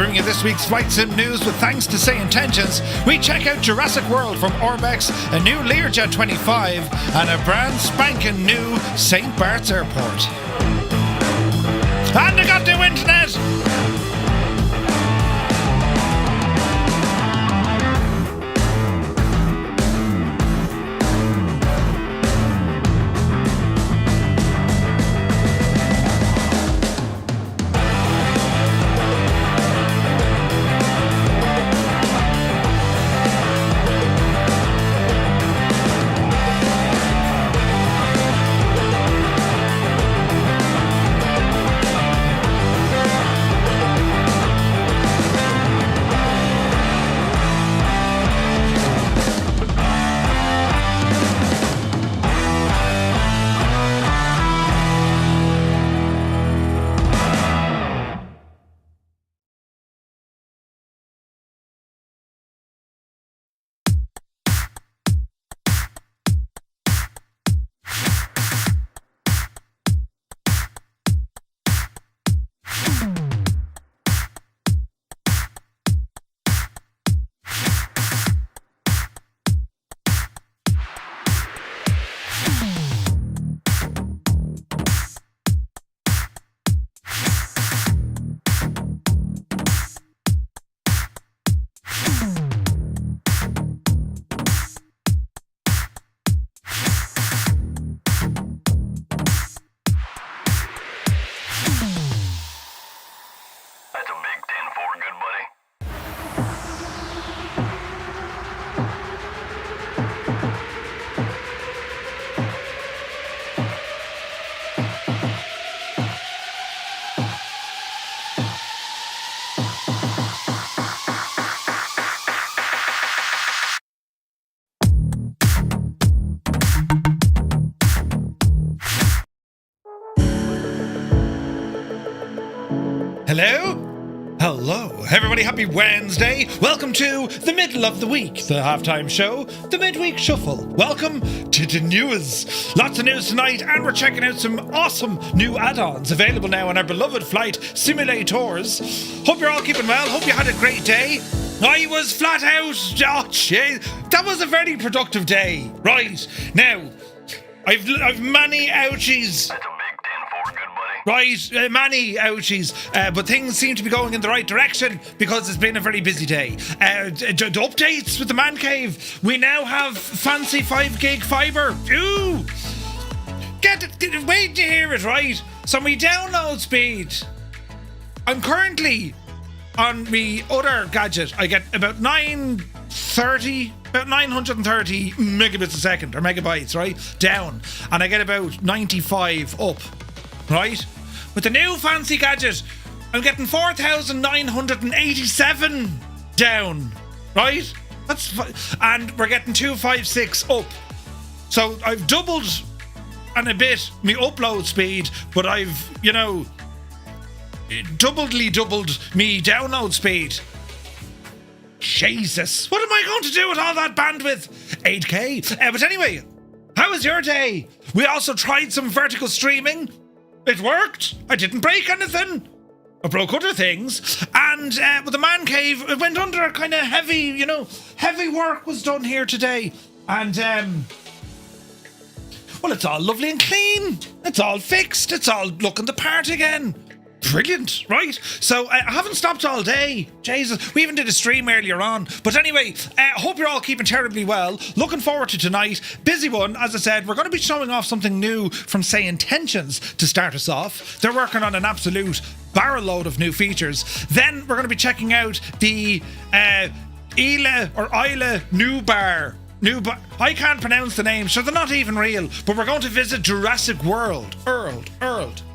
bringing you this week's flight sim news with thanks to SayIntentions. We check out Jurassic World from Orbx, a new Learjet 25, and a brand spanking new Saint-Barthélemy Airport. And I got new internet! Hello, everybody, happy Wednesday. Welcome to the middle of the week, the halftime show, the midweek shuffle. Welcome to the news. Lots of news tonight, and we're checking out some awesome new add-ons available now on our beloved flight simulators. Hope you're all keeping well. Hope you had a great day. I was flat out. Oh, shit. That was a very productive day. Right, now, I've many ouchies. Right, many ouchies, but things seem to be going in the right direction because it's been a very busy day. Updates with the man cave. We now have fancy 5 gig fibre. Ooh! Wait to hear it, right? So my download speed. I'm currently on my other gadget. I get about 930 megabits a second, or megabytes, right? Down. And I get about 95 up. Right? With the new fancy gadget, I'm getting 4,987 down. Right? And we're getting 256 up. So I've doubled and a bit my upload speed, but I've, doubly doubled me download speed. Jesus. What am I going to do with all that bandwidth? 8K. But anyway, how was your day? We also tried some vertical streaming. It worked. I didn't break anything. I broke other things. And with the man cave, it went under a kind of heavy, heavy work was done here today. And, well, it's all lovely and clean. It's all fixed. It's all looking the part again. Brilliant, right? So I haven't stopped all day. Jesus, we even did a stream earlier on. But anyway, hope you're all keeping terribly well. Looking forward to tonight. Busy one, as I said. We're going to be showing off something new from SayIntentions to start us off. They're working on an absolute barrel load of new features. Then we're going to be checking out the Isla New Bar. I can't pronounce the name, so they're not even real. But we're going to visit Jurassic World.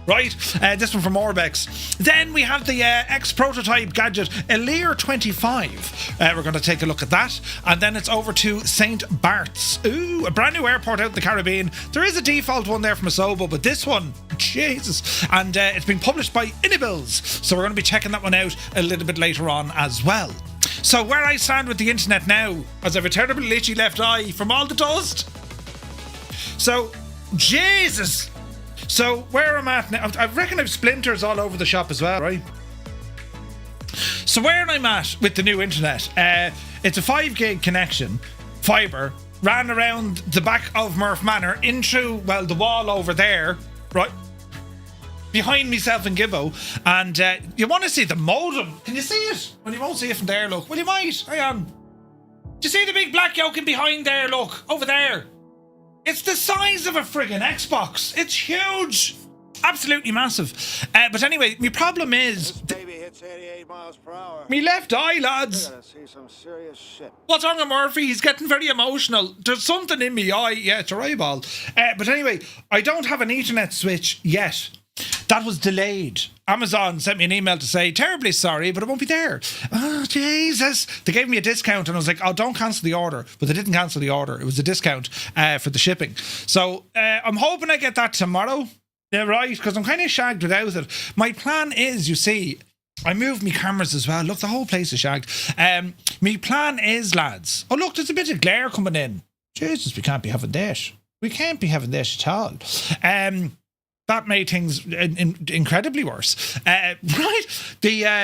Right? This one from Orbx. Then we have the X-Prototype gadget, Learjet 25. We're going to take a look at that. And then it's over to Saint-Barthélemy. Ooh, a brand new airport out in the Caribbean. There is a default one there from Asobo, but this one, Jesus. And it's been published by iniBuilds. So we're going to be checking that one out a little bit later on as well. So where I stand with the internet now, as I have a terribly itchy left eye from all the dust. So, Jesus. So where I'm at now, I reckon I've splinters all over the shop as well, right? So where I'm at with the new internet, it's a 5 gig connection, fibre, ran around the back of Murph Manor into, well, the wall over there, right behind myself and Gibbo, and you want to see the modem. Can you see it? Well, you won't see it from there, look. Well, you might. Hang on. Do you see the big black yoke in behind there, look? Over there. It's the size of a friggin' Xbox. It's huge. Absolutely massive. But anyway, my problem is... This baby hits 88 miles per hour. Me left eye, lads. I gotta see some serious shit. What's wrong with Murphy? He's getting very emotional. There's something in me eye. Yeah, it's a eyeball. But anyway, I don't have an Ethernet switch yet. That was delayed. Amazon sent me an email to say, terribly sorry, but it won't be there. Oh, Jesus. They gave me a discount, and I was like, oh, don't cancel the order. But they didn't cancel the order. It was a discount for the shipping. So I'm hoping I get that tomorrow. Yeah, right, because I'm kind of shagged without it. My plan is, you see, I moved my cameras as well. Look, the whole place is shagged. My plan is, lads. Oh, look, there's a bit of glare coming in. Jesus, we can't be having this. We can't be having this at all. That made things incredibly worse. Right?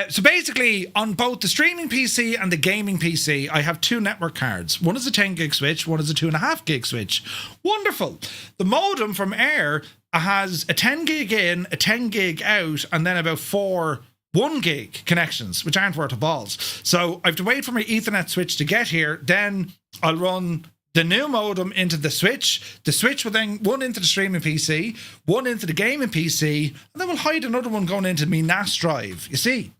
So basically, on both the streaming PC and the gaming PC, I have 2 network cards. One is a 10 gig switch, one is a 2.5 gig switch. Wonderful. The modem from Air has a 10 gig in, a 10 gig out, and then about 4 1 gig connections, which aren't worth a balls. So I have to wait for my Ethernet switch to get here. Then I'll run the new modem into the switch. The switch will then one into the streaming PC, one into the gaming PC, and then we'll hide another one going into me NAS drive, you see.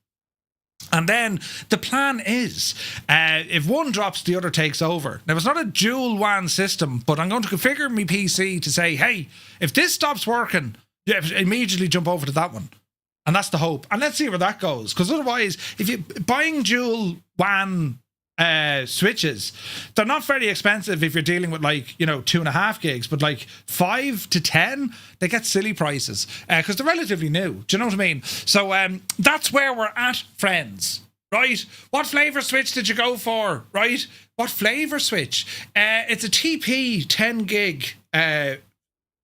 And then the plan is, if one drops, the other takes over. Now, it's not a dual WAN system, but I'm going to configure my PC to say, hey, if this stops working, immediately jump over to that one. And that's the hope. And let's see where that goes. Because otherwise, if you're buying dual WAN switches, they're not very expensive if you're dealing with 2.5 gigs, but 5 to 10, they get silly prices because they're relatively new. Do you know what I mean? So that's where we're at, friends. Right? What flavor switch did you go for? Right? What flavor switch? It's a TP 10 gig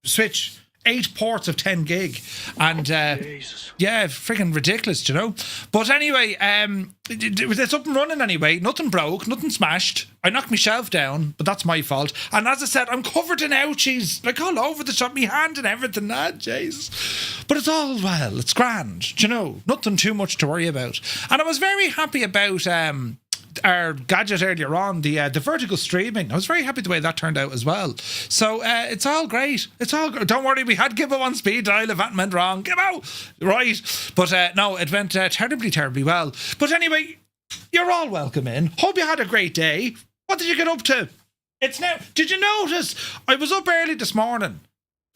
switch. 8 ports of 10 gig, and yeah, friggin' ridiculous, you know. But anyway, it's up and running anyway. Nothing broke, nothing smashed. I knocked my shelf down, but that's my fault. And as I said, I'm covered in ouchies, all over the shop, me hand and everything. Jesus. But it's all well. It's grand, you know. Nothing too much to worry about. And I was very happy about our gadget earlier on, the vertical streaming. I was very happy the way that turned out as well. So it's all great. It's all good. Don't worry, we had Gibbo on speed dial if that went wrong. Gibbo! Right. But no, it went terribly, terribly well. But anyway, you're all welcome in. Hope you had a great day. What did you get up to? It's now... Did you notice? I was up early this morning.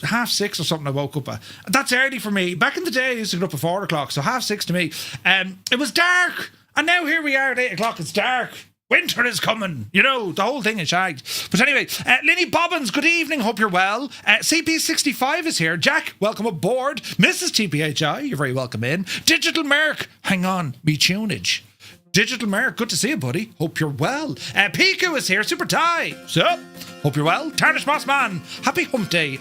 6:30 or something I woke up at. That's early for me. Back in the day, I used to get up at 4 o'clock, so 6:30 to me. It was dark. And now here we are at 8 o'clock. It's dark. Winter is coming. You know, the whole thing is shagged. But anyway, Linny Bobbins, good evening. Hope you're well. CP65 is here. Jack, welcome aboard. Mrs. TFFJ, you're very welcome in. Digital Merc, hang on, me tunage. Digital Merc, good to see you, buddy. Hope you're well. Piku is here. Super Ty. Sup? Hope you're well. Tarnish Boss Man, happy hump day.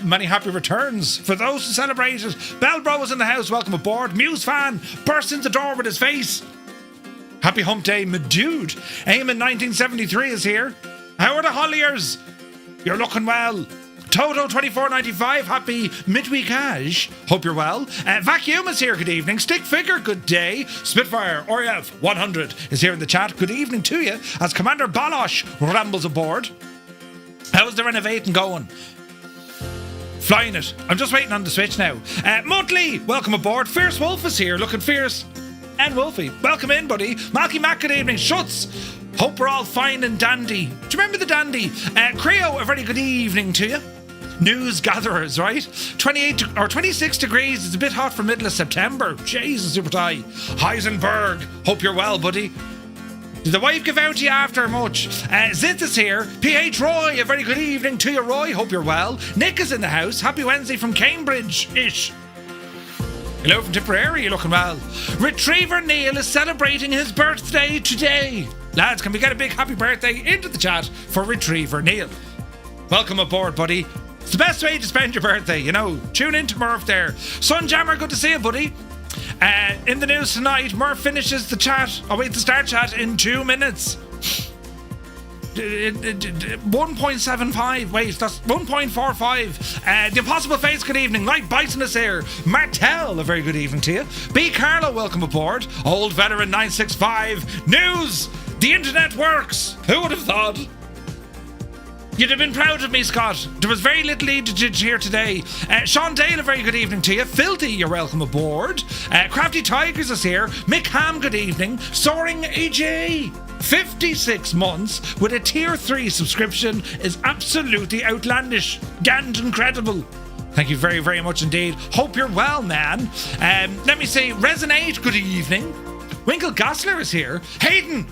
Many happy returns for those who celebrated. Bellbro is in the house. Welcome aboard. Muse Fan bursts into the door with his face. Happy hump day, my dude. Eamon 1973 is here. How are the Holliers? You're looking well. Toto 2495, happy midweekage. Hope you're well. Vacuum is here, good evening. Stick Figure, good day. Spitfire, Oriev 100 is here in the chat. Good evening to you as Commander Balosh rambles aboard. How's the renovating going? Flying it. I'm just waiting on the switch now. Muttley, welcome aboard. Fierce Wolf is here, looking fierce. And Wolfie, welcome in, buddy. Malky Mac, good evening. Schutz, hope we're all fine and dandy. Do you remember the dandy? Creo, a very good evening to you. News gatherers, right? 28 or 26 degrees. It's a bit hot for middle of September. Jesus, super tie. Heisenberg, hope you're well, buddy. Did the wife give out to you after much? Zith is here. PH Roy, a very good evening to you, Roy. Hope you're well. Nick is in the house. Happy Wednesday from Cambridge-ish. Hello from Tipperary, you're looking well. Retriever Neil is celebrating his birthday today. Lads, can we get a big happy birthday into the chat for Retriever Neil? Welcome aboard, buddy. It's the best way to spend your birthday, you know. Tune in to Murph there. Sunjammer, good to see you, buddy. In the news tonight, Murph finishes the start chat in 2 minutes. 1.75. Wait, that's 1.45. The Impossible Face, good evening. Light Bison is here. Martel, a very good evening to you. B. Carlo, welcome aboard. Old Veteran 965. News! The internet works! Who would have thought? You'd have been proud of me, Scott. There was very little leadage here today. Sean Dale, a very good evening to you. Filthy, you're welcome aboard. Crafty Tigers is here. Mick Ham, good evening. Soaring AJ. 56 months with a tier 3 subscription is absolutely outlandish and incredible. Thank you very, very much indeed. Hope you're well, man. Let me see. Resonate, good evening. Winkle Gossler is here. Hayden,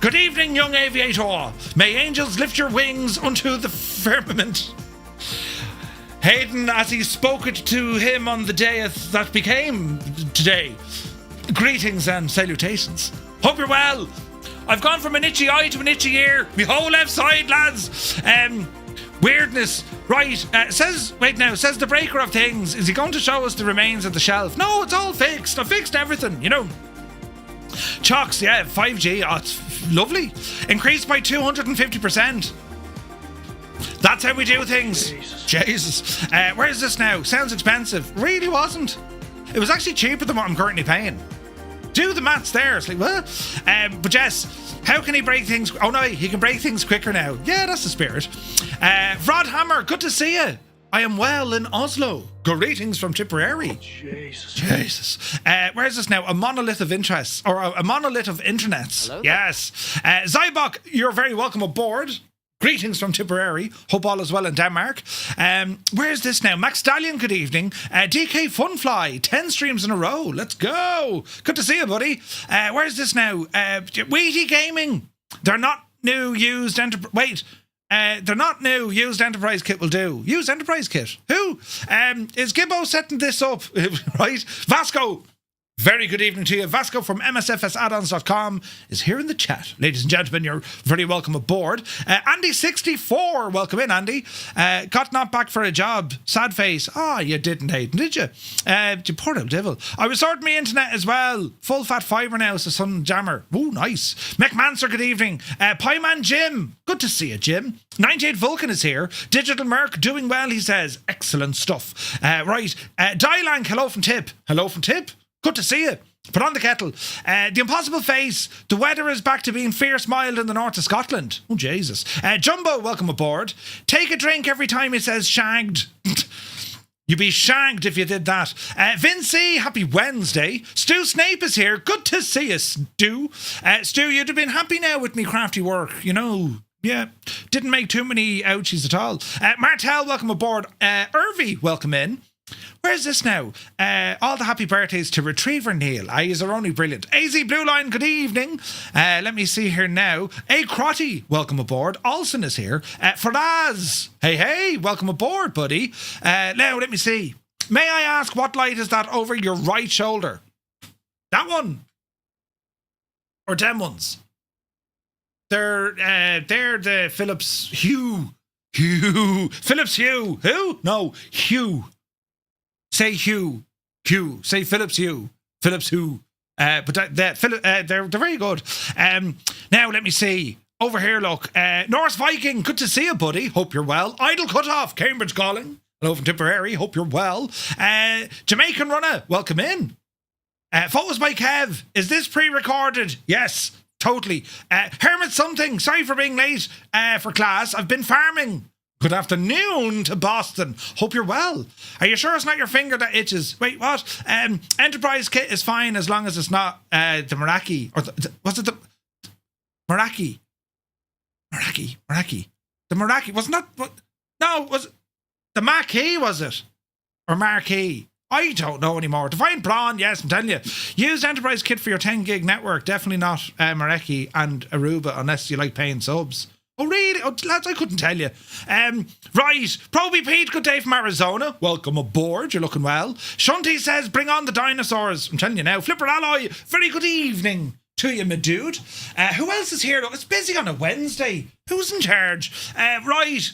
good evening, young aviator. May angels lift your wings unto the firmament. Hayden, as he spoke it to him on the day that became today. Greetings and salutations. Hope you're well. I've gone from an itchy eye to an itchy ear. Me whole left side, lads. Weirdness. Right. Says the breaker of things. Is he going to show us the remains of the shelf? No, it's all fixed. I fixed everything, you know. Chocks, yeah, 5G. Oh, it's lovely. Increased by 250%. That's how we do things. Jesus. Where is this now? Sounds expensive. Really wasn't. It was actually cheaper than what I'm currently paying. Do the maths there. It's like, well, but yes, how can he break things? Oh no, he can break things quicker now. Yeah, that's the spirit. Rod Hammer, good to see you. I am well in Oslo. Greetings from Tipperary. Jesus. Where is this now? A monolith of interests, or a monolith of internets. Hello? Yes. Zybok, you're very welcome aboard. Greetings from Tipperary. Hope all is well in Denmark. Where is this now? Max Stallion, good evening. DK Funfly, 10 streams in a row. Let's go. Good to see you, buddy. Where is this now? Wheaty Gaming. They're not new used enterprise. They're not new. Used enterprise kit will do. Used enterprise kit. Who? Is Gibbo setting this up? Right? Vasco. Very good evening to you. Vasco from MSFS add-ons.com is here in the chat. Ladies and gentlemen, you're very welcome aboard. Andy64, welcome in, Andy. Got not back for a job. Sad face. Oh, you didn't, Hayden, did you? You poor old devil. I was sorting my internet as well. Full fat fibre now, so Sun Jammer. Ooh, nice. McManser, good evening. Pieman Jim. Good to see you, Jim. 98 Vulcan is here. Digital Merc, doing well, he says. Excellent stuff. Right. Dylang, hello from Tip. Hello from Tip. Good to see you. Put on the kettle. The Impossible Face. The weather is back to being fierce mild in the north of Scotland. Oh, Jesus. Jumbo, welcome aboard. Take a drink every time he says shagged. You'd be shagged if you did that. Vincy, happy Wednesday. Stu Snape is here. Good to see you, Stu. Stu, you'd have been happy now with me crafty work. You know, yeah. Didn't make too many ouchies at all. Martel, welcome aboard. Irvy, welcome in. Where's this now? All the happy birthdays to Retriever Neil. Eyes are only brilliant. AZ Blue Line, good evening. Let me see here now. A Crotty, welcome aboard. Olsen is here. Faraz, hey, welcome aboard, buddy. Now, let me see. May I ask what light is that over your right shoulder? That one? Or them ones? They're the Philips Hue. Philips Hue. Who? No, Hue. Say Hugh. Say Philips Hugh. Philips Hugh. But they're very good. Now, let me see. Over here, look. Norse Viking, good to see you, buddy. Hope you're well. Idle Cutoff, Cambridge calling. Hello from Tipperary. Hope you're well. Jamaican Runner, welcome in. Photos by Kev. Is this pre-recorded? Yes, totally. Hermit Something, sorry for being late for class. I've been farming. Good afternoon to Boston. Hope you're well. Are you sure it's not your finger that itches? Wait, what? Enterprise kit is fine as long as it's not the Meraki. Or was it the Meraki? Meraki. The Meraki. Wasn't that... No, was it the Marquee, was it? Or Marquee? I don't know anymore. Divine Blonde, yes, I'm telling you. Used enterprise kit for your 10 gig network. Definitely not Meraki and Aruba unless you like paying subs. Oh, really? Oh, lads, I couldn't tell you. Right. Proby Pete, good day from Arizona. Welcome aboard. You're looking well. Shunty says, bring on the dinosaurs. I'm telling you now. Flipper Alloy, very good evening to you, my dude. Who else is here? It's busy on a Wednesday. Who's in charge? Right.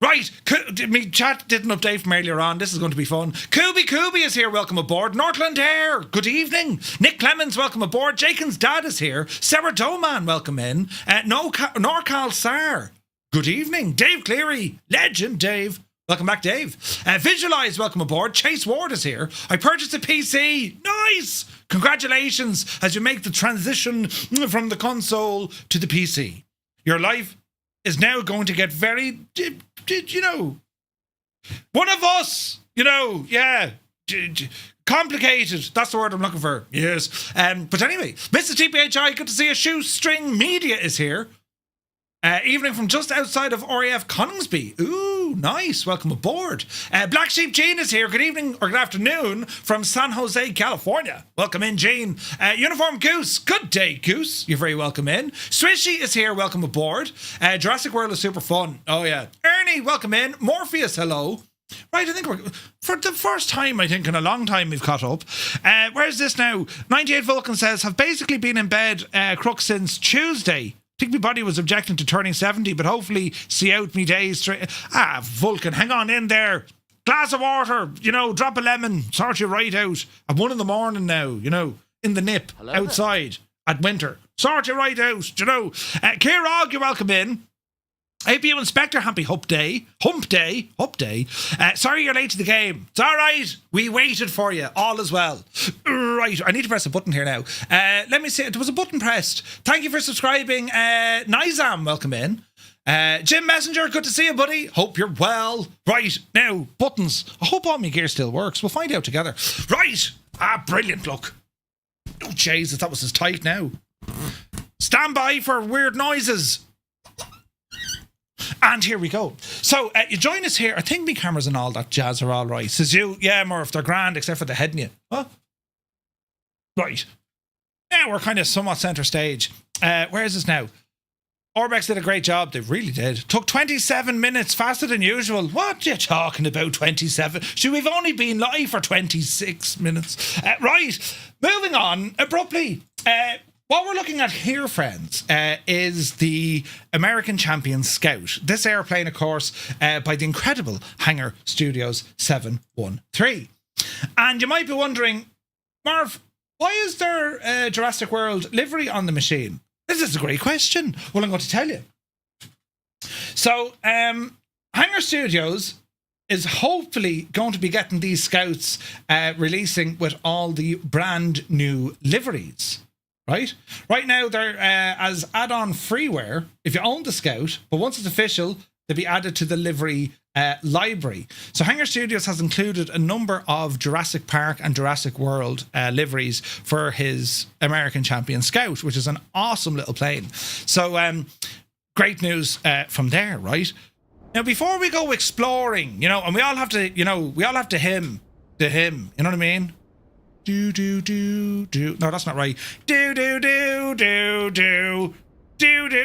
Right, me chat didn't update from earlier on. This is going to be fun. Kubi is here. Welcome aboard. Northland Air, good evening. Nick Clemens, welcome aboard. Jaken's dad is here. Sarah Doman, welcome in. Norcal Sar, good evening. Dave Cleary, legend Dave. Welcome back, Dave. Visualize, welcome aboard. Chase Ward is here. I purchased a PC. Nice. Congratulations as you make the transition from the console to the PC. Your life is now going to get very, one of us, complicated. That's the word I'm looking for. Yes. But anyway, Mrs. TPHI, good to see you. Shoestring Media is here. Evening from just outside of RAF Coningsby. Ooh, nice. Welcome aboard. Black Sheep Jean is here. Good evening or good afternoon from San Jose, California. Welcome in, Jean. Uniform Goose. Good day, Goose. You're very welcome in. Swishy is here. Welcome aboard. Jurassic World is super fun. Oh, yeah. Ernie, welcome in. Morpheus, hello. Right, I think we're, for the first time, I think, in a long time, we've caught up. Where's this now? 98 Vulcan says, have basically been in bed, crook since Tuesday. I think my body was objecting to turning 70, but hopefully see out me days straight. Vulcan, hang on in there. Glass of water, drop a lemon, sort you right out. At 1 a.m. now, in the nip, hello outside there. At winter. Sort you right out, Kirog, you're welcome in. APU Inspector, happy Hump Day. Sorry you're late to the game. It's all right. We waited for you. All is well. Right, I need to press a button here now. Let me see. There was a button pressed. Thank you for subscribing. Nizam, welcome in. Jim Messenger, good to see you, buddy. Hope you're well. Right, now, buttons. I hope all my gear still works. We'll find out together. Right. Brilliant, look. Oh, Jesus, that was as tight now. Stand by for weird noises. And here we go. So, you join us here. I think me cameras and all that jazz are all right. Says you, yeah, Murph, they're grand, except for the head in you. Huh? Right. Now we're kind of somewhat centre stage. Where is this now? Orbx did a great job. They really did. Took 27 minutes faster than usual. What are you talking about, 27? Should we've only been live for 26 minutes? Right. Moving on abruptly. What we're looking at here, friends, is the American Champion Scout. This airplane, of course, by the incredible Hangar Studios 713. And you might be wondering, Marv, why is there a Jurassic World livery on the machine? This is a great question. Well, I'm going to tell you. So, Hangar Studios is hopefully going to be getting these Scouts releasing with all the brand new liveries. Right now, they're as add-on freeware if you own the Scout, but once it's official, they'll be added to the livery library. So Hangar Studios has included a number of Jurassic Park and Jurassic World liveries for his American Champion Scout, which is an awesome little plane. So great news from there, right? Now, before we go exploring, and we all have to, hymn the hymn, you know what I mean? Do. No, that's not right. Do.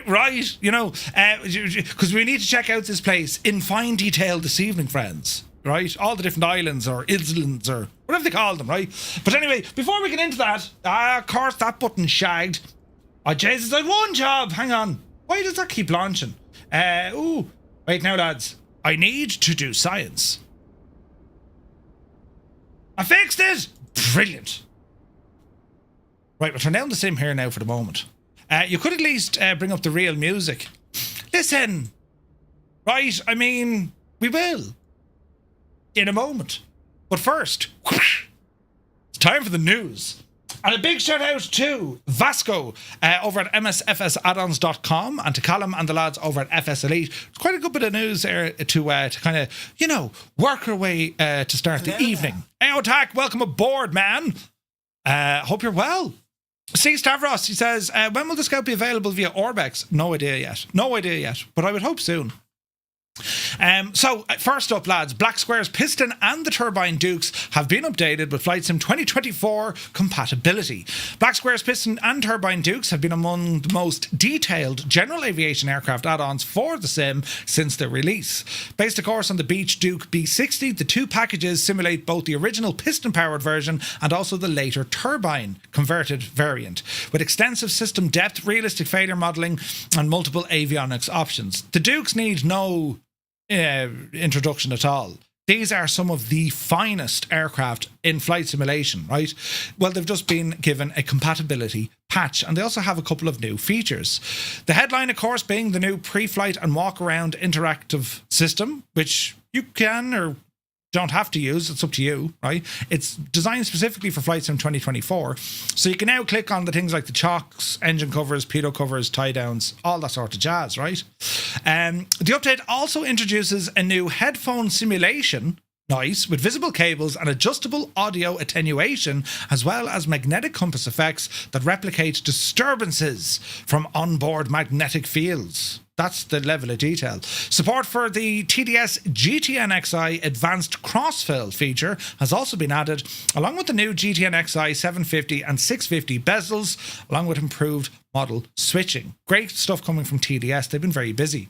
Right, because we need to check out this place in fine detail this evening, friends. Right, all the different islands or islands or whatever they call them, right? But anyway, before we get into that, of course that button shagged. Oh Jesus, I had one job. Hang on, why does that keep launching? Wait now, lads. I need to do science. I fixed it. Brilliant. Right, we'll turn down the sim here now for the moment. You could at least bring up the real music. Listen. Right, I mean, we will. In a moment. But first, it's time for the news. And a big shout out to Vasco over at MSFS and to Callum and the lads over at FS Elite. It's quite a good bit of news there to kind of, work our way to start the evening. Aotak, welcome aboard, man. Hope you're well. C. Stavros, he says, when will the Scout be available via Orbx? No idea yet, but I would hope soon. So first up, lads, Black Square's piston and the turbine Dukes have been updated with Flightsim 2024 compatibility. Black Square's piston and turbine Dukes have been among the most detailed general aviation aircraft add-ons for the sim since their release. Based of course on the Beech Duke B60, the two packages simulate both the original piston-powered version and also the later turbine converted variant, with extensive system depth, realistic failure modelling and multiple avionics options. The Dukes need no introduction at all. These are some of the finest aircraft in flight simulation, right? Well, they've just been given a compatibility patch, and they also have a couple of new features. The headline, of course, being the new pre-flight and walk-around interactive system, which you can or don't have to use. It's up to you, right? It's designed specifically for Flight Sim 2024. So you can now click on the things like the chocks, engine covers, pitot covers, tie downs, all that sort of jazz, right? The update also introduces a new headphone simulation, nice, with visible cables and adjustable audio attenuation, as well as magnetic compass effects that replicate disturbances from onboard magnetic fields. That's the level of detail. Support for the TDS GTN-XI Advanced Crossfill feature has also been added, along with the new GTN-XI 750 and 650 bezels, along with improved model switching. Great stuff coming from TDS. They've been very busy.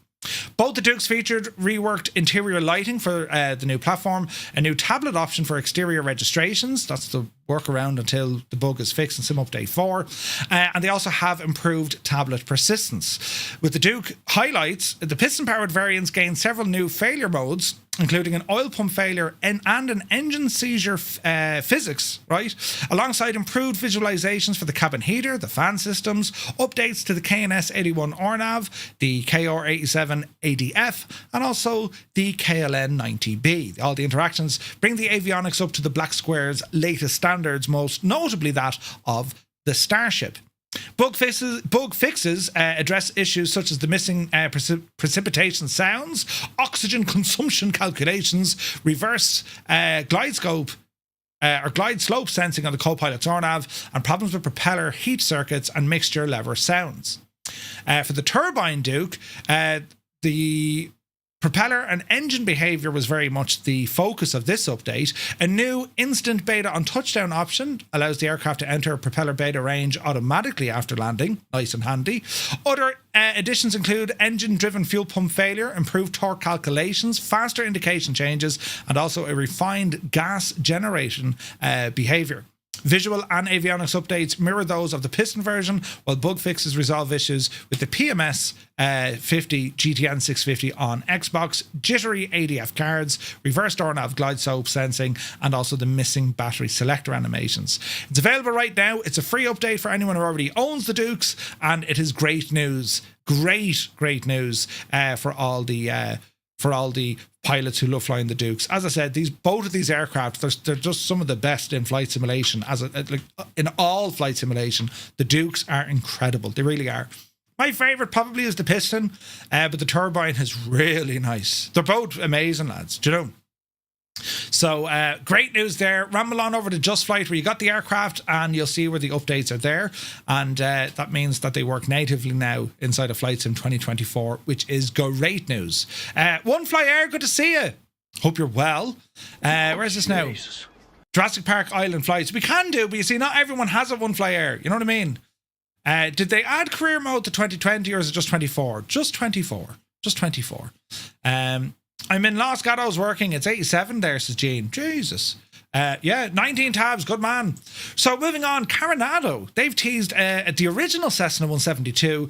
Both the Dukes featured reworked interior lighting for the new platform, a new tablet option for exterior registrations. That's the workaround until the bug is fixed in Sim Update 4. And they also have improved tablet persistence. With the Duke highlights, the piston-powered variants gain several new failure modes, including an oil pump failure and an engine seizure physics, right? Alongside improved visualizations for the cabin heater, the fan systems, updates to the KNS-81 RNAV, the KR-87 ADF, and also the KLN-90B. All the interactions bring the avionics up to the Black Square's latest standards, most notably that of the Starship. Bug fixes address issues such as the missing precipitation sounds, oxygen consumption calculations, reverse glide slope sensing on the co-pilot's RNAV, and problems with propeller heat circuits and mixture lever sounds. For the turbine Duke, the propeller and engine behavior was very much the focus of this update. A new instant beta on touchdown option allows the aircraft to enter propeller beta range automatically after landing. Nice and handy. Other additions include engine-driven fuel pump failure, improved torque calculations, faster indication changes, and also a refined gas generation behavior. Visual and avionics updates mirror those of the piston version, while bug fixes resolve issues with the PMS 50 GTN 650 on Xbox, jittery ADF cards, reversed RNAV glide slope sensing, and also the missing battery selector animations. It's available right now. It's a free update for anyone who already owns the Dukes, and it is great news. Great news for all the pilots who love flying the Dukes. As I said, both of these aircraft, they're just some of the best in flight simulation. In all flight simulation, the Dukes are incredible. They really are. My favourite probably is the piston, but the turbine is really nice. They're both amazing, lads. Do you know? So great news there. Ramble on over to Just Flight, where you got the aircraft, and you'll see where the updates are there, and that means that they work natively now inside of Flight Sim 2024, which is great news. One Fly Air, good to see you. Hope you're well. Where's this now? Jesus. Jurassic Park Island flights. We can do, but you see, not everyone has a One Fly Air. You know what I mean? Did they add career mode to 2020, or is it just 24? Just 24. Just 24. I'm in Los Gatos working. It's 87 there, says Gene. Jesus. 19 tabs. Good man. So moving on, Coronado. They've teased the original Cessna 172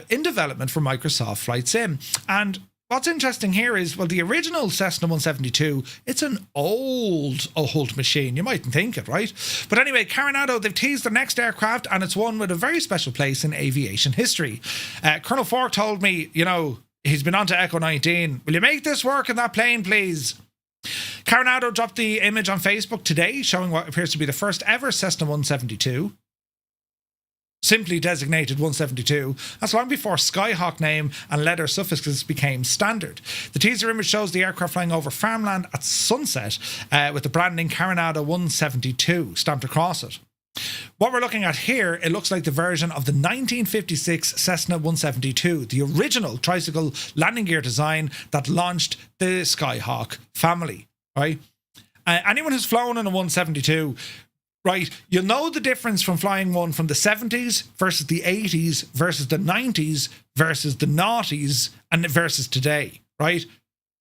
in development for Microsoft Flight Sim. And what's interesting here is, well, the original Cessna 172, it's an old machine. You mightn't think it, right? But anyway, Coronado, they've teased the next aircraft, and it's one with a very special place in aviation history. Colonel Fork told me, he's been on to Echo 19. Will you make this work in that plane, please? Coronado dropped the image on Facebook today, showing what appears to be the first ever Cessna 172. Simply designated 172. That's long before Skyhawk name and letter suffixes became standard. The teaser image shows the aircraft flying over farmland at sunset with the branding Coronado 172 stamped across it. What we're looking at here, it looks like the version of the 1956 Cessna 172, the original tricycle landing gear design that launched the Skyhawk family, right? Anyone who's flown in a 172, right, you'll know the difference from flying one from the 70s versus the 80s versus the 90s versus the noughties and versus today, right?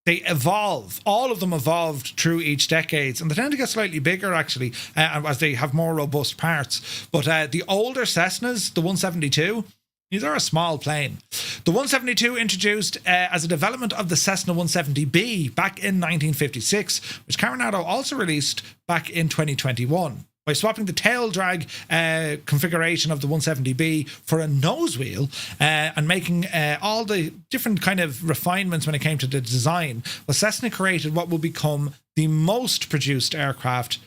They evolve. All of them evolved through each decades, and they tend to get slightly bigger, actually, as they have more robust parts. But the older Cessnas, the 172, These are a small plane. The 172 introduced as a development of the Cessna 170B back in 1956, which Coronado also released back in 2021. By swapping the tail drag configuration of the 170B for a nose wheel and making all the different kind of refinements when it came to the design, well, Cessna created what will become the most produced aircraft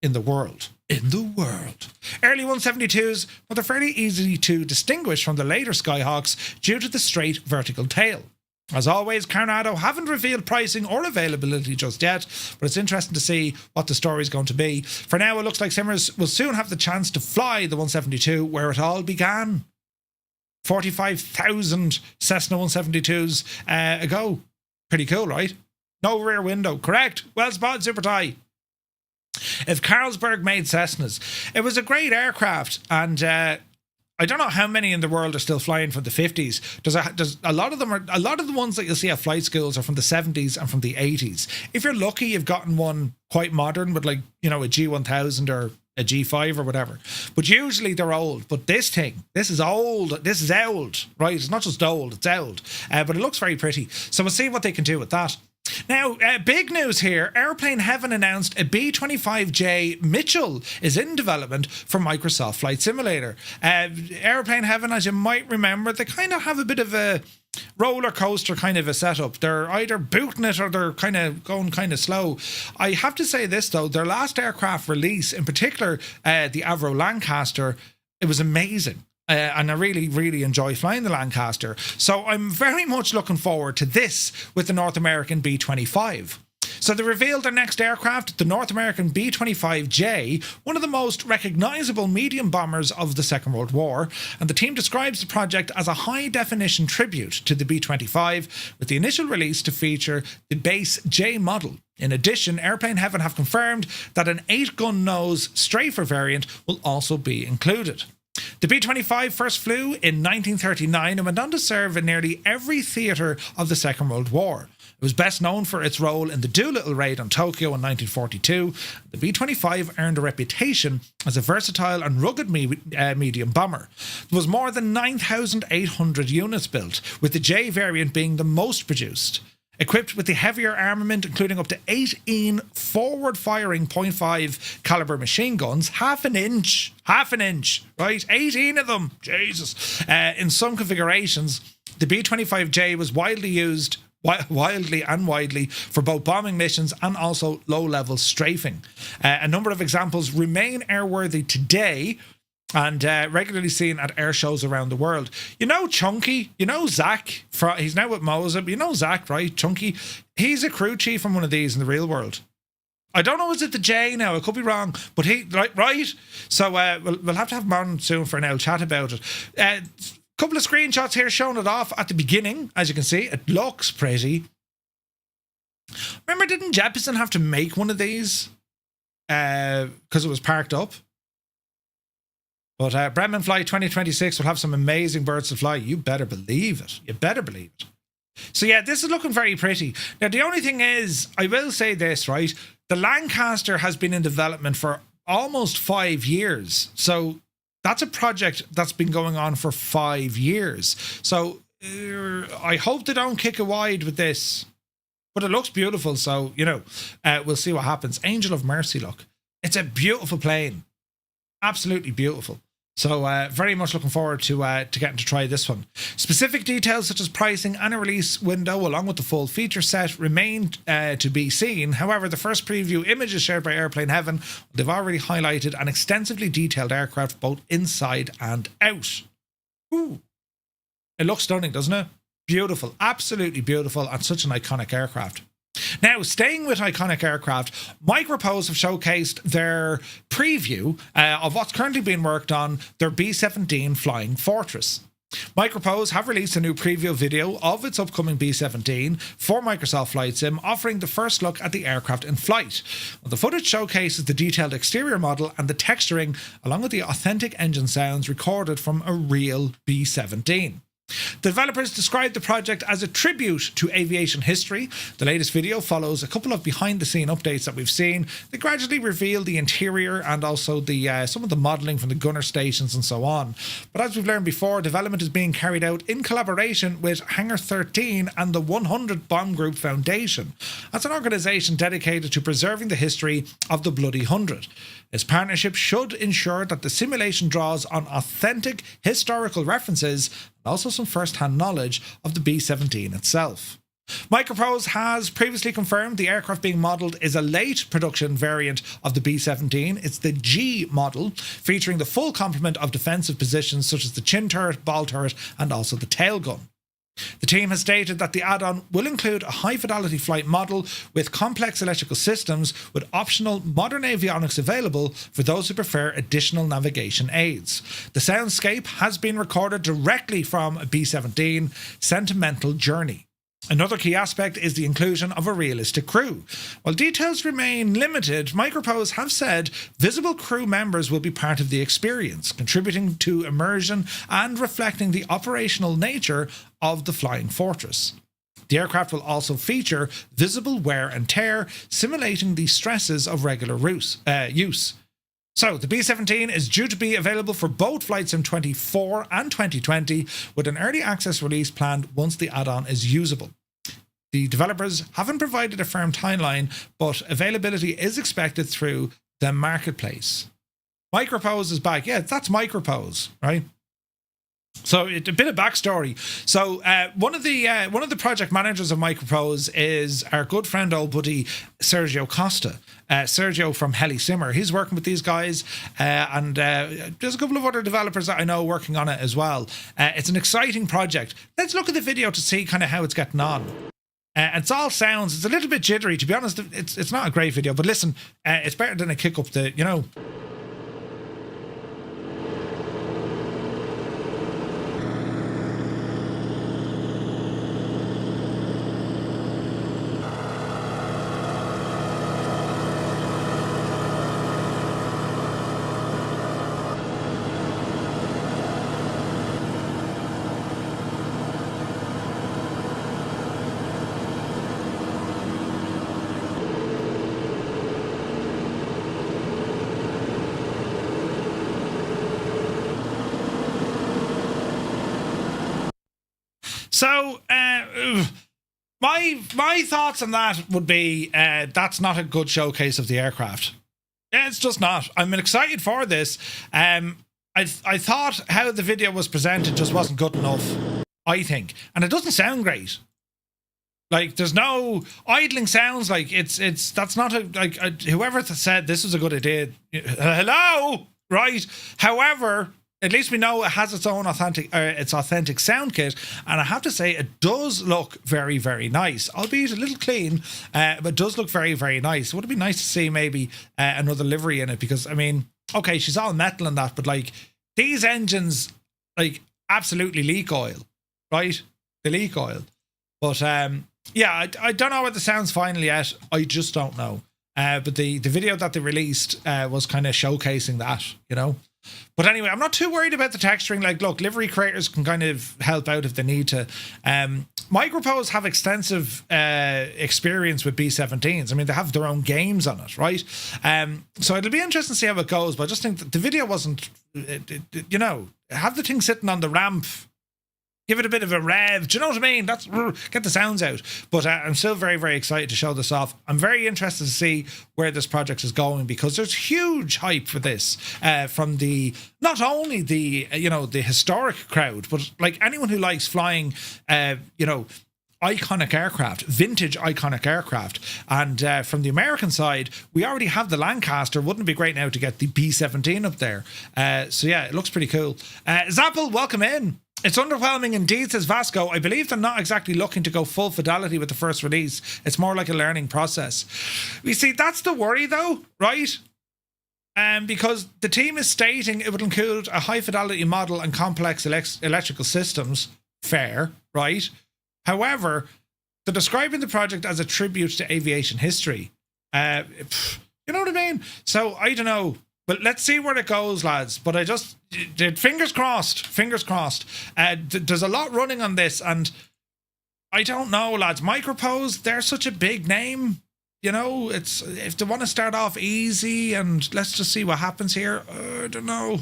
in the world. Early 172s, well, they're fairly easy to distinguish from the later Skyhawks due to the straight vertical tail. As always, Coronado haven't revealed pricing or availability just yet, but it's interesting to see what the story is going to be. For now, it looks like Simmers will soon have the chance to fly the 172 where it all began. 45,000 Cessna 172s ago. Pretty cool, right? No rear window. Correct. Well spotted, Super Tie. If Carlsberg made Cessnas, it was a great aircraft, and I don't know how many in the world are still flying from the 50s. There's a lot of them are, a lot of the ones that you'll see at flight schools are from the 70s and from the 80s. If you're lucky, you've gotten one quite modern with, like, you know, a G1000 or a G5 or whatever. But usually they're old. But this is old. This is old, right? It's not just old, it's old. But it looks very pretty. So we'll see what they can do with that. Now, big news here. Airplane Heaven announced a B-25J Mitchell is in development for Microsoft Flight Simulator. Airplane Heaven, as you might remember, they kind of have a bit of a roller coaster kind of a setup. They're either booting it or they're kind of going kind of slow. I have to say this, though. Their last aircraft release, in particular, the Avro Lancaster, it was amazing. And I really, really enjoy flying the Lancaster. So I'm very much looking forward to this with the North American B-25. So they revealed their next aircraft, the North American B-25J, one of the most recognisable medium bombers of the Second World War. And the team describes the project as a high-definition tribute to the B-25, with the initial release to feature the base J model. In addition, Airplane Heaven have confirmed that an 8-gun nose strafer variant will also be included. The B-25 first flew in 1939 and went on to serve in nearly every theatre of the Second World War. It was best known for its role in the Doolittle raid on Tokyo in 1942. The B-25 earned a reputation as a versatile and rugged medium bomber. There was more than 9,800 units built, with the J variant being the most produced. Equipped with the heavier armament, including up to 18 forward-firing .5 caliber machine guns, half an inch, right? 18 of them, Jesus. In some configurations, the B-25J was widely for both bombing missions and also low-level strafing. A number of examples remain airworthy today, and regularly seen at air shows around the world. You know Chunky? You know Zach? He's now with Moza. You know Zach, right? Chunky. He's a crew chief on one of these in the real world. I don't know, is it the J now? I could be wrong. But he, right? So we'll have to have him on soon for an old chat about it. Couple of screenshots here showing it off at the beginning. As you can see, it looks pretty. Remember, didn't Jeppesen have to make one of these? Because it was parked up? But Bremen Flight 2026 will have some amazing birds to fly. You better believe it. You better believe it. So yeah, this is looking very pretty. Now, the only thing is, I will say this, right? The Lancaster has been in development for almost 5 years. So that's a project that's been going on for 5 years. So I hope they don't kick it wide with this. But it looks beautiful, so, you know, we'll see what happens. Angel of Mercy, look. It's a beautiful plane. Absolutely beautiful. So very much looking forward to getting to try this one. Specific details such as pricing and a release window along with the full feature set remain to be seen. However, the first preview images shared by Airplane Heaven, they've already highlighted an extensively detailed aircraft both inside and out. Ooh. It looks stunning, doesn't it? Beautiful, absolutely beautiful, and such an iconic aircraft. Now, staying with iconic aircraft, Micropose have showcased their preview of what's currently being worked on, their B-17 Flying Fortress. Micropose have released a new preview video of its upcoming B-17 for Microsoft Flight Sim, offering the first look at the aircraft in flight. The footage showcases the detailed exterior model and the texturing, along with the authentic engine sounds recorded from a real B-17. Developers described the project as a tribute to aviation history. The latest video follows a couple of behind-the-scene updates that we've seen. They gradually reveal the interior and also the some of the modelling from the gunner stations and so on. But as we've learned before, development is being carried out in collaboration with Hangar 13 and the 100 Bomb Group Foundation. That's an organisation dedicated to preserving the history of the Bloody 100. This partnership should ensure that the simulation draws on authentic historical references and also some first-hand knowledge of the B-17 itself. Microprose has previously confirmed the aircraft being modelled is a late production variant of the B-17. It's the G model, featuring the full complement of defensive positions such as the chin turret, ball turret, and also the tail gun. The team has stated that the add-on will include a high-fidelity flight model with complex electrical systems with optional modern avionics available for those who prefer additional navigation aids. The soundscape has been recorded directly from a B-17 Sentimental Journey. Another key aspect is the inclusion of a realistic crew. While details remain limited, Microprose have said visible crew members will be part of the experience, contributing to immersion and reflecting the operational nature of the Flying Fortress. The aircraft will also feature visible wear and tear, simulating the stresses of regular use. So, the B-17 is due to be available for both Flightsim and 2020, with an early access release planned once the add-on is usable. The developers haven't provided a firm timeline, but availability is expected through the marketplace. Microprose is back. Yeah, that's Microprose, right? So a bit of backstory. So one of the project managers of Microprose is our good friend, old buddy Sergio Costa. Sergio from Helisimmer. He's working with these guys, and there's a couple of other developers that I know working on it as well. It's an exciting project. Let's look at the video to see kind of how it's getting on. It's all sounds. It's a little bit jittery, to be honest. It's not a great video, but listen, it's better than a kick up the, you know. So, my thoughts on that would be that's not a good showcase of the aircraft. Yeah, it's just not. I'm excited for this. I thought how the video was presented just wasn't good enough, I think. And it doesn't sound great. Like, there's no idling sounds. Like, that's not whoever said this was a good idea. Hello? Right. However, at least we know it has its own authentic sound kit, and I have to say it does look very, very nice, albeit a little clean, but it does look very, very nice. Would it be nice to see maybe another livery in it? Because I mean, okay, she's all metal and that, but like these engines, like absolutely leak oil, right? They leak oil, but yeah, I don't know what the sound's final yet. I just don't know. But the video that they released was kind of showcasing that, you know. But anyway, I'm not too worried about the texturing. Like, look, livery creators can kind of help out if they need to. Microprose have extensive experience with B-17s. I mean, they have their own games on it, right? So it'll be interesting to see how it goes. But I just think that the video wasn't, you know, have the thing sitting on the ramp. Give it a bit of a rev. Do you know what I mean? That's get the sounds out. But I'm still very, very excited to show this off. I'm very interested to see where this project is going, because there's huge hype for this from the not only the the historic crowd, but like anyone who likes flying, iconic aircraft, vintage iconic aircraft. And from the American side, we already have the Lancaster. Wouldn't it be great now to get the B-17 up there? So yeah, it looks pretty cool. Zappel, welcome in. It's underwhelming indeed, says Vasco. I believe they're not exactly looking to go full fidelity with the first release. It's more like a learning process. You see, that's the worry though, right? Because the team is stating it would include a high fidelity model and complex electrical systems. Fair, right? However, they're describing the project as a tribute to aviation history. You know what I mean? So I don't know But let's see where it goes, lads. But I just, fingers crossed, fingers crossed. There's a lot running on this, and I don't know, lads. Micropose, they're such a big name. You know, it's if they want to start off easy and let's just see what happens here. I don't know.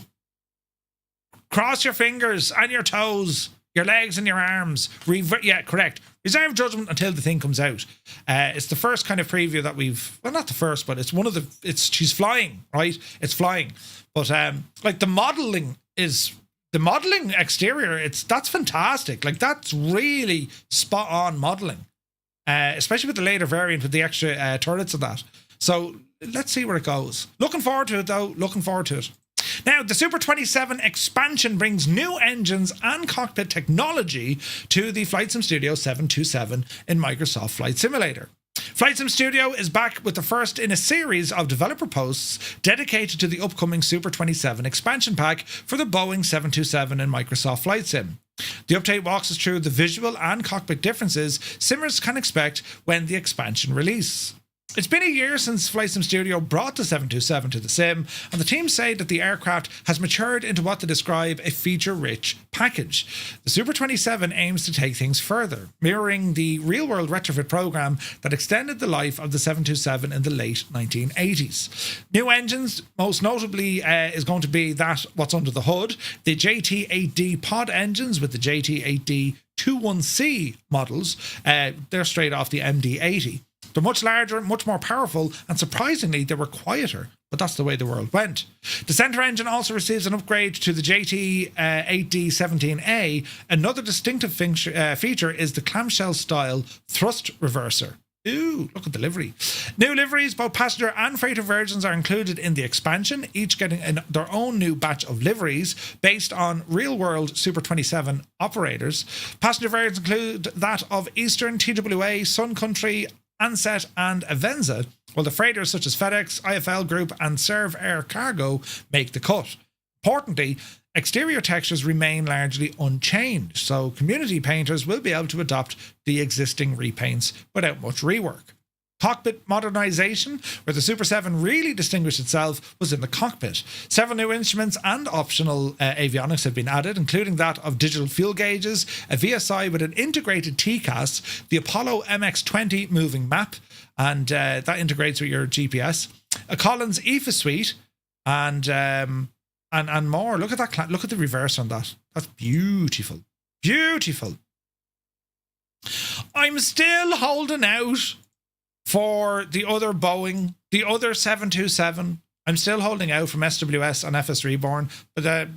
Cross your fingers and your toes, your legs and your arms. Yeah, correct. Reserve judgment until the thing comes out. It's the first kind of preview that we've, well, not the first, but it's one of the, she's flying, right? It's flying. But like the modeling exterior, that's fantastic. Like that's really spot on modeling. Especially with the later variant with the extra turrets and that. So let's see where it goes. Looking forward to it though. Looking forward to it. Now, the Super 27 expansion brings new engines and cockpit technology to the Flightsim Studio 727 in Microsoft Flight Simulator. Flightsim Studio is back with the first in a series of developer posts dedicated to the upcoming Super 27 expansion pack for the Boeing 727 in Microsoft Flight Sim. The update walks us through the visual and cockpit differences simmers can expect when the expansion release. It's been a year since Flightsim Studio brought the 727 to the sim, and the team say that the aircraft has matured into what they describe a feature-rich package. The Super 27 aims to take things further, mirroring the real-world retrofit program that extended the life of the 727 in the late 1980s. New engines, most notably, is going to be what's under the hood, the JT8D pod engines with the JT8D 21C models. They're straight off the MD-80. They're much larger, much more powerful, and surprisingly, they were quieter. But that's the way the world went. The centre engine also receives an upgrade to the JT8D17A. Another distinctive feature is the clamshell-style thrust reverser. Ooh, look at the livery. New liveries, both passenger and freighter versions, are included in the expansion, each getting their own new batch of liveries based on real-world Super 27 operators. Passenger versions include that of Eastern, TWA, Sun Country, Ansett and Avenza, while the freighters such as FedEx, IFL Group and Serve Air Cargo make the cut. Importantly, exterior textures remain largely unchanged, so community painters will be able to adopt the existing repaints without much rework. Cockpit modernisation, where the Super 7 really distinguished itself, was in the cockpit. Several new instruments and optional avionics have been added, including that of digital fuel gauges, a VSI with an integrated TCAS, the Apollo MX-20 moving map, and that integrates with your GPS, a Collins EFA suite, and more. Look at that! Look at the reverse on that. That's beautiful, beautiful. I'm still holding out for the other Boeing, the other 727. I'm still holding out from SWS and FS Reborn, but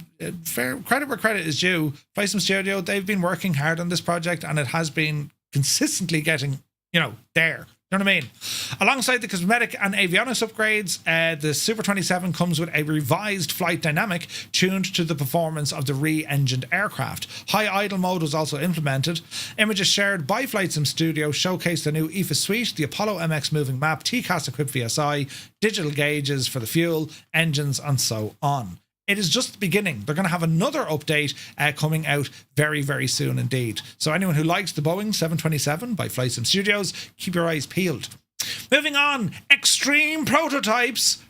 fair credit where credit is due. Flightsim Studio, they've been working hard on this project, and it has been consistently getting, there. You know what I mean? Alongside the cosmetic and avionics upgrades, the Super 27 comes with a revised flight dynamic tuned to the performance of the re-engined aircraft. High idle mode was also implemented. Images shared by Flightsim Studio showcase the new EFA suite, the Apollo MX moving map, TCAS equipped VSI, digital gauges for the fuel, engines, and so on. It is just the beginning. They're going to have another update coming out very, very soon indeed. So anyone who likes the Boeing 727 by Flightsim Studios, keep your eyes peeled. Moving on, Xtreme Prototypes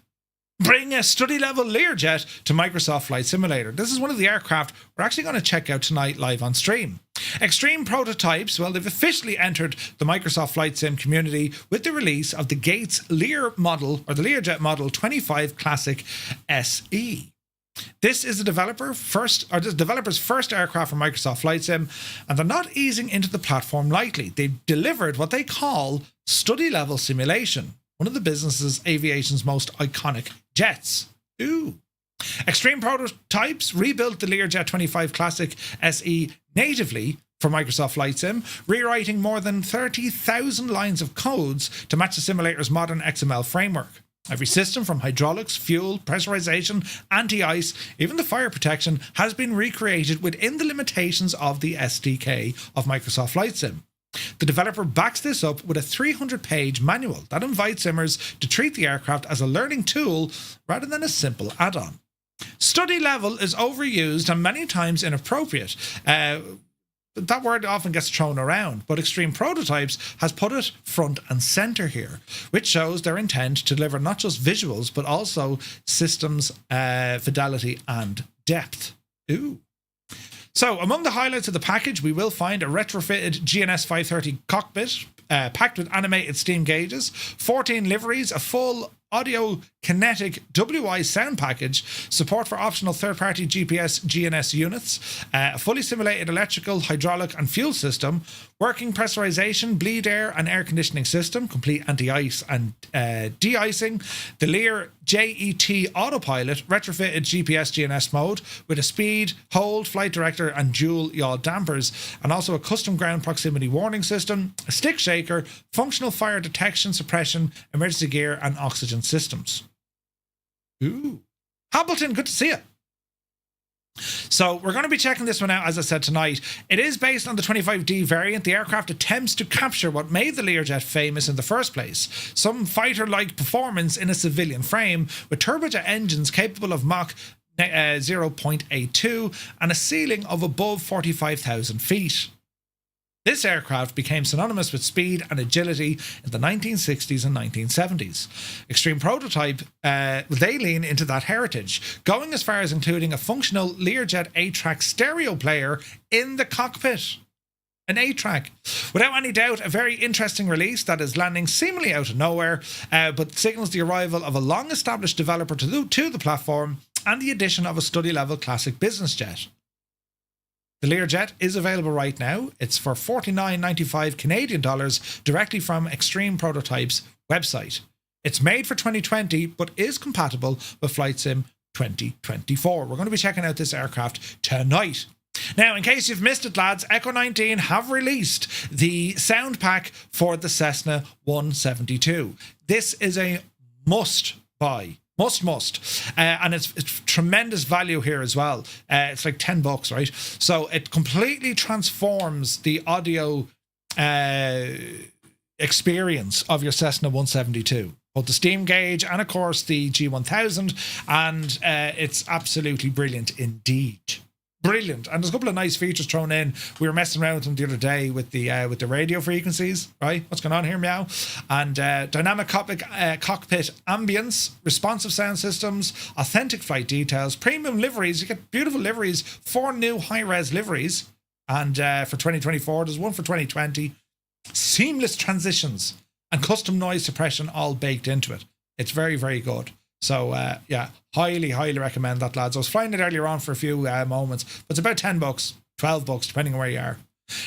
bring a study-level Learjet to Microsoft Flight Simulator. This is one of the aircraft we're actually going to check out tonight live on stream. Xtreme Prototypes, well, they've officially entered the Microsoft Flight Sim community with the release of the Gates Lear model, or the Learjet Model 25 Classic SE. This is the developer's first aircraft for Microsoft Flight Sim, and they're not easing into the platform lightly. They've delivered what they call study-level simulation, one of the business's aviation's most iconic jets. Ooh. Xtreme Prototypes rebuilt the Learjet 25 Classic SE natively for Microsoft Flight Sim, rewriting more than 30,000 lines of codes to match the simulator's modern XML framework. Every system from hydraulics, fuel, pressurization, anti-ice, even the fire protection has been recreated within the limitations of the SDK of Microsoft Flight Sim. The developer backs this up with a 300-page manual that invites simmers to treat the aircraft as a learning tool rather than a simple add-on. Study level is overused and many times inappropriate. that word often gets thrown around, but Xtreme Prototypes has put it front and center here, which shows their intent to deliver not just visuals, but also systems, fidelity and depth. Ooh. So, among the highlights of the package, we will find a retrofitted GNS 530 cockpit, packed with animated steam gauges, 14 liveries, a full audio kinetic WI sound package, support for optional third-party GPS GNS units, a fully simulated electrical, hydraulic and fuel system, working pressurization, bleed air and air conditioning system, complete anti-ice and de-icing, the Lear JET autopilot, retrofitted GPS GNS mode with a speed, hold, flight director and dual yaw dampers, and also a custom ground proximity warning system, a stick shaker, functional fire detection, suppression, emergency gear and oxygen systems. Ooh. Hamilton, good to see you. So we're going to be checking this one out, as I said, tonight. It is based on the 25D variant. The aircraft attempts to capture what made the Learjet famous in the first place, some fighter-like performance in a civilian frame, with turbojet engines capable of Mach 0.82 and a ceiling of above 45,000 feet. This aircraft became synonymous with speed and agility in the 1960s and 1970s. Xtreme Prototype, they lean into that heritage, going as far as including a functional Learjet 8-track stereo player in the cockpit. An 8-track. Without any doubt, a very interesting release that is landing seemingly out of nowhere, but signals the arrival of a long-established developer to the platform and the addition of a study-level classic business jet. The Learjet is available right now. It's for $49.95 Canadian dollars directly from Xtreme Prototypes website. It's made for 2020, but is compatible with Flightsim 2024. We're going to be checking out this aircraft tonight. Now, in case you've missed it, lads, Echo 19 have released the sound pack for the Cessna 172. This is a must buy. Must. And it's tremendous value here as well. It's like $10, right? So it completely transforms the audio experience of your Cessna 172. Both the steam gauge and, of course, the G1000. And it's absolutely brilliant indeed. Brilliant. And there's a couple of nice features thrown in. We were messing around with them the other day with the radio frequencies, right? What's going on here, meow? And dynamic cockpit ambience, responsive sound systems, authentic flight details, premium liveries. You get beautiful liveries, 4 new high-res liveries. And for 2024, there's one for 2020. Seamless transitions and custom noise suppression all baked into it. It's very, very good. So, yeah, highly recommend that, lads. I was flying it earlier on for a few moments, but it's about $10, $12, depending on where you are.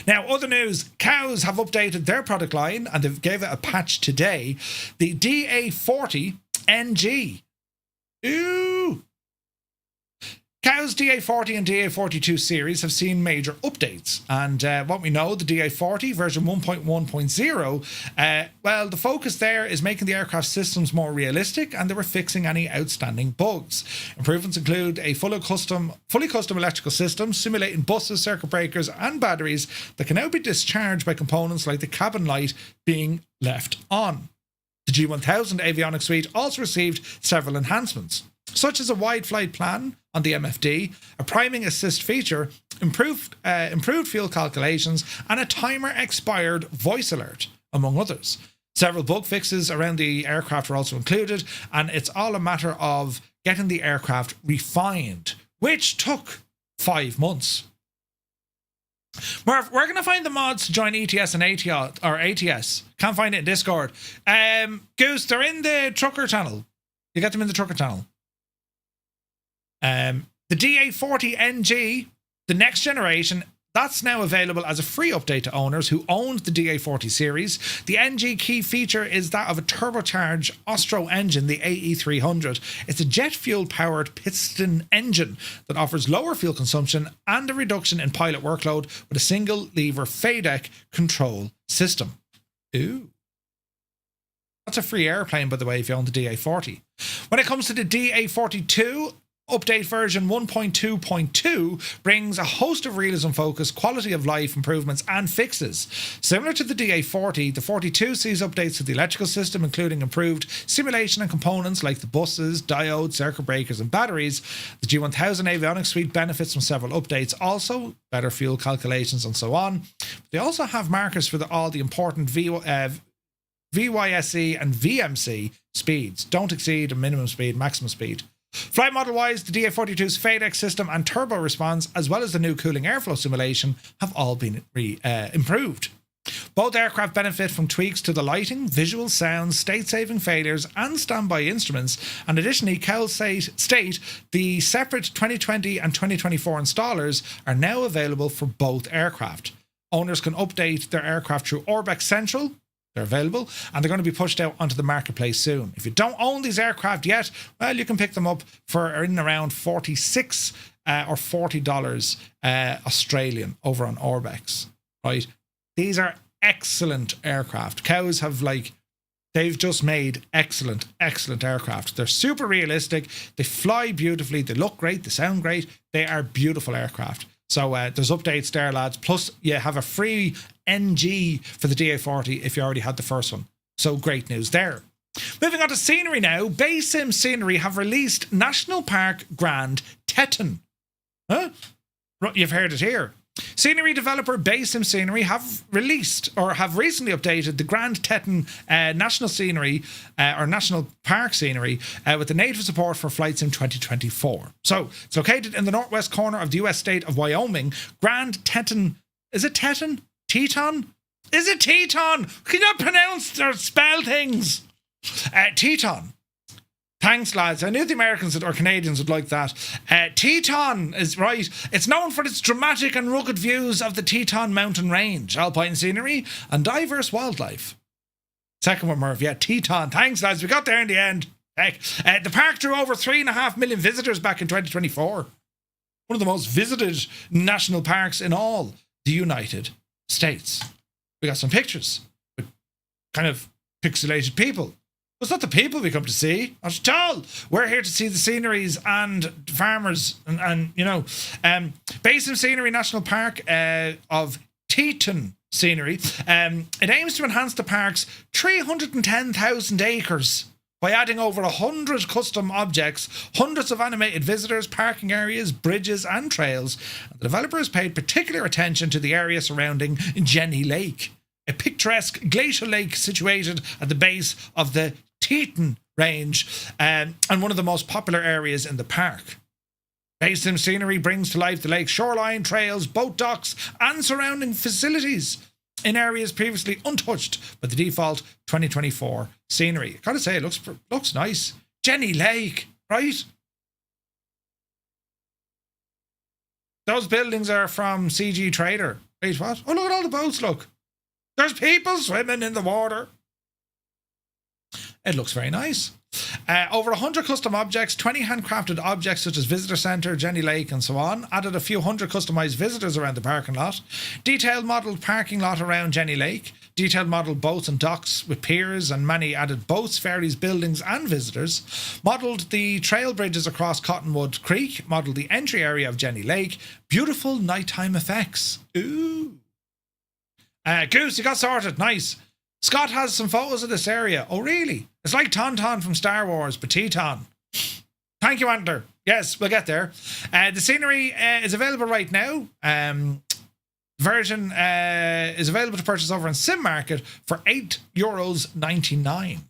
Now, other news, Cows have updated their product line and they've gave it a patch today. The DA40 NG. Ooh. Cows DA40 and DA42 series have seen major updates, and what we know, the DA40 version 1.1.0, well, the focus there is making the aircraft systems more realistic, and they were fixing any outstanding bugs. Improvements include a fully custom electrical system, simulating buses, circuit breakers, and batteries that can now be discharged by components like the cabin light being left on. The G1000 avionics suite also received several enhancements, such as a wide flight plan on the MFD, a priming assist feature, improved fuel calculations, and a timer expired voice alert, among others. Several bug fixes around the aircraft are also included, and it's all a matter of getting the aircraft refined, which took 5 months. Murph, we're going to find the mods to join ETS and ATS. Can't find it in Discord. Goose, they're in the trucker channel. You get them in the trucker channel. The DA40 NG, the next generation, that's now available as a free update to owners who owned the DA40 series. The NG key feature is that of a turbocharged Ostro engine, the AE300. It's a jet fuel powered piston engine that offers lower fuel consumption and a reduction in pilot workload with a single lever FADEC control system. Ooh. That's a free airplane, by the way, if you own the DA40. When it comes to the DA42, Update version 1.2.2 brings a host of realism-focused quality of life improvements and fixes. Similar to the DA40, the 42 sees updates to the electrical system, including improved simulation and components like the buses, diodes, circuit breakers and batteries. The G1000 avionics suite benefits from several updates, also better fuel calculations and so on. They also have markers for all the important VYSE and VMC speeds. Don't exceed a minimum speed, maximum speed. Flight model-wise, the DA42's FADEX system and turbo response, as well as the new cooling airflow simulation, have all been improved. Both aircraft benefit from tweaks to the lighting, visual sounds, state-saving failures, and standby instruments, and additionally, Cal state the separate 2020 and 2024 installers are now available for both aircraft. Owners can update their aircraft through Orbx Central. They're available, and they're going to be pushed out onto the marketplace soon. If you don't own these aircraft yet, well, you can pick them up for in around $46 or $40 Australian over on Orbx, right? These are excellent aircraft. Cows have they've just made excellent aircraft. They're super realistic. They fly beautifully. They look great. They sound great. They are beautiful aircraft. So there's updates there, lads. Plus, you have a free NG for the DA40 if you already had the first one. So great news there. Moving on to scenery now. BaySim Scenery have released National Park Grand Teton. Huh? You've heard it here. Scenery developer BaySim Scenery have recently updated the Grand Teton National Scenery or National Park Scenery with the native support for Flightsim 2024. So it's located in the northwest corner of the US state of Wyoming. Grand Teton, is it Teton? Teton? Is it Teton? Can you not pronounce or spell things? Teton. Thanks, lads. I knew the Americans or Canadians would like that. Teton is right. It's known for its dramatic and rugged views of the Teton mountain range, alpine scenery, and diverse wildlife. Second one, Merv. Yeah, Teton. Thanks, lads. We got there in the end. Heck. The park drew over 3.5 million visitors back in 2024. One of the most visited national parks in all the United States. We got some pictures with kind of pixelated people. It's not the people we come to see, not at all. We're here to see the sceneries and farmers and you know. BaySim Scenery National Park of Teton Scenery. It aims to enhance the park's 310,000 acres by adding over 100 custom objects, hundreds of animated visitors, parking areas, bridges and trails. The developer has paid particular attention to the area surrounding Jenny Lake, a picturesque glacial lake situated at the base of the Teton Range and one of the most popular areas in the park. BaySim Scenery brings to life the lake's shoreline, trails, boat docks and surrounding facilities in areas previously untouched by the default 2024 scenery. I gotta say, it looks nice. Jenny Lake, right? Those buildings are from CG Trader. Wait, what? Oh, look at all the boats, look. There's people swimming in the water. It looks very nice. Over 100 custom objects, 20 handcrafted objects such as Visitor Centre, Jenny Lake and so on. Added a few hundred customised visitors around the parking lot. Detailed modelled parking lot around Jenny Lake. Detailed modelled boats and docks with piers and many added boats, ferries, buildings and visitors. Modelled the trail bridges across Cottonwood Creek. Modelled the entry area of Jenny Lake. Beautiful nighttime effects. Ooh. Goose, you got sorted. Nice. Scott has some photos of this area. Oh, really? It's like Tauntaun from Star Wars, but Teton. Thank you, Antler. Yes, we'll get there. The scenery is available right now. Version is available to purchase over on Sim Market for €8.99.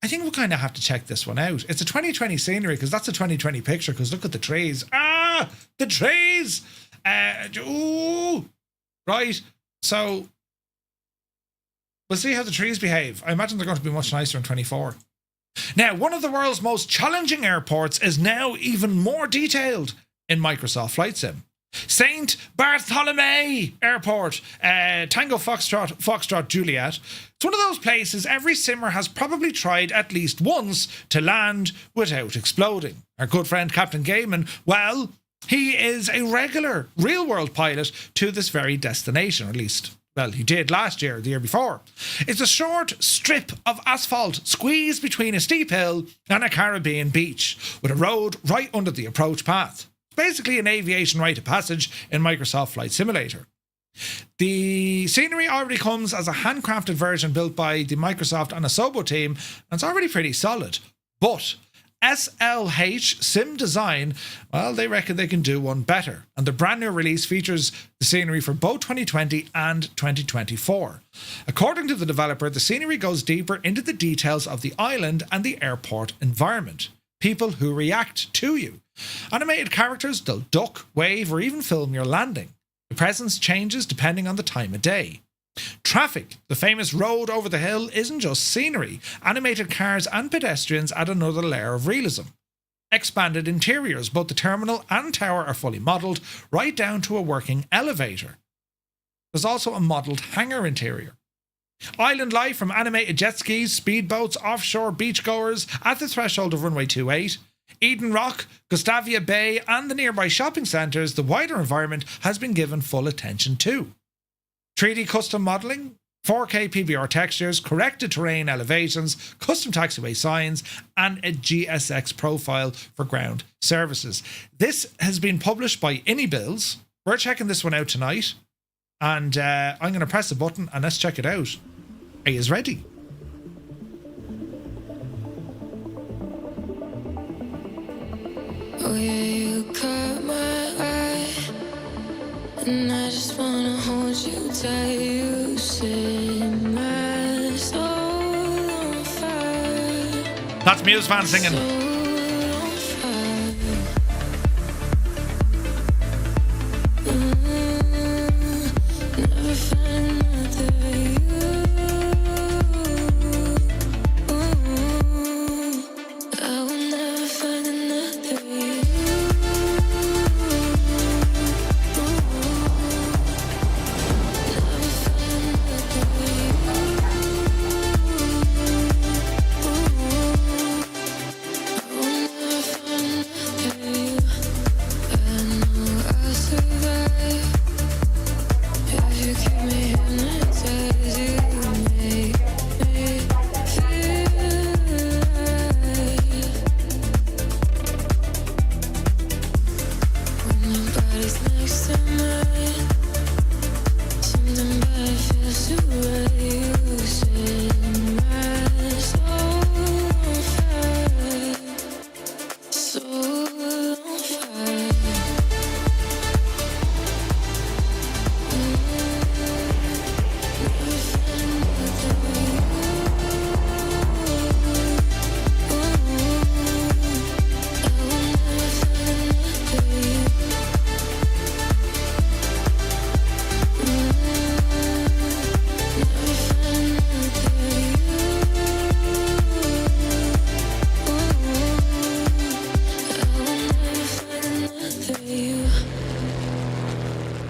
I think we'll kind of have to check this one out. It's a 2020 scenery because that's a 2020 picture because look at the trees. Ah, the trees. Ooh. Right. So we'll see how the trees behave. I imagine they're going to be much nicer in 24. Now, one of the world's most challenging airports is now even more detailed in Microsoft Flight Sim. Saint-Barthélemy Airport, Tango Foxtrot Juliet. It's one of those places every simmer has probably tried at least once to land without exploding. Our good friend Captain Gaiman, well, he is a regular real-world pilot to this very destination, or at least Well, he did last year, the year before. It's a short strip of asphalt squeezed between a steep hill and a Caribbean beach, with a road right under the approach path. It's basically an aviation rite of passage in Microsoft Flight Simulator. The scenery already comes as a handcrafted version built by the Microsoft and Asobo team, and it's already pretty solid. But SLHSimDesign, well, they reckon they can do one better. And the brand new release features the scenery for both 2020 and 2024. According to the developer, the scenery goes deeper into the details of the island and the airport environment. People who react to you. Animated characters, they'll duck, wave, or even film your landing. The presence changes depending on the time of day. Traffic, the famous road over the hill, isn't just scenery. Animated cars and pedestrians add another layer of realism. Expanded interiors, both the terminal and tower are fully modelled, right down to a working elevator. There's also a modelled hangar interior. Island life, from animated jet skis, speedboats, offshore beachgoers at the threshold of runway 28. Eden Rock, Gustavia Bay and the nearby shopping centres, the wider environment has been given full attention to. 3D custom modelling, 4K PBR textures, corrected terrain elevations, custom taxiway signs, and a GSX profile for ground services. This has been published by iniBuilds. We're checking this one out tonight, and I'm going to press the button and let's check it out. Are you ready? Oh yeah, you caught my eye, and I just wanna hold you tight. You set my soul on fire. That's Muse fan singing. Soul on fire. Never find another you. I will never find another you.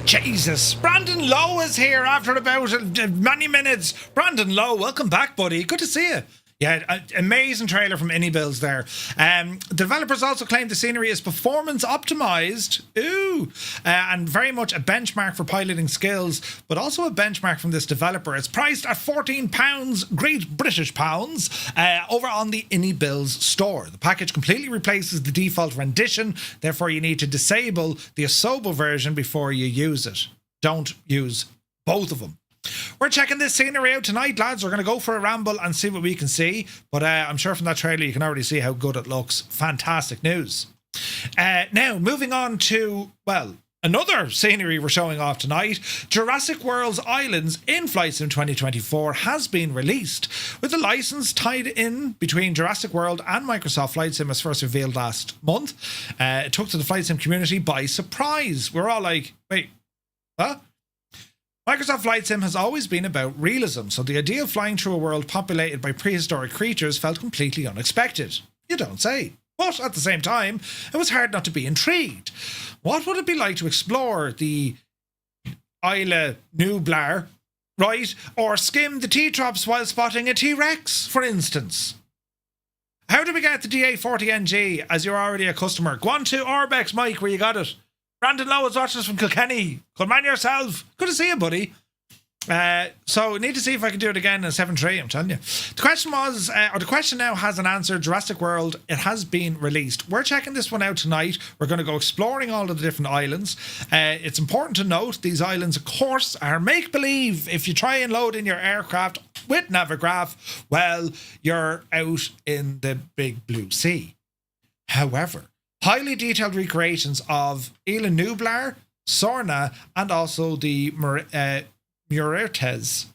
Jesus, Brandon Lowe is here after about many minutes. Brandon Lowe, welcome back, buddy. Good to see you. Yeah, amazing trailer from iniBuilds there. Developers also claim the scenery is performance optimized. And very much a benchmark for piloting skills, but also a benchmark from this developer. It's priced at £14, Great British pounds, over on the iniBuilds store. The package completely replaces the default rendition, therefore you need to disable the Asobo version before you use it. Don't use both of them. We're checking this scenery out tonight, lads. We're going to go for a ramble and see what we can see. But I'm sure from that trailer you can already see how good it looks. Fantastic news. Now, moving on to, well, another scenery we're showing off tonight. Jurassic World's Islands in Flightsim 2024 has been released, with the license tied in between Jurassic World and Microsoft Flight Sim as first revealed last month. It took to the Flight Sim community by surprise. We're all like, wait, huh? Microsoft Flight Sim has always been about realism, so the idea of flying through a world populated by prehistoric creatures felt completely unexpected. You don't say. But at the same time, it was hard not to be intrigued. What would it be like to explore the Isla Nublar, right? Or skim the T-Trops while spotting a T-Rex, for instance? How do we get the DA40NG as you're already a customer? Go on to Orbx, Mike, where you got it. Brandon Lowe is watching us from Kilkenny. Good man yourself. Good to see you, buddy. So need to see if I can do it again in 7.3, I'm telling you. The question was, or the question now has an answer. Jurassic World, it has been released. We're checking this one out tonight. We're going to go exploring all of the different islands. It's important to note these islands, of course, are make-believe. If you try and load in your aircraft with Navigraph, well, you're out in the big blue sea. However, highly detailed recreations of Isla Nublar, Sorna, and also the Muretes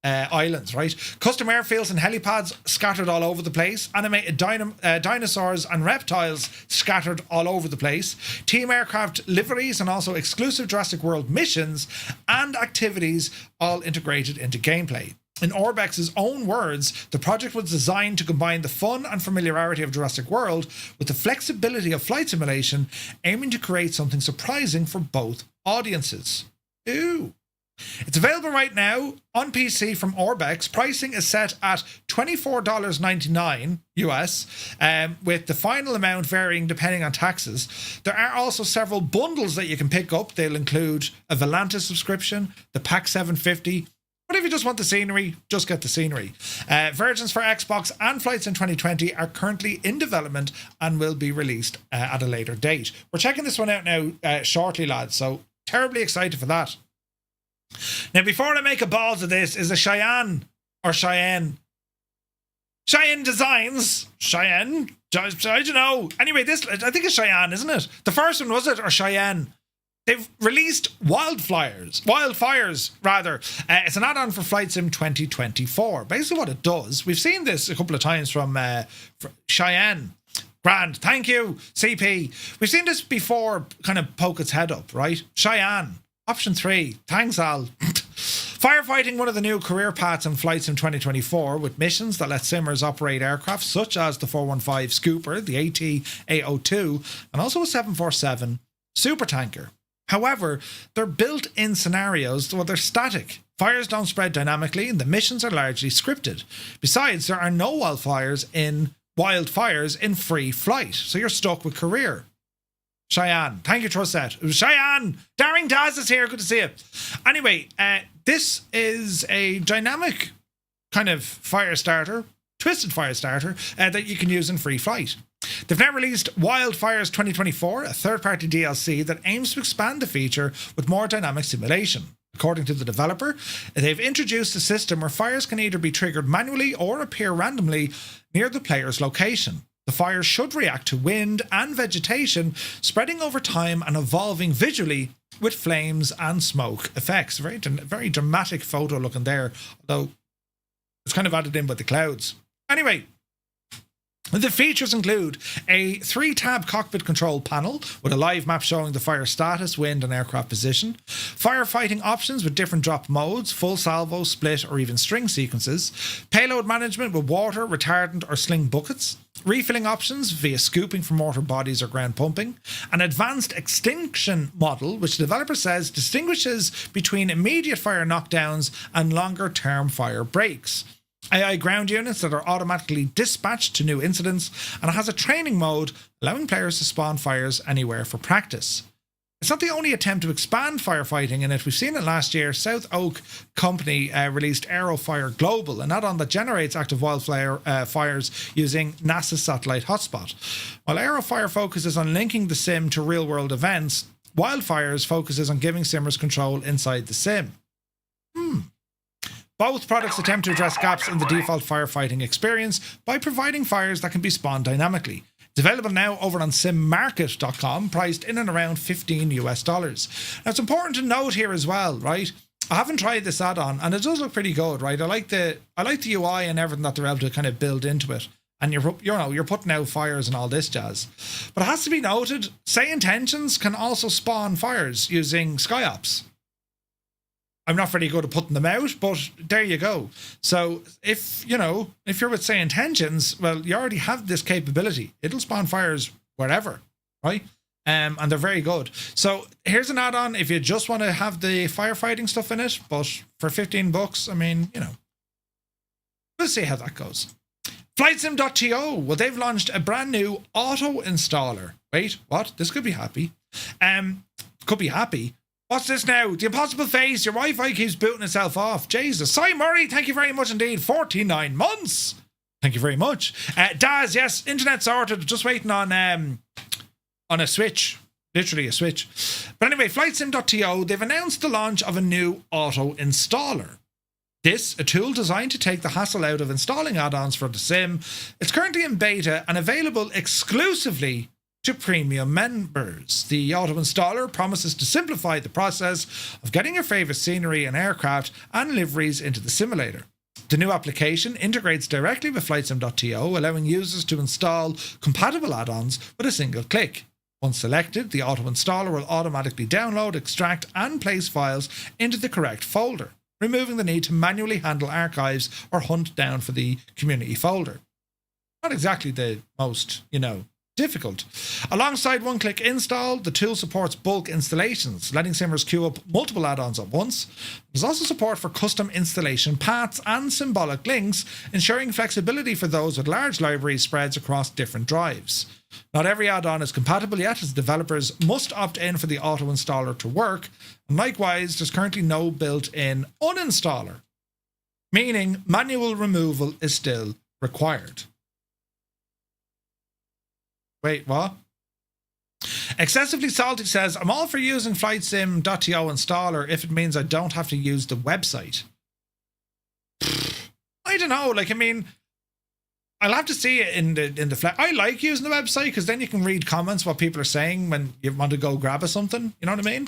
islands, right? Custom airfields and helipads scattered all over the place. Animated dinosaurs and reptiles scattered all over the place. Team aircraft liveries and also exclusive Jurassic World missions and activities all integrated into gameplay. In Orbx's own words, the project was designed to combine the fun and familiarity of Jurassic World with the flexibility of flight simulation, aiming to create something surprising for both audiences. Ooh. It's available right now on PC from Orbx. Pricing is set at $24.99 US, with the final amount varying depending on taxes. There are also several bundles that you can pick up. They'll include a Volantis subscription, the Pack 750. But if you just want the scenery, just get the scenery. Versions for Xbox and Flightsim 2020 are currently in development and will be released at a later date. We're checking this one out now shortly, lads, so terribly excited for that. Now, before I make a balls of this, is a Cheyenne Designs. Cheyenne? I don't know. Anyway, this, I think it's Cheyenne, isn't it? The first one, was it? Or Cheyenne? They've released Wildfires, rather. It's an add-on for Flightsim 2024. Basically what it does, we've seen this a couple of times from Cheyenne. Grand. Thank you, CP. We've seen this before kind of poke its head up, right? Cheyenne. Option 3. Thanks, Al. Firefighting, one of the new career paths in Flightsim 2024, with missions that let simmers operate aircraft such as the 415 Scooper, the AT-802, and also a 747 supertanker. However, they're built-in scenarios where they're static. Fires don't spread dynamically, and the missions are largely scripted. Besides, there are no wildfires in free flight, so you're stuck with career. Cheyenne, thank you, Trusset. It was Cheyenne. Daring Daz is here. Good to see you. Anyway, this is a dynamic kind of fire starter, twisted fire starter that you can use in free flight. They've now released Wildfires 2024, a third-party DLC that aims to expand the feature with more dynamic simulation. According to the developer, they've introduced a system where fires can either be triggered manually or appear randomly near the player's location. The fires should react to wind and vegetation, spreading over time and evolving visually with flames and smoke effects. Very dramatic photo looking there, although it's kind of added in by the clouds. Anyway, the features include a 3-tab cockpit control panel with a live map showing the fire status, wind and aircraft position, firefighting options with different drop modes, full salvo, split or even string sequences, payload management with water, retardant or sling buckets, refilling options via scooping for mortar bodies or ground pumping, an advanced extinction model which the developer says distinguishes between immediate fire knockdowns and longer term fire breaks, AI ground units that are automatically dispatched to new incidents, and it has a training mode allowing players to spawn fires anywhere for practice. It's not the only attempt to expand firefighting in it. We've seen it last year. South Oak Company released Aerofire Global, an add-on that generates active wildfire fires using NASA's satellite hotspot. While Aerofire focuses on linking the sim to real-world events, Wildfires focuses on giving simmers control inside the sim. Both products attempt to address gaps in the default firefighting experience by providing fires that can be spawned dynamically. It's available now over on simmarket.com, priced in and around $15 US. Now, it's important to note here as well, right? I haven't tried this add-on, and it does look pretty good, right? I like the UI and everything that they're able to kind of build into it. And you're putting out fires and all this jazz. But it has to be noted, SayIntentions can also spawn fires using SkyOps. I'm not very good at putting them out, but there you go. So if you're with SayIntentions, well, you already have this capability. It'll spawn fires wherever, right? And they're very good. So here's an add-on if you just want to have the firefighting stuff in it, but for $15, I mean, we'll see how that goes. Flightsim.to, well, they've launched a brand new auto installer. Wait, what? This could be happy. Could be happy. What's this now? The impossible face. Your Wi-Fi keeps booting itself off. Jesus. Cy Murray, thank you very much indeed. 49 months. Thank you very much. Daz, yes, internet sorted. Just waiting on a switch. Literally a switch. But anyway, Flightsim.to, they've announced the launch of a new auto installer. This, a tool designed to take the hassle out of installing add-ons for the sim. It's currently in beta and available exclusively to premium members. The auto installer promises to simplify the process of getting your favourite scenery and aircraft and liveries into the simulator. The new application integrates directly with Flightsim.to, allowing users to install compatible add-ons with a single click. Once selected, the auto installer will automatically download, extract and place files into the correct folder, removing the need to manually handle archives or hunt down for the community folder. Not exactly the most, difficult. Alongside one-click install, the tool supports bulk installations, letting simmers queue up multiple add-ons at once. There's also support for custom installation paths and symbolic links, ensuring flexibility for those with large libraries spreads across different drives. Not every add-on is compatible yet, as developers must opt in for the auto installer to work, and likewise, there's currently no built-in uninstaller, meaning manual removal is still required. Wait, what? Excessively Salty says, I'm all for using Flightsim.to installer if it means I don't have to use the website. I don't know, I'll have to see it in the flat. I like using the website because then you can read comments, what people are saying when you want to go grab something. You know what I mean?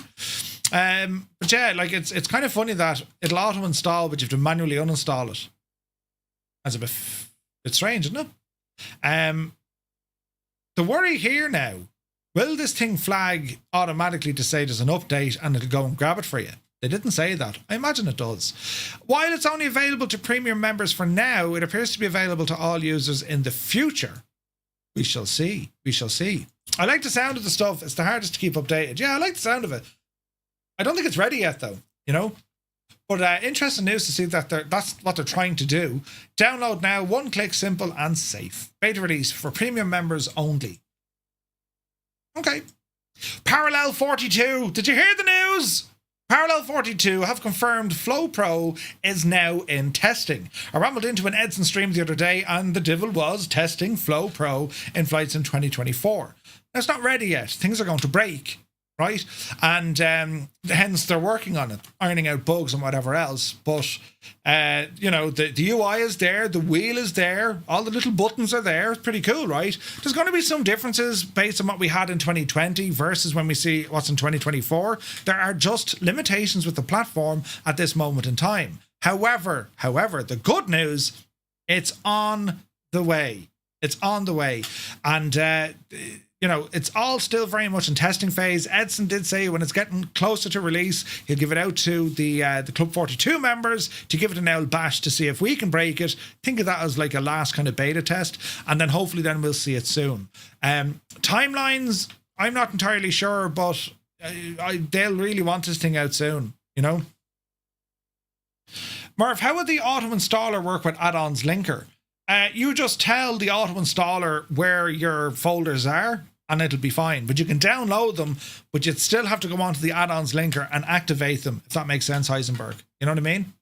But yeah, it's kind of funny that it'll auto install, but you have to manually uninstall it. That's a bit strange, isn't it? The worry here now, will this thing flag automatically to say there's an update and it'll go and grab it for you? They didn't say that. I imagine it does. While it's only available to premium members for now, it appears to be available to all users in the future. We shall see. We shall see. I like the sound of the stuff. It's the hardest to keep updated. Yeah, I like the sound of it. I don't think it's ready yet, though, But interesting news to see that that's what they're trying to do. Download now, one click, simple and safe. Beta release for premium members only. Okay. Parallel 42. Did you hear the news? Parallel 42 have confirmed Flow Pro is now in testing. I rambled into an Edson stream the other day and the devil was testing Flow Pro in Flightsim 2024. Now, it's not ready yet. Things are going to break, right? And hence they're working on it, ironing out bugs and whatever else. But, the UI is there, the wheel is there, all the little buttons are there. It's pretty cool, right? There's going to be some differences based on what we had in 2020 versus when we see what's in 2024. There are just limitations with the platform at this moment in time. However, the good news, it's on the way. It's on the way. And, it's all still very much in testing phase. Edson did say when it's getting closer to release, he'll give it out to the Club 42 members to give it an old bash to see if we can break it. Think of that as like a last kind of beta test. And then hopefully then we'll see it soon. Timelines, I'm not entirely sure, but they'll really want this thing out soon, Murph, how would the auto installer work with add-ons linker? You just tell the auto installer where your folders are and it'll be fine. But you can download them, but you'd still have to go onto the add-ons linker and activate them, if that makes sense, Heisenberg. You know what I mean?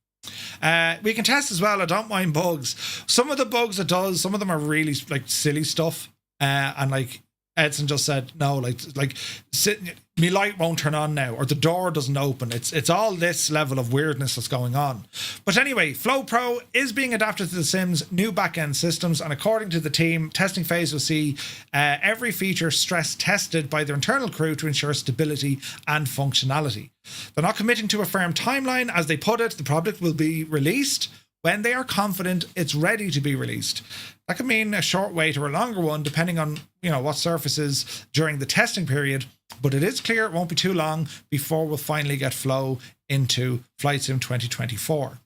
We can test as well. I don't mind bugs. Some of the bugs it does, some of them are really silly stuff. And Edson just said, no, my light won't turn on now, or the door doesn't open. It's all this level of weirdness that's going on. But anyway, Flow Pro is being adapted to the Sim's new back-end systems, and according to the team, testing phase will see every feature stress tested by their internal crew to ensure stability and functionality. They're not committing to a firm timeline. As they put it, the product will be released when they are confident it's ready to be released. That could mean a short wait or a longer one, depending on what surfaces during the testing period. But it is clear it won't be too long before we'll finally get Flow into Flightsim 2024.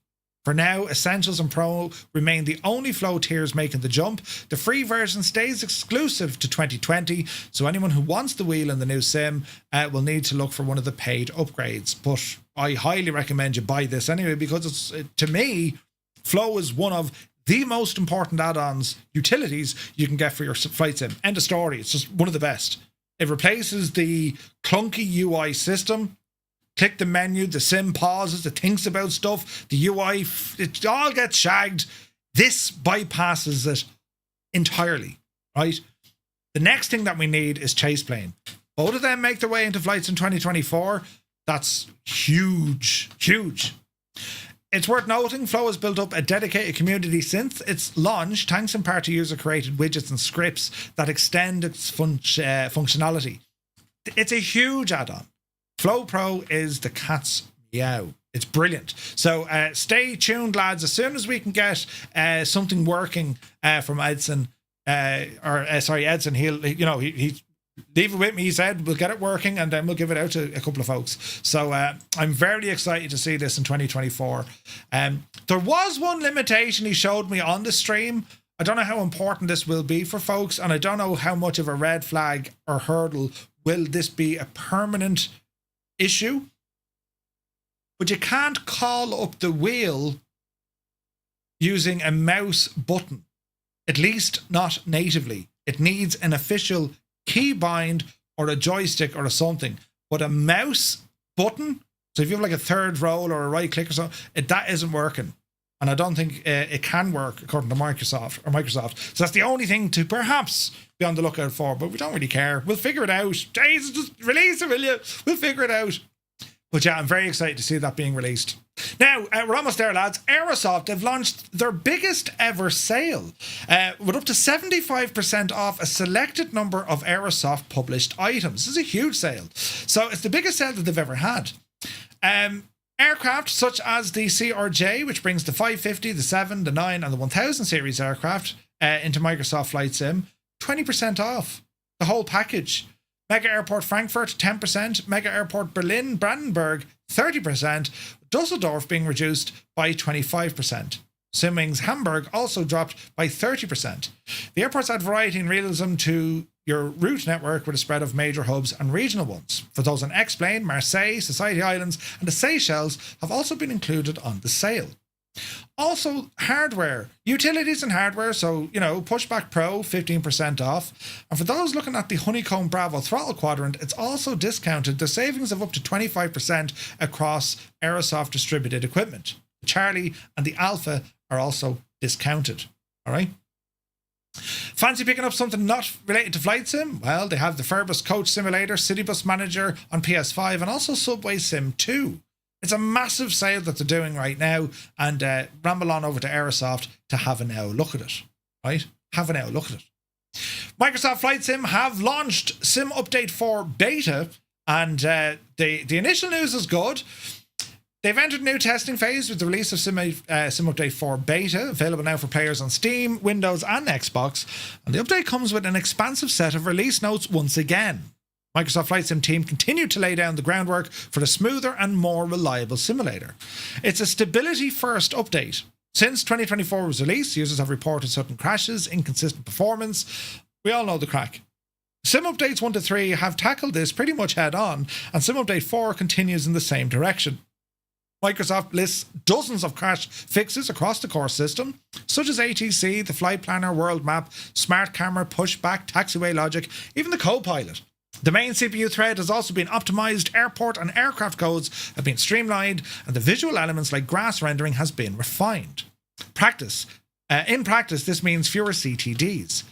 For now, Essentials and Pro remain the only Flow tiers making the jump. The free version stays exclusive to 2020, so anyone who wants the wheel in the new sim will need to look for one of the paid upgrades. But I highly recommend you buy this anyway, because to me, Flow is one of the most important add-ons, utilities you can get for your flight sim. End of story. It's just one of the best. It replaces the clunky UI system click the menu, the sim pauses, it thinks about stuff, the UI, it all gets shagged. This bypasses it entirely, right? The next thing that we need is chase plane. Both of them make their way into flights in 2024. That's huge, huge. It's worth noting, Flow has built up a dedicated community since its launch, thanks in part to user-created widgets and scripts that extend its functionality. It's a huge add-on. Flow Pro is the cat's meow. It's brilliant. So stay tuned, lads. As soon as we can get something working from Edson, Edson, he'll leave it with me, he said. We'll get it working and then we'll give it out to a couple of folks. So I'm very excited to see this in 2024. There was one limitation he showed me on the stream. I don't know how important this will be for folks, and I don't know how much of a red flag or hurdle will this be a permanent issue. But you can't call up the wheel using a mouse button, at least not natively. It needs an official keybind or a joystick or something. But a mouse button, so if you have like a third roll or a right click or something, that isn't working. And I don't think it can work according to Microsoft. So that's the only thing to perhaps be on the lookout for, but we don't really care. We'll figure it out. Jesus, just release it, will you? We'll figure it out. But yeah, I'm very excited to see that being released. Now, we're almost there, lads. Aerosoft have launched their biggest ever sale with up to 75% off a selected number of Aerosoft published items. This is a huge sale. So it's the biggest sale that they've ever had. Aircraft such as the CRJ, which brings the 550, the 7, the 9 and the 1000 series aircraft into Microsoft Flight Sim, 20% off the whole package. Mega Airport Frankfurt, 10%. Mega Airport Berlin Brandenburg, 30%. Dusseldorf being reduced by 25%. Simwings Hamburg also dropped by 30%. The airports add variety and realism to your route network with a spread of major hubs and regional ones. For those on X-Plane, Marseille, Society Islands and the Seychelles have also been included on the sale. Also, hardware, utilities and hardware, so, Pushback Pro, 15% off. And for those looking at the Honeycomb Bravo throttle quadrant, it's also discounted. The savings of up to 25% across Aerosoft distributed equipment. The Charlie and the Alpha are also discounted. All right. Fancy picking up something not related to Flight Sim? Well, they have the Fairbus Coach Simulator, City Bus Manager on PS5 and also Subway Sim 2. It's a massive sale that they're doing right now, and ramble on over to Aerosoft to have a now look at it, right? Have a now look at it. Microsoft Flight Sim have launched Sim Update 4 Beta, and the initial news is good. They've entered a new testing phase with the release of Sim Update 4 Beta, available now for players on Steam, Windows and Xbox, and the update comes with an expansive set of release notes once again. Microsoft Flight Sim team continued to lay down the groundwork for a smoother and more reliable simulator. It's a stability-first update. Since 2024 was released, users have reported sudden crashes, inconsistent performance. We all know the crack. Sim Updates 1 to 3 have tackled this pretty much head-on, and Sim Update 4 continues in the same direction. Microsoft lists dozens of crash fixes across the core system, such as ATC, the Flight Planner, World Map, Smart Camera, Pushback, Taxiway Logic, even the Copilot. The main CPU thread has also been optimized, airport and aircraft codes have been streamlined, and the visual elements like grass rendering has been refined. In practice, this means fewer CTDs.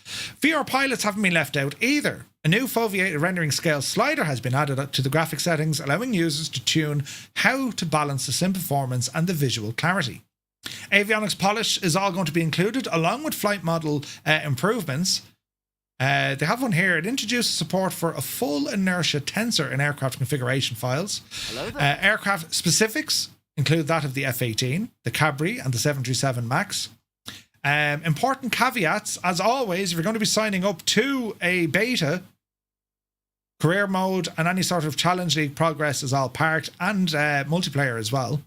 VR pilots haven't been left out either. A new foveated rendering scale slider has been added to the graphic settings, allowing users to tune how to balance the sim performance and the visual clarity. Avionics polish is all going to be included, along with flight model improvements. They have one here. It introduces support for a full inertia tensor in aircraft configuration files. Aircraft specifics include that of the F-18, the Cabri and the 737 MAX. Important caveats, as always, if you're going to be signing up to a beta, career mode and any sort of Challenge League progress is all parked, and multiplayer as well.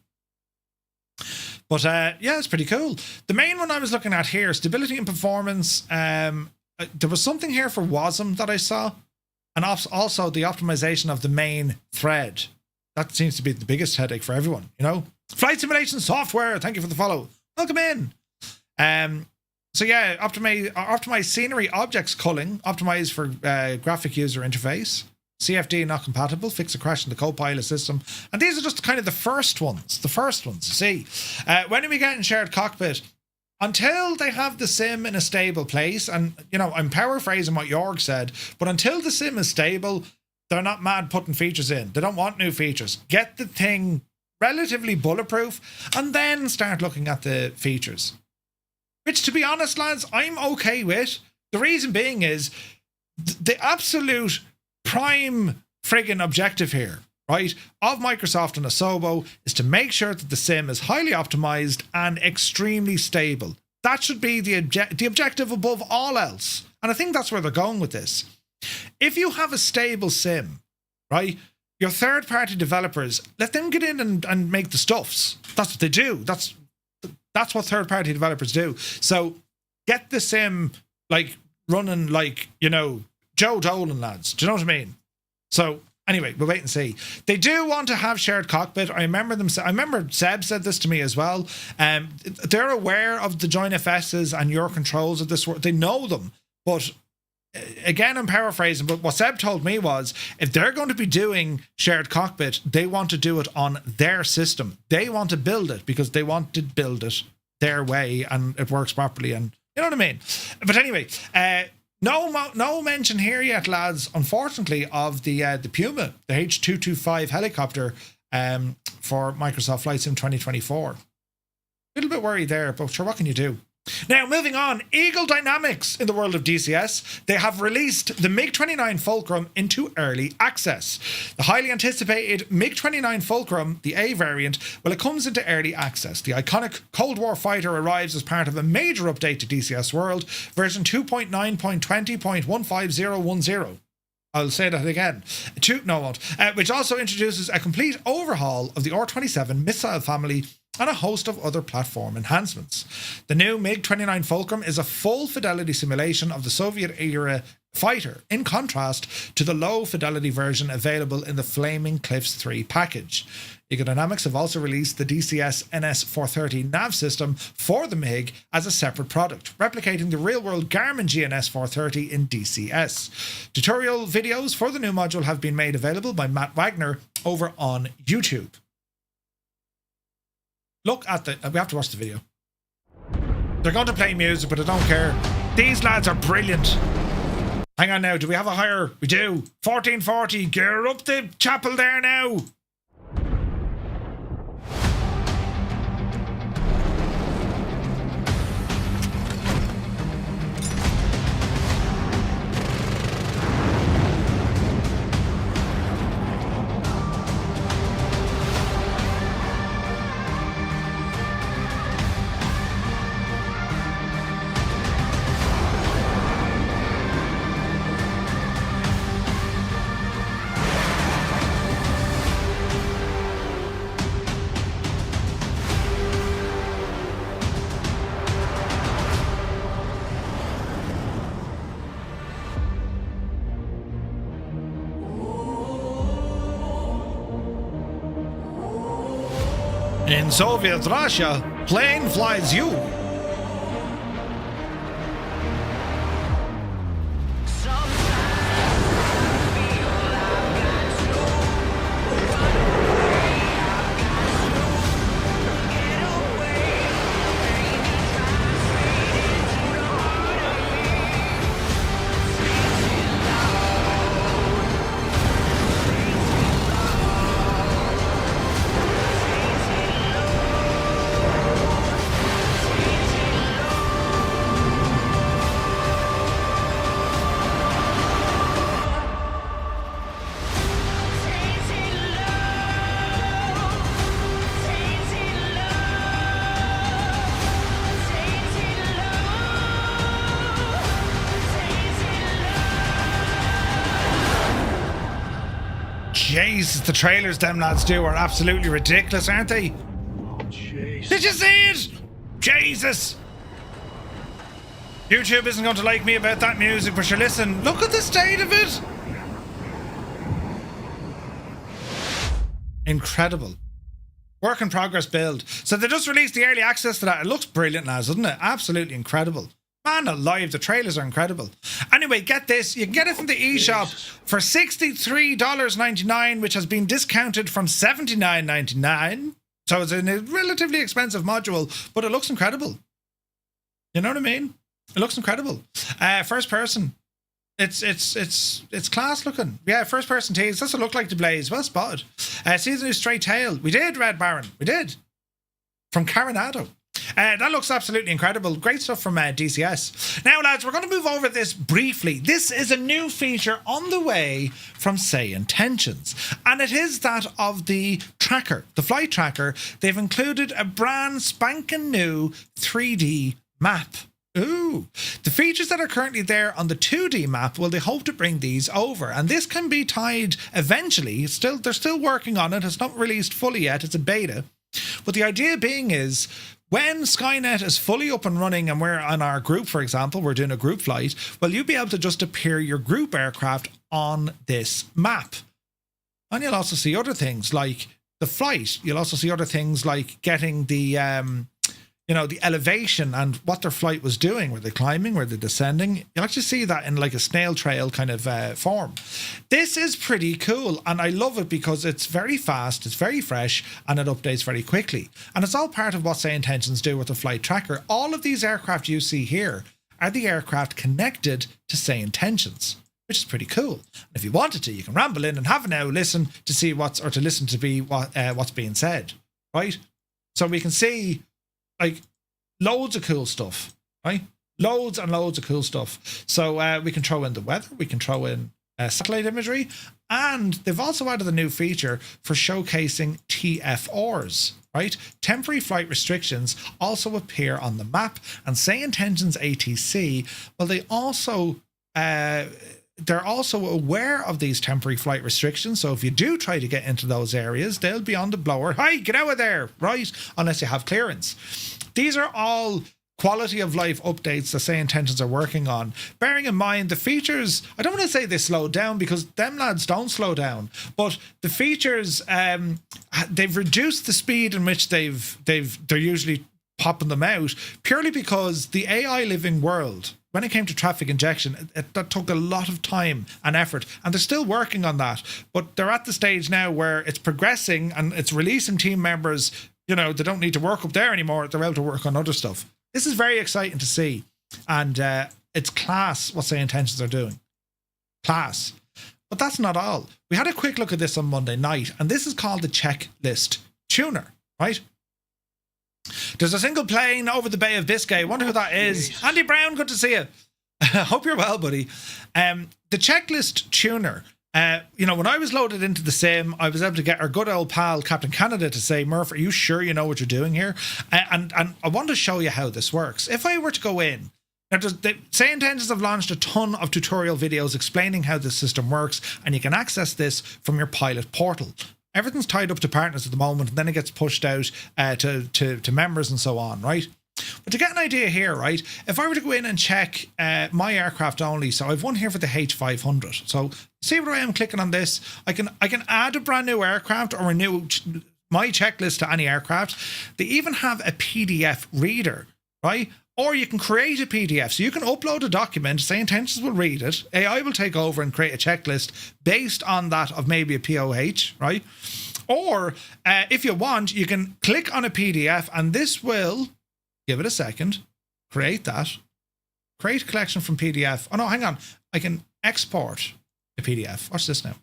But yeah, it's pretty cool. The main one I was looking at here, stability and performance. There was something here for WASM that I saw, and also the optimization of the main thread. That seems to be the biggest headache for everyone, Flight simulation software, thank you for the follow. Welcome in. So yeah, optimize scenery objects culling, optimize for graphic user interface. CFD not compatible, fix a crash in the co-pilot system. And these are just kind of the first ones. See, when are we getting shared cockpit? Until they have the sim in a stable place, and, you know, I'm paraphrasing what Jorg said, but until the sim is stable, they're not mad putting features in. They don't want new features. Get the thing relatively bulletproof, and then start looking at the features. Which, to be honest, lads, I'm okay with. The reason being is the absolute prime friggin' objective here, right, of Microsoft and Asobo is to make sure that the sim is highly optimized and extremely stable. That should be the objective above all else. And I think that's where they're going with this. If you have a stable sim, right, your third-party developers, let them get in and make the stuffs. That's what they do. That's what third-party developers do. So get the sim, like, running like, you know, Joe Dolan, lads. Do you know what I mean? So anyway, we'll wait and see. They do want to have shared cockpit. I remember Seb said this to me as well. They're aware of the joint FSs and your controls of this work. They know them. But again, I'm paraphrasing, but what Seb told me was if they're going to be doing shared cockpit, they want to do it on their system. They want to build it because they want to build it their way and it works properly. And you know what I mean? But anyway, no mention here yet, lads, unfortunately, of the Puma, the H225 helicopter for Microsoft Flight Sim 2024. A little bit worried there, but sure, what can you do? Now, moving on, Eagle Dynamics in the world of DCS. They have released the MiG-29 Fulcrum into early access. The highly anticipated MiG-29 Fulcrum, the A variant, well, it comes into early access. The iconic Cold War fighter arrives as part of a major update to DCS World, version 2.9.20.15010. I'll say that again. Which also introduces a complete overhaul of the R-27 missile family and a host of other platform enhancements. The new MiG-29 Fulcrum is a full fidelity simulation of the Soviet-era fighter, in contrast to the low-fidelity version available in the Flaming Cliffs 3 package. Eagle Dynamics have also released the DCS NS430 nav system for the MiG as a separate product, replicating the real-world Garmin GNS 430 in DCS. Tutorial videos for the new module have been made available by Matt Wagner over on YouTube. Look at we have to watch the video. They're going to play music, but I don't care. These lads are brilliant. Hang on now, do we have a higher? We do. 1440, gear up the chapel there now. In Soviet Russia, plane flies you. Jesus, the trailers them lads do are absolutely ridiculous, aren't they? Oh, jeez. Did you see it? Jesus. YouTube isn't going to like me about that music, but sure, listen, look at the state of it. Incredible. Work in progress build. So they just released the early access to that. It looks brilliant, lads, doesn't it? Absolutely incredible. Man alive, the trailers are incredible. Anyway, get this. You can get it from the eShop for $63.99, which has been discounted from $79.99. So it's a relatively expensive module, but it looks incredible. You know what I mean? It looks incredible. First person. It's class looking. Yeah, first person tease. Does it look like the Blaze? Well spotted. See the new straight tail. We did, Red Baron. We did. From Coronado. That looks absolutely incredible. Great stuff from DCS. Now, lads, we're going to move over this briefly. This is a new feature on the way from SayIntentions, and it is that of the tracker, the flight tracker. They've included a brand spanking new 3D map. Ooh, the features that are currently there on the 2D map, well, they hope to bring these over, and this can be tied eventually. They're still working on it. It's not released fully yet. It's a beta. But the idea being is when Skynet is fully up and running and we're on our group, for example, we're doing a group flight, well, you'll be able to just appear your group aircraft on this map. And you'll also see other things like the flight. You'll also see other things like getting the the elevation and what their flight was doing. Were they climbing? Were they descending? You'll actually see that in like a snail trail kind of form. This is pretty cool, and I love it because it's very fast, it's very fresh, and it updates very quickly. And it's all part of what SayIntentions do with the flight tracker. All of these aircraft you see here are the aircraft connected to SayIntentions, which is pretty cool. And if you wanted to, you can ramble in and have a now listen to see what's being said, right? So we can see like loads of cool stuff, right? Loads and loads of cool stuff. So we can throw in the weather, we can throw in satellite imagery, and they've also added a new feature for showcasing TFRs, right? Temporary flight restrictions also appear on the map, and SayIntentions ATC, well, they're also aware of these temporary flight restrictions. So if you do try to get into those areas, they'll be on the blower. Hey, get out of there, right? Unless you have clearance. These are all quality of life updates that SayIntentions are working on. Bearing in mind the features, I don't want to say they slowed down because them lads don't slow down, but the features, they've reduced the speed in which they're usually popping them out purely because the AI living world, when it came to traffic injection, that took a lot of time and effort, and they're still working on that. But they're at the stage now where it's progressing and it's releasing team members. They don't need to work up there anymore. They're able to work on other stuff. This is very exciting to see, and it's class what SayIntentions are doing. Class. But that's not all. We had a quick look at this on Monday night, and this is called the checklist tuner, right? There's a single plane over the Bay of Biscay. Wonder who that is. Andy Brown, good to see you. Hope you're well, buddy. The checklist tuner. When I was loaded into the sim, I was able to get our good old pal Captain Canada to say, Murph, are you sure you know what you're doing here? And I want to show you how this works. If I were to go in, now SayIntentions have launched a ton of tutorial videos explaining how this system works, and you can access this from your pilot portal. Everything's tied up to partners at the moment, and then it gets pushed out to members and so on, right? But to get an idea here, right, if I were to go in and check my aircraft only, so I've one here for the H500. So see where I am clicking on this. I can add a brand new aircraft or my checklist to any aircraft. They even have a PDF reader, right? Or you can create a PDF. So you can upload a document, SayIntentions will read it, AI will take over and create a checklist based on that of maybe a POH, right? Or if you want, you can click on a PDF and this will, give it a second, create that, create a collection from PDF. Oh no, hang on. I can export a PDF. Watch this now.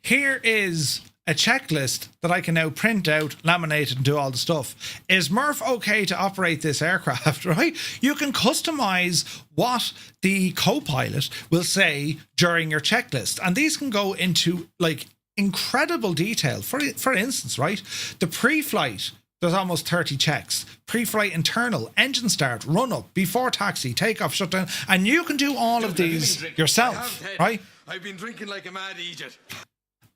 Here is a checklist that I can now print out, laminate it, and do all the stuff. Is Murph okay to operate this aircraft, right? You can customize what the co-pilot will say during your checklist. And these can go into like incredible detail. For instance, right? The pre-flight, there's almost 30 checks. Pre-flight internal, engine start, run up, before taxi, takeoff, shutdown. And you can do all of these yourself, right? I've been drinking like a mad idiot.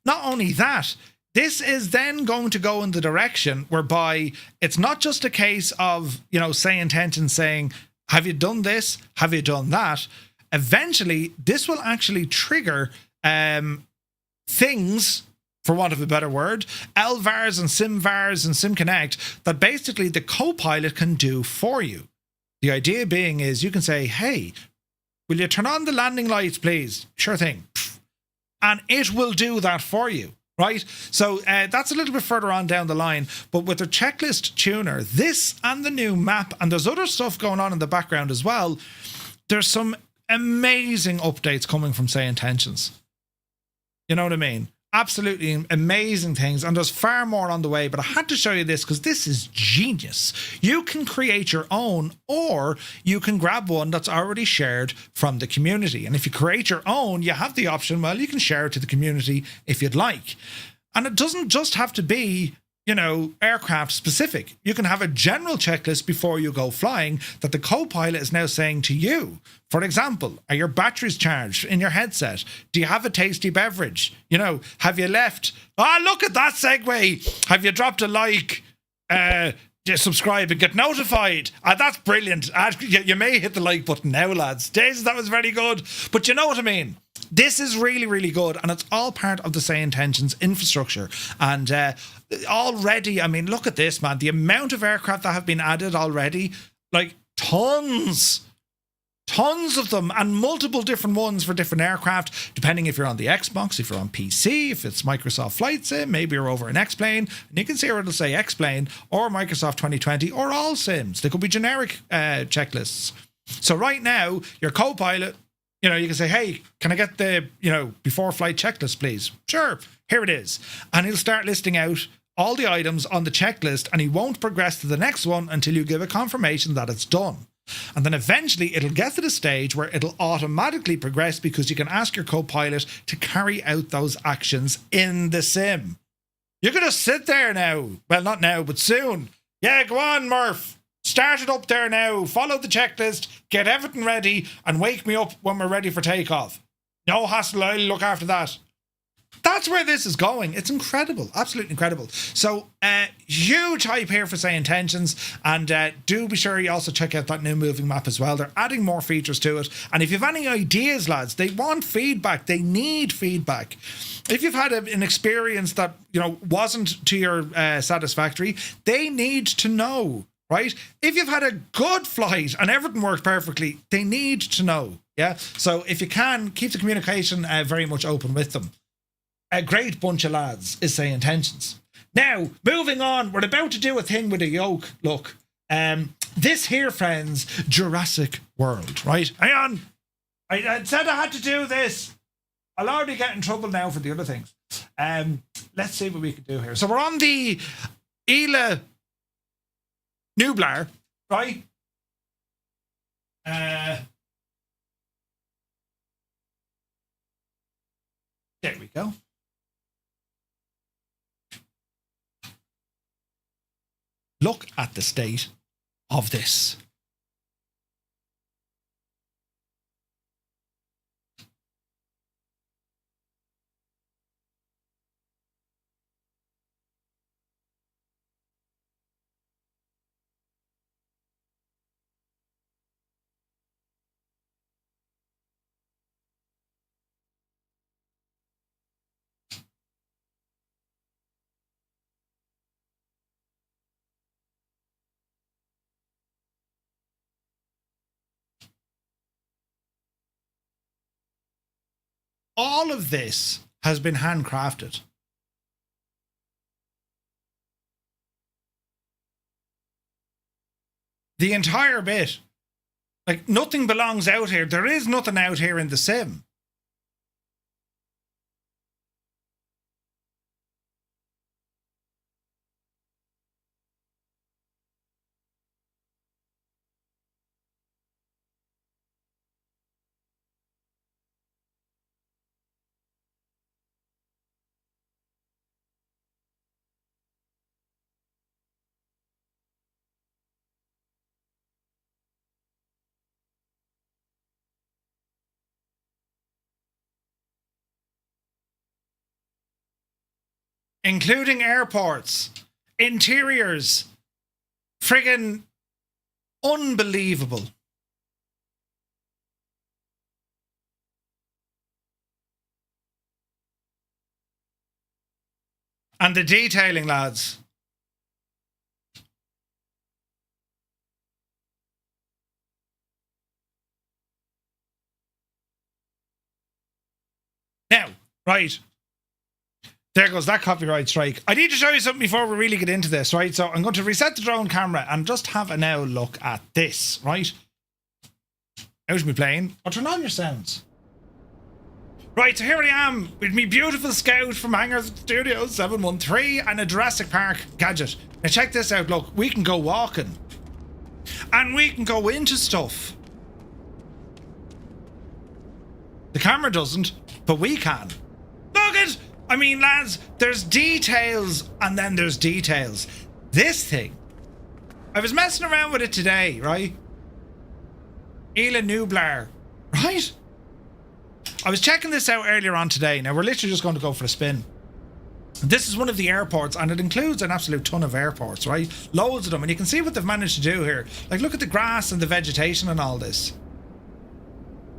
Not only that, this is then going to go in the direction whereby it's not just a case of, SayIntentions saying, have you done this? Have you done that? Eventually, this will actually trigger things for want of a better word, LVARs and SimVARs and SimConnect that basically the co-pilot can do for you. The idea being is you can say, hey, will you turn on the landing lights, please? Sure thing. And it will do that for you, right? So that's a little bit further on down the line. But with the checklist tuner, this and the new map, and there's other stuff going on in the background as well, there's some amazing updates coming from SayIntentions. You know what I mean? Absolutely amazing things, and there's far more on the way, but I had to show you this because this is genius. You can create your own, or you can grab one that's already shared from the community. And if you create your own, you have the option, well, you can share it to the community if you'd like. And it doesn't just have to be, you know, aircraft specific. You can have a general checklist before you go flying that the co-pilot is now saying to you. For example, are your batteries charged in your headset? Do you have a tasty beverage? You know, have you left? Oh, look at that segue. Have you dropped a like? Just subscribe and get notified. That's brilliant. You may hit the like button now, lads. Days, that was very good. But you know what I mean? This is really, really good, and it's all part of the SayIntentions infrastructure. And already, I mean, look at this, man. The amount of aircraft that have been added already, like tons of them, and multiple different ones for different aircraft, depending if you're on the Xbox, if you're on PC, if it's Microsoft Flight Sim, maybe you're over in X-Plane, and you can see where it'll say X-Plane or Microsoft 2020 or all sims. They could be generic checklists. So right now, your co-pilot, you know, you can say, hey, can I get the, you know, before flight checklist, please? Sure, here it is. And he'll start listing out all the items on the checklist, and he won't progress to the next one until you give a confirmation that it's done. And then eventually it'll get to the stage where it'll automatically progress because you can ask your co-pilot to carry out those actions in the sim. You're going to sit there now. Well, not now, but soon. Yeah, go on, Murph. Start it up there now. Follow the checklist. Get everything ready and wake me up when we're ready for takeoff. No hassle. I'll look after that. That's where this is going. It's incredible. Absolutely incredible. So, huge hype here for SayIntentions. And do be sure you also check out that new moving map as well. They're adding more features to it. And if you've any ideas, lads, they want feedback. They need feedback. If you've had an experience that, you know, wasn't to your satisfactory, they need to know, right? If you've had a good flight and everything worked perfectly, they need to know. Yeah. So if you can, keep the communication very much open with them. A great bunch of lads is SayIntentions. Now, moving on, we're about to do a thing with a yoke. Look, this here, friends, Jurassic World, right? Hang on. I said I had to do this. I'll already get in trouble now for the other things. Let's see what we can do here. So we're on the Isla Nublar, right? There we go. Look at the state of this. All of this has been handcrafted. The entire bit. Like, nothing belongs out here. There is nothing out here in the sim. Including airports, interiors, friggin' unbelievable. And the detailing, lads. Now, right. There goes that copyright strike. I need to show you something before we really get into this, right? So I'm going to reset the drone camera and just have a now look at this, right? Out of me plane. I'll turn on your sounds. Right, so here I am with me beautiful Scout from Hangar Studios 713 and a Jurassic Park gadget. Now check this out, look. We can go walking. And we can go into stuff. The camera doesn't, but we can. Look at... I mean, lads, there's details and then there's details. This thing, I was messing around with it today, right? Ela Nublar, right? I was checking this out earlier on today. Now, we're literally just going to go for a spin. This is one of the airports, and it includes an absolute ton of airports, right? Loads of them, and you can see what they've managed to do here. Like, look at the grass and the vegetation and all this.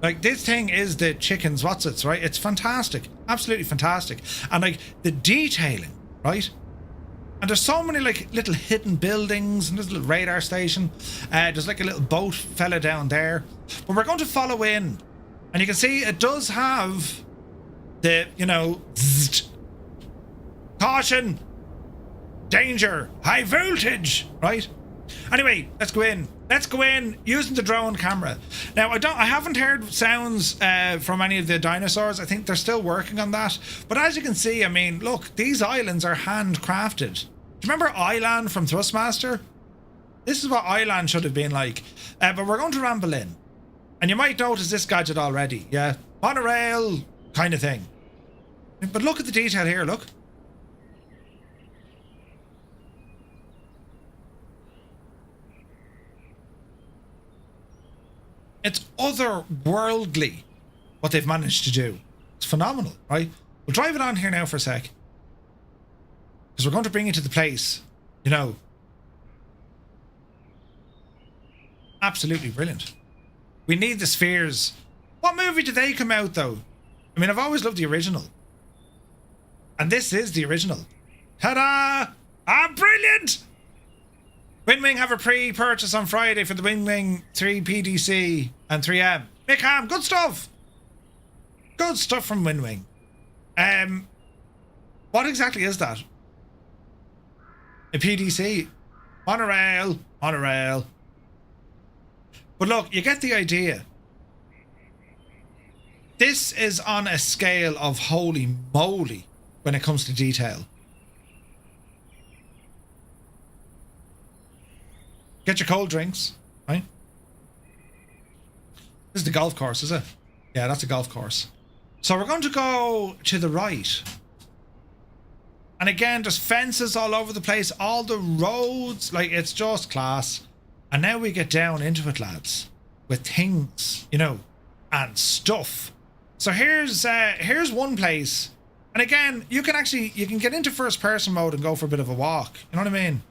Like, this thing is the chickens what's-its, right? It's fantastic. Absolutely fantastic. And, like, the detailing, right? And there's so many, like, little hidden buildings, and there's a little radar station. There's, like, a little boat fella down there. But we're going to follow in. And you can see it does have the, you know, zzzt, caution, danger, high voltage, right? Anyway, let's go in. Let's go in using the drone camera. Now, I haven't heard sounds from any of the dinosaurs. I think they're still working on that. But as you can see, I mean, look, these islands are handcrafted. Do you remember Island from Thrustmaster? This is what Island should have been like. But we're going to ramble in. And you might notice this gadget already. Yeah, monorail kind of thing. But look at the detail here, look. It's otherworldly what they've managed to do. It's phenomenal, right? We'll drive it on here now for a sec. Because we're going to bring you to the place, you know. Absolutely brilliant. We need the spheres. What movie did they come out, though? I mean, I've always loved the original. And this is the original. Ta-da! Ah, brilliant! Winwing have a pre-purchase on Friday for the Winwing 3 PDC and 3M. Mick Ham, good stuff! Good stuff from Winwing. What exactly is that? A PDC? Monorail. Monorail. But look, you get the idea. This is on a scale of holy moly when it comes to detail. Get your cold drinks, right? This is the golf course, is it? Yeah, that's a golf course. So we're going to go to the right. And again, there's fences all over the place, all the roads, like it's just class. And now we get down into it, lads, with things, you know, and stuff. So here's one place. And again, you can get into first person mode and go for a bit of a walk. You know what I mean?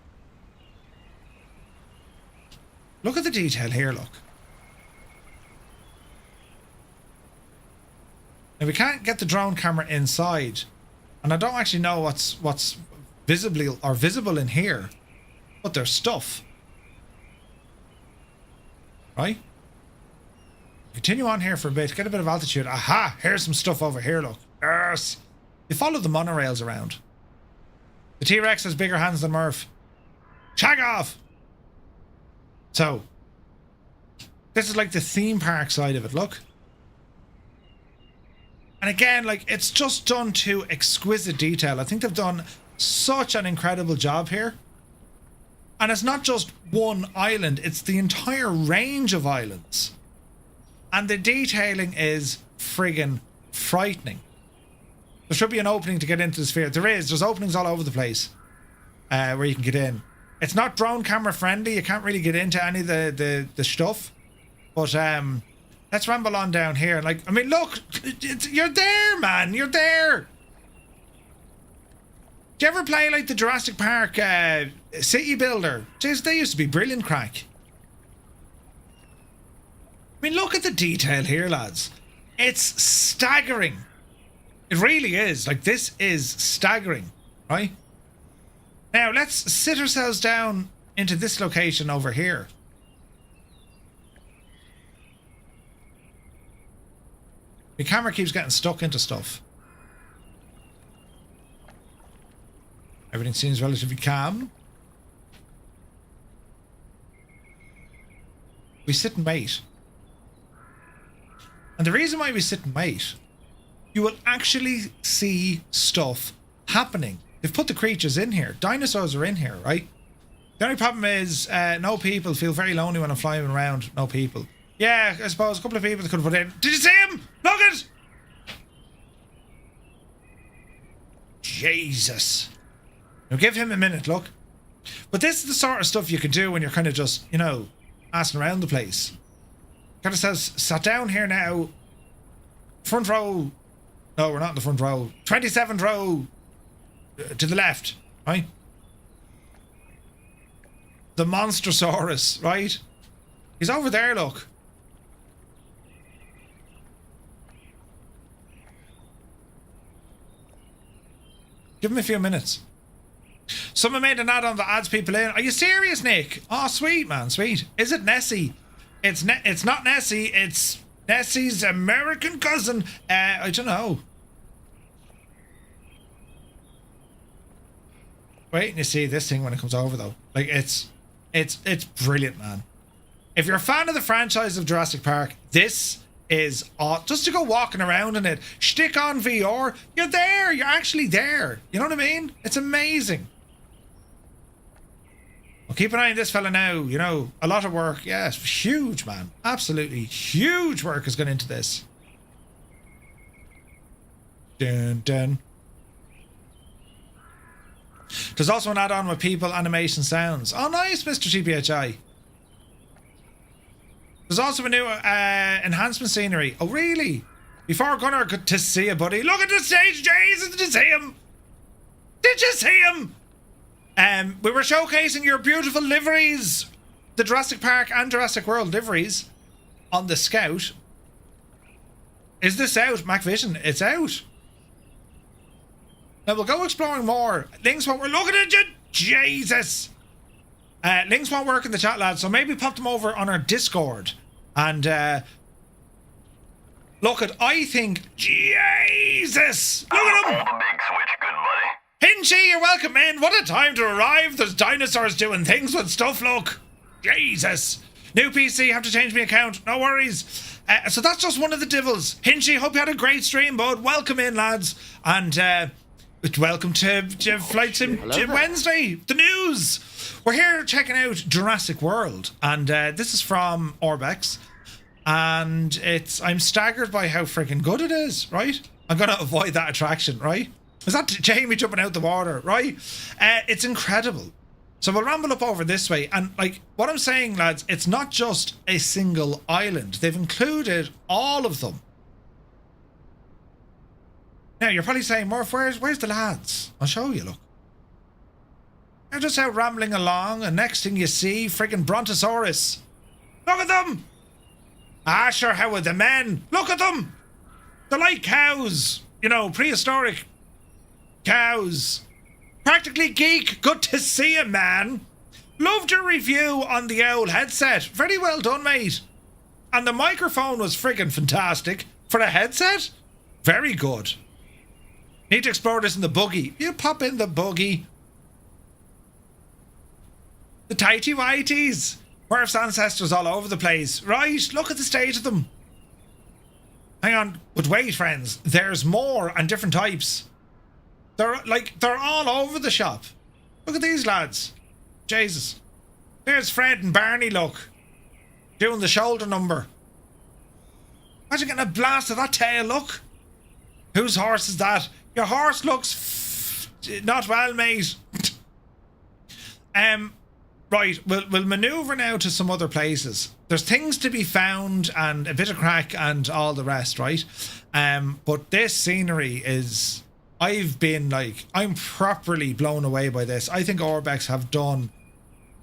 Look at the detail here, look. Now we can't get the drone camera inside. And I don't actually know what's visible in here. But there's stuff. Right? Continue on here for a bit. Get a bit of altitude. Aha! Here's some stuff over here, look. Yes! You follow the monorails around. The T-Rex has bigger hands than Murph. Shag off! So, this is like the theme park side of it, look. And again, like, it's just done to exquisite detail. I think they've done such an incredible job here. And it's not just one island, it's the entire range of islands. And the detailing is friggin' frightening. There should be an opening to get into the sphere. There is. There's openings all over the place where you can get in. It's not drone camera friendly. You can't really get into any of the stuff. But let's ramble on down here. Like, I mean, look, you're there, man. You're there. Do you ever play like the Jurassic Park City Builder? Jeez, they used to be brilliant crack. I mean, look at the detail here, lads. It's staggering. It really is. Like, this is staggering. right? Now, let's sit ourselves down into this location over here. The camera keeps getting stuck into stuff. Everything seems relatively calm. We sit and wait. And the reason why we sit and wait, you will actually see stuff happening. They've put the creatures in here. Dinosaurs are in here, right? The only problem is no people. Feel very lonely when I'm flying around. No people. Yeah, I suppose a couple of people could have put in. Did you see him? Look it! Jesus. Now give him a minute, look. But this is the sort of stuff you can do when you're kind of just, you know, asking around the place. Kind of says, sat down here now. Front row. No, we're not in the front row. 27th row to the left, right? The Monstrosaurus, right? He's over there, look. Give him a few minutes. Someone made an add-on that adds people in. Are you serious, Nick? Oh, sweet, man, sweet. Is it Nessie? It's not Nessie. It's Nessie's American cousin. I don't know. Wait and you see this thing when it comes over, though. Like, it's brilliant, man. If you're a fan of the franchise of Jurassic Park, this is just to go walking around in it. Stick on VR. You're there. You're actually there. You know what I mean? It's amazing. Well, keep an eye on this fella now. You know, a lot of work. Yeah, it's huge, man. Absolutely huge work has gone into this. Dun, dun. There's also an add-on with people, animation, sounds. Oh, nice, Mr. TFFJ. There's also a new enhancement scenery. Oh, really? Before Gunnar got to see you, buddy. Look at the stage, Jesus. Did you see him? Did you see him? We were showcasing your beautiful liveries, the Jurassic Park and Jurassic World liveries, on the Scout. Is this out, MacVision? It's out. Now we'll go exploring more. Links won't work. Look at it, Jesus. Links won't work in the chat, lads, so maybe pop them over on our Discord. And look at, I think, Jesus. Look at him. Pull the big switch, good buddy. Hinchy, you're welcome in. What a time to arrive. There's dinosaurs doing things with stuff, look. Jesus. New PC, have to change my account. No worries. So that's just one of the divils. Hinchy, hope you had a great stream, bud. Welcome in, lads. And welcome to Flightsim Wednesday. The news. We're here checking out Jurassic World. And this is from Orbx. And I'm staggered by how freaking good it is, right? I'm going to avoid that attraction, right? Is that Jamie jumping out the water, right? It's incredible. So we'll ramble up over this way. And like what I'm saying, lads, it's not just a single island. They've included all of them. Now, you're probably saying, Murph, where's the lads? I'll show you, look. They're just out rambling along, and next thing you see, friggin' Brontosaurus. Look at them! Ah, sure, how are the men? Look at them! They're like cows. You know, prehistoric cows. Practically geek. Good to see you, man. Loved your review on the old headset. Very well done, mate. And the microphone was friggin' fantastic. For a headset? Very good. Need to explore this in the buggy. You pop in the buggy. The tighty whities. Murph's ancestors all over the place. Right, look at the state of them. Hang on, but wait, friends. There's more and different types. They're all over the shop. Look at these lads. Jesus. There's Fred and Barney, look. Doing the shoulder number. Imagine getting a blast of that tail, look. Whose horse is that? Your horse looks not well, mate. Right, we'll manoeuvre now to some other places. There's things to be found and a bit of crack and all the rest, right? But this scenery is... I'm properly blown away by this. I think Orbx have done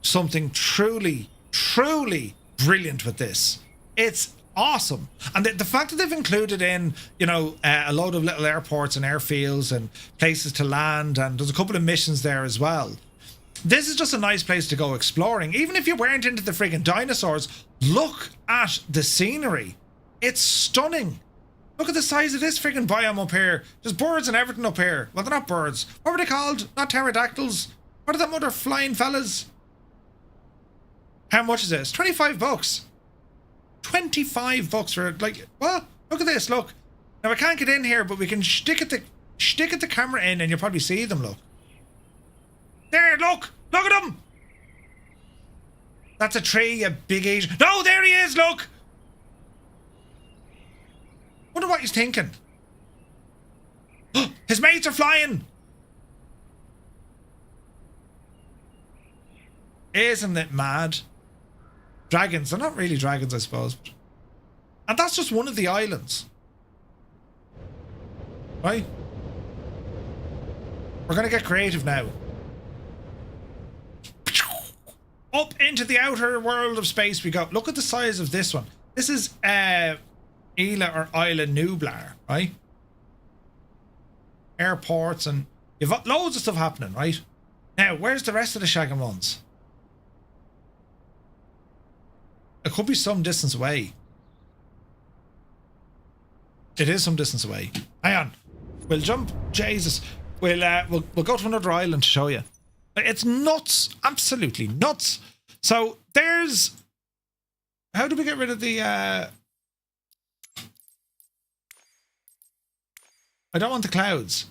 something truly, truly brilliant with this. It's awesome. And the fact that they've included in, you know, a load of little airports and airfields and places to land, and there's a couple of missions there as well. This is just a nice place to go exploring. Even if you weren't into the friggin' dinosaurs, look at the scenery. It's stunning. Look at the size of this friggin' biome up here. There's birds and everything up here. Well, they're not birds. What were they called? Not pterodactyls. What are them other flying fellas? How much is this? 25 bucks. 25 bucks for, like, well, look at this, look. Now, I can't get in here, but we can stick at the camera in and you'll probably see them, look. There, look at him. That's a tree, a big Asian. No, there he is, look. Wonder what he's thinking. His mates are flying. Isn't it mad? Dragons. They're not really dragons, I suppose. And that's just one of the islands. Right? We're going to get creative now. Up into the outer world of space we go. Look at the size of this one. This is Isla or Isla Nublar, right? Airports, and you've got loads of stuff happening, right? Now, where's the rest of the shagging ones? It could be some distance away. It is some distance away. Hang on. We'll jump. Jesus. We'll go to another island to show you. It's nuts. Absolutely nuts. So there's... How do we get rid of the... I don't want the clouds.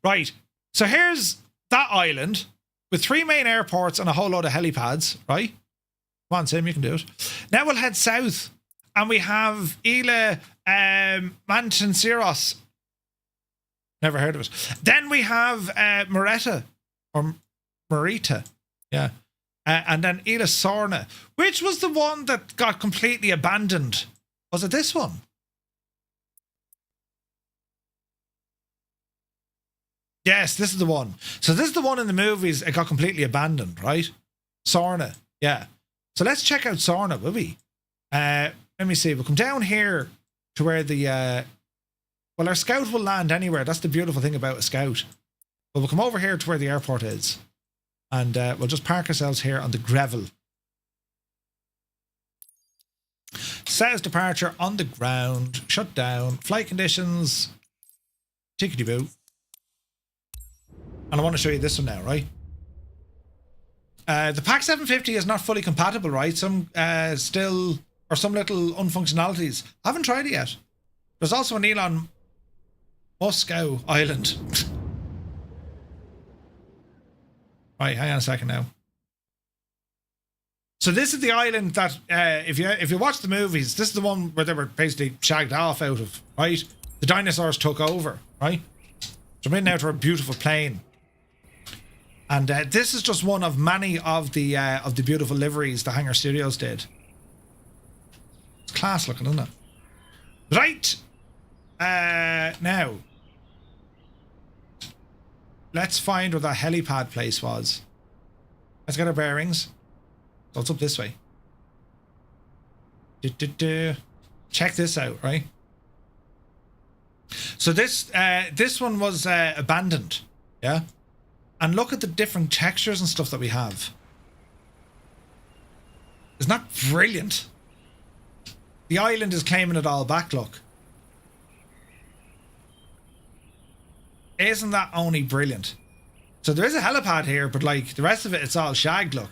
Right. So here's that island with 3 main airports and a whole load of helipads, right? Come on, Sim, you can do it. Now we'll head south and we have Isla Mantanceros. Never heard of it. Then we have Moretta, or Morita, yeah. And then Isla Sorna. Which was the one that got completely abandoned? Was it this one? Yes, this is the one. So this is the one in the movies. It got completely abandoned, right? Sorna, yeah. So let's check out Sorna, will we? Let me see. We'll come down here to where the... well, our scout will land anywhere. That's the beautiful thing about a scout. But we'll come over here to where the airport is. And we'll just park ourselves here on the gravel. Says departure on the ground. Shut down. Flight conditions. Tickety-boo. And I want to show you this one now, right? The PAC 750 is not fully compatible, right? Some still, or some little unfunctionalities. I haven't tried it yet. There's also an Elon Muskow Island. Right, hang on a second now. So this is the island that, if you watch the movies, this is the one where they were basically shagged off out of, right? The dinosaurs took over, right? So we're in now to a beautiful plain. And this is just one of many of the beautiful liveries the Hangar Studios did. It's class looking, isn't it? Right. Now, let's find where that helipad place was. Let's get our bearings. So it's up this way. Check this out, right? So this one was abandoned, yeah. And look at the different textures and stuff that we have. Isn't that brilliant? The island is claiming it all back, look. Isn't that only brilliant? So there is a helipad here, but like the rest of it, it's all shagged, look.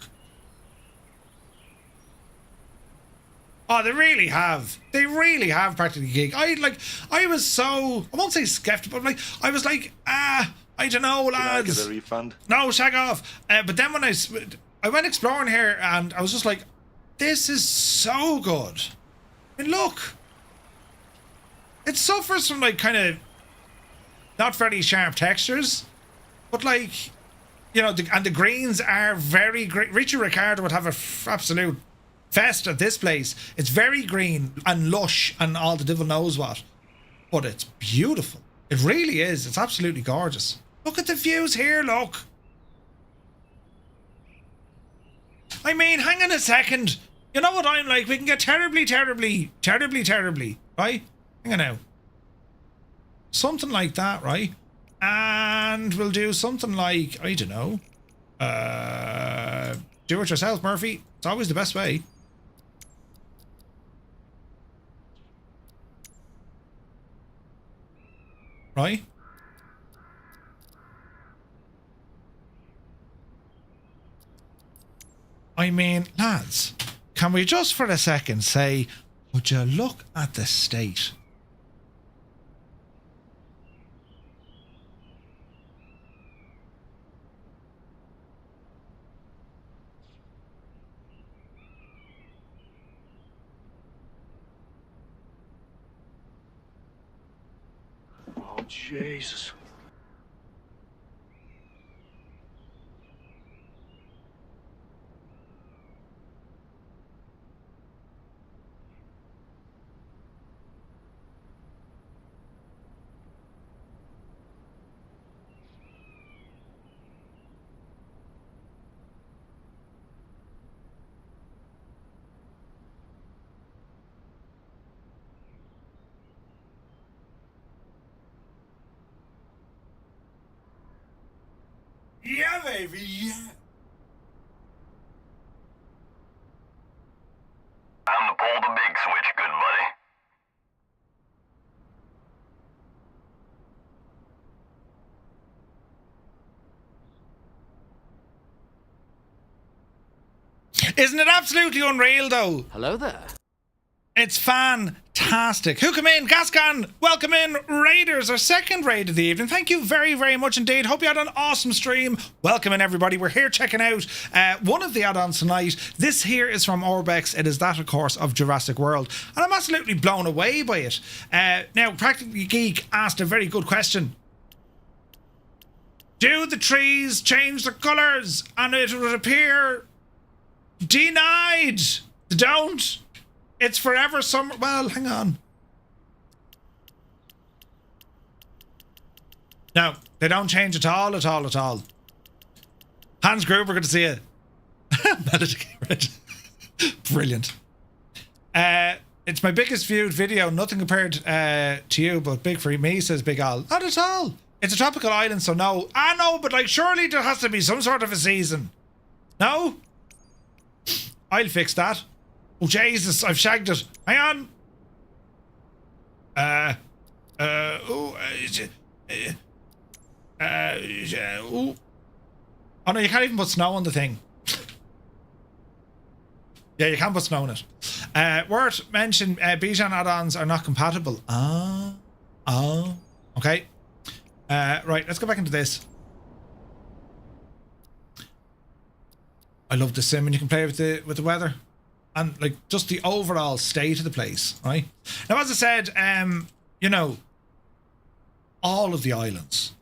Oh, they really have. They really have practically gig. I was so, I won't say skeptical, but like, I was like, I don't know, lads. Can I get a refund? No, shag off. But then when I went exploring here and I was just like, this is so good. I mean, look. It suffers from like kind of not very sharp textures, but like, you know, and the greens are very green. Richie Ricardo would have an absolute fest at this place. It's very green and lush and all the devil knows what, but it's beautiful. It really is. It's absolutely gorgeous. Look at the views here, look. I mean, hang on a second. You know what I'm like? We can get terribly, right? Hang on now. Something like that, right? And we'll do something like, I don't know. Do it yourself, Murphy. It's always the best way. Right? I mean, lads, can we just for a second say, would you look at the state? Oh, Jesus. Yeah, baby, yeah. Time to pull the big switch, good buddy. Isn't it absolutely unreal, though? Hello there. It's fantastic. Who come in? Gascon, welcome in. Raiders, our second raid of the evening. Thank you very, very much indeed. Hope you had an awesome stream. Welcome in, everybody. We're here checking out one of the add-ons tonight. This here is from Orbx. It is that, of course, of Jurassic World. And I'm absolutely blown away by it. Now, Practically Geek asked a very good question. Do the trees change their colours and it would appear denied? They don't. It's forever summer. Well, hang on. No, they don't change at all. Hans Gruber, good to see you. Brilliant. It's my biggest viewed video. Nothing compared to you, but big for me, says Big Al. Not at all. It's a tropical island, so no. I know, but like surely there has to be some sort of a season. No? I'll fix that. Oh, Jesus, I've shagged it. Hang on. Oh, no, you can't even put snow on the thing. Yeah, you can't put snow on it. Worth mentioned, Bijan add-ons are not compatible. Okay. Right, let's go back into this. I love the sim and you can play with the weather. And like just the overall state of the place, right? Now, as I said, you know, all of the islands,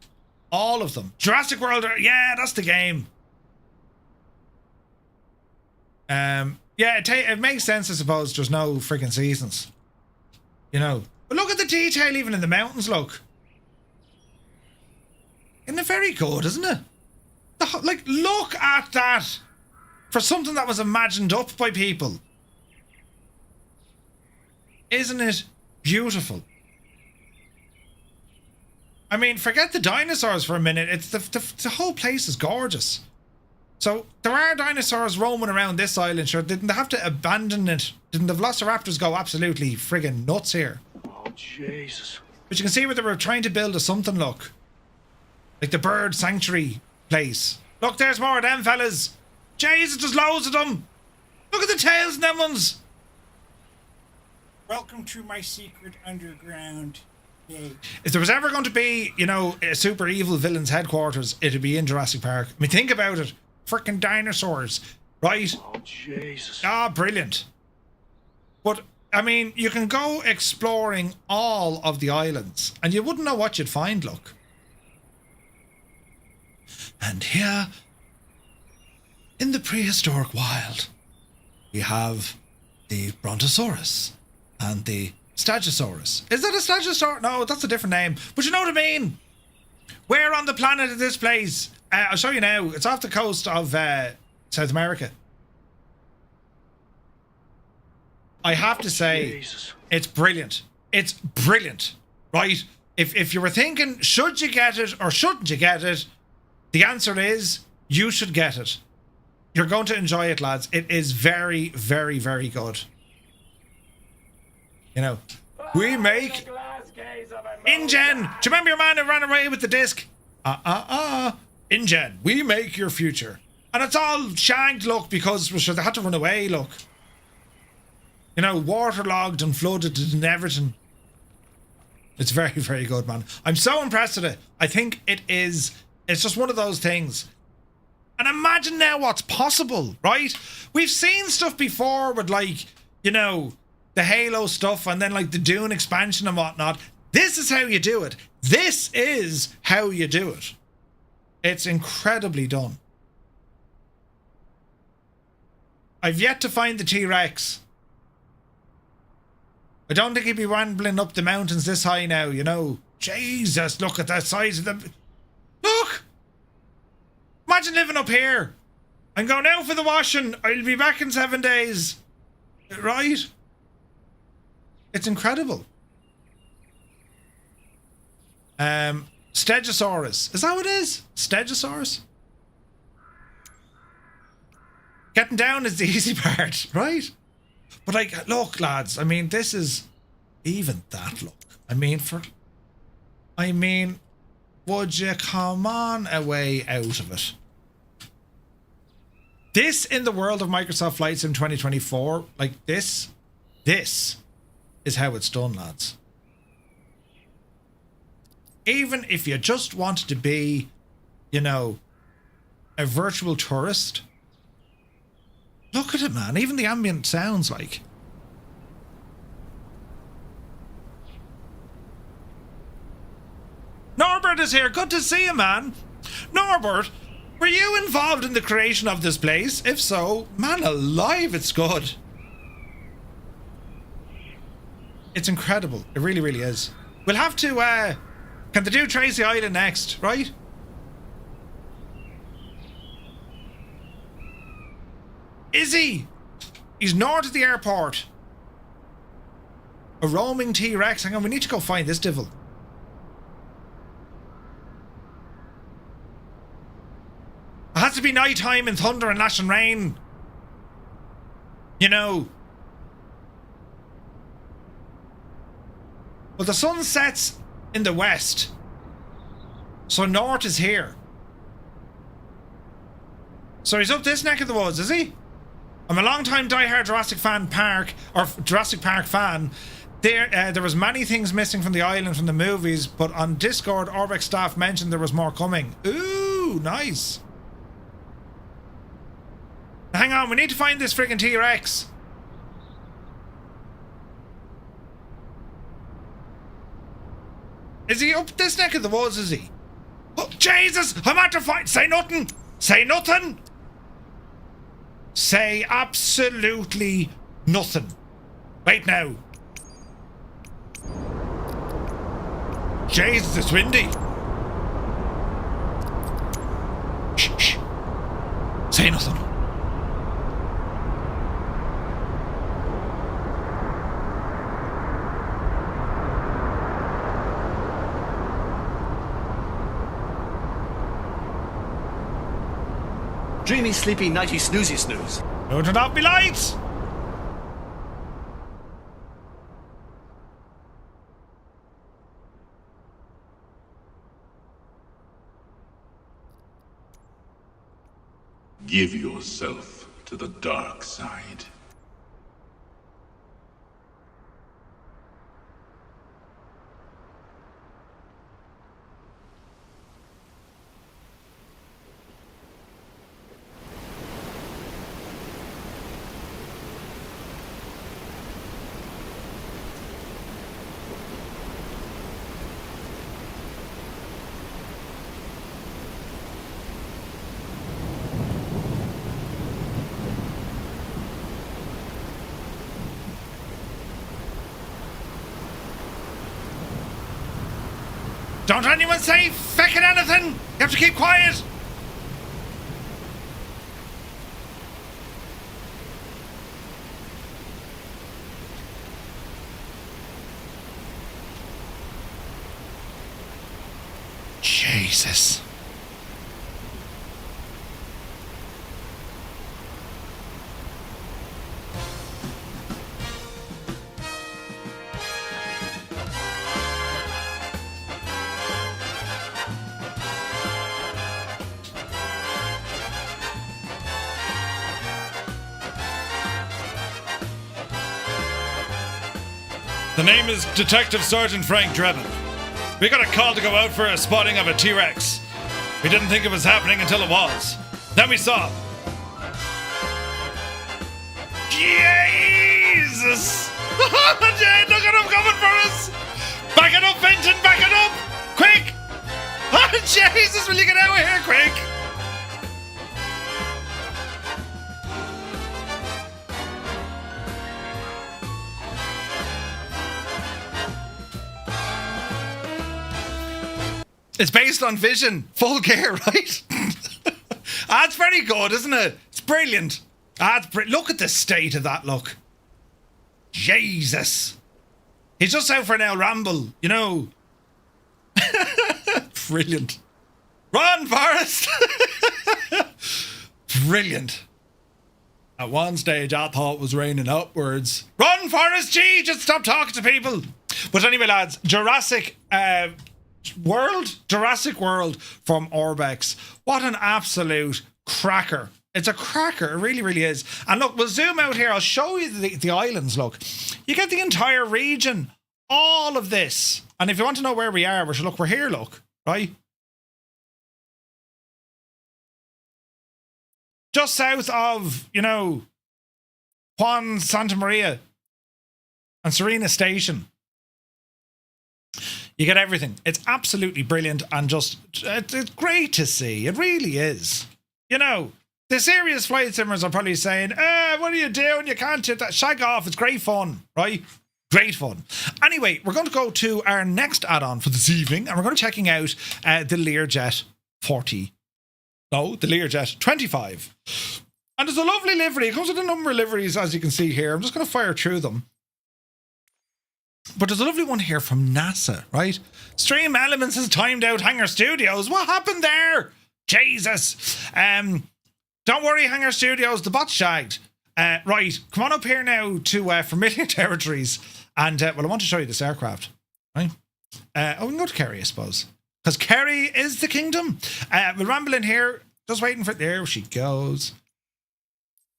all of them. Jurassic World, yeah, that's the game. Yeah, it makes sense, I suppose. There's no freaking seasons, you know. But look at the detail, even in the mountains. Look, isn't it very good? Isn't it? Like, look at that. For something that was imagined up by people. Isn't it beautiful? I mean, forget the dinosaurs for a minute. It's the whole place is gorgeous. So there are dinosaurs roaming around this island. Sure, didn't they have to abandon it? Didn't the velociraptors go absolutely friggin' nuts here? Oh, Jesus. But you can see where they were trying to build a something, look. Like the bird sanctuary place. Look, there's more of them fellas. Jesus, there's loads of them. Look at the tails in them ones. Welcome to my secret underground base. If there was ever going to be, you know, a super evil villain's headquarters, it'd be in Jurassic Park. I mean, think about it. Frickin' dinosaurs, right? Oh, Jesus. Ah, brilliant. But, I mean, you can go exploring all of the islands and you wouldn't know what you'd find, look. And here, in the prehistoric wild, we have the Brontosaurus and the Stagosaurus. Is that a Stagosaurus? No, that's a different name. But you know what I mean? Where on the planet is this place? I'll show you now. It's off the coast of South America. I have to say, Jesus. it's brilliant. It's brilliant, right? If you were thinking, should you get it or shouldn't you get it? The answer is, you should get it. You're going to enjoy it, lads. It is very, very, very good. You know, we make InGen. Do you remember your man who ran away with the disc? InGen. We make your future. And it's all shanked, look, because sure, they had to run away, look. You know, waterlogged and flooded and everything. It's very, very good, man. I'm so impressed with it. I think it's just one of those things. And imagine now what's possible, right? We've seen stuff before with, like, you know, the Halo stuff and then, like, the Dune expansion and whatnot. This is how you do it. This is how you do it. It's incredibly done. I've yet to find the T-Rex. I don't think he'd be rambling up the mountains this high now, you know. Jesus, look at that size of the... Look! Imagine living up here. I'm going out for the washing. I'll be back in 7 days. Right? It's incredible. Stegosaurus. Is that what it is? Stegosaurus? Getting down is the easy part, right? But like, look, lads, I mean, this is even that look. I mean, would you come on a way out of it? This in the world of Microsoft Flight Sim 2024, like this is how it's done, lads. Even if you just wanted to be, you know, a virtual tourist, look at it, man. Even the ambient sounds like. Norbert is here. Good to see you, man. Norbert, were you involved in the creation of this place? If so, man alive, it's good. It's incredible. It really, really is. We'll have to, can they do Tracy Island next, right? Is he? He's north of the airport. A roaming T-Rex. Hang on, we need to go find this devil. It has to be night time and thunder and lashing rain. You know. Well, the sun sets in the west. So north is here. So he's up this neck of the woods, is he? I'm a long-time die-hard Jurassic Park fan. There was many things missing from the island from the movies, but on Discord, Orbx staff mentioned there was more coming. Ooh, nice. Hang on, we need to find this freaking T-Rex. Is he up this neck of the woods, is he? Oh, Jesus! I'm at to find... Say nothing! Say nothing! Say absolutely nothing. Right now. Jesus, it's windy. Shh, shh. Say nothing. Dreamy, sleepy, nighty, snoozy, snooze. Don't turn off me lights! Give yourself to the dark side. Don't anyone say feckin' anything! You have to keep quiet! Jesus. The name is Detective Sergeant Frank Drebin. We got a call to go out for a spotting of a T-Rex. We didn't think it was happening until it was. Then we saw. Jesus! Jade, look at him coming for us! Back it up, Benton, back it up! Quick! Oh, Jesus, will you get out of here quick? It's based on Vision, full gear, right? That's very good, isn't it? It's brilliant. Look at the state of that look. Jesus. He's just out for an L ramble, you know. Brilliant. Run, Forrest! Brilliant. At one stage, I thought it was raining upwards. Run, Forrest, gee, just stop talking to people. But anyway, lads, Jurassic World from Orbx. What an absolute cracker. It's a cracker, it really, really is. And look, we'll zoom out here. I'll show you the islands, look. You get the entire region, all of this. And if you want to know where we are, we're here, look, right? Just south of, you know, Juan Santa Maria and Serena Station. You get everything. It's absolutely brilliant and just, it's great to see. It really is. You know, the serious flight simmers are probably saying, what are you doing? You can't hit that. Shag off. It's great fun, right? Great fun. Anyway, we're going to go to our next add-on for this evening and we're going to be checking out the Learjet 40. No, the Learjet 25. And there's a lovely livery. It comes with a number of liveries, as you can see here. I'm just going to fire through them. But there's a lovely one here from NASA, right? Stream Elements has timed out Hangar Studios. What happened there? Jesus. Don't worry, Hangar Studios, the bot's shagged. Right, come on up here now to familiar territories. And, well, I want to show you this aircraft, right? We can go to Kerry, I suppose. Because Kerry is the kingdom. We'll ramble in here, just waiting for... There she goes.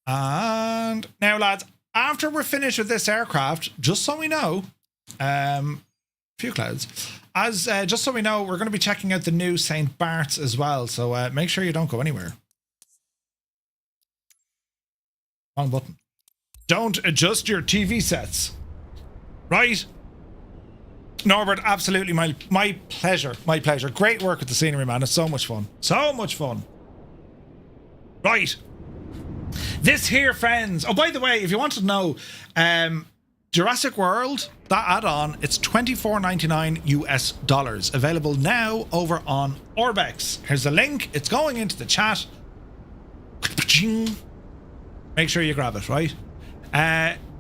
And now, lads, after we're finished with this aircraft, just so we know... few clouds. As just so we know, we're going to be checking out the new St. Bart's as well. So make sure you don't go anywhere. Wrong button. Don't adjust your TV sets. Right? Norbert, absolutely my pleasure. My pleasure. Great work with the scenery, man. It's so much fun. So much fun. Right. This here, friends. Oh, by the way, if you want to know, Jurassic World, that add-on, it's $24.99 US. Available now over on Orbx. Here's the link. It's going into the chat. Make sure you grab it, right?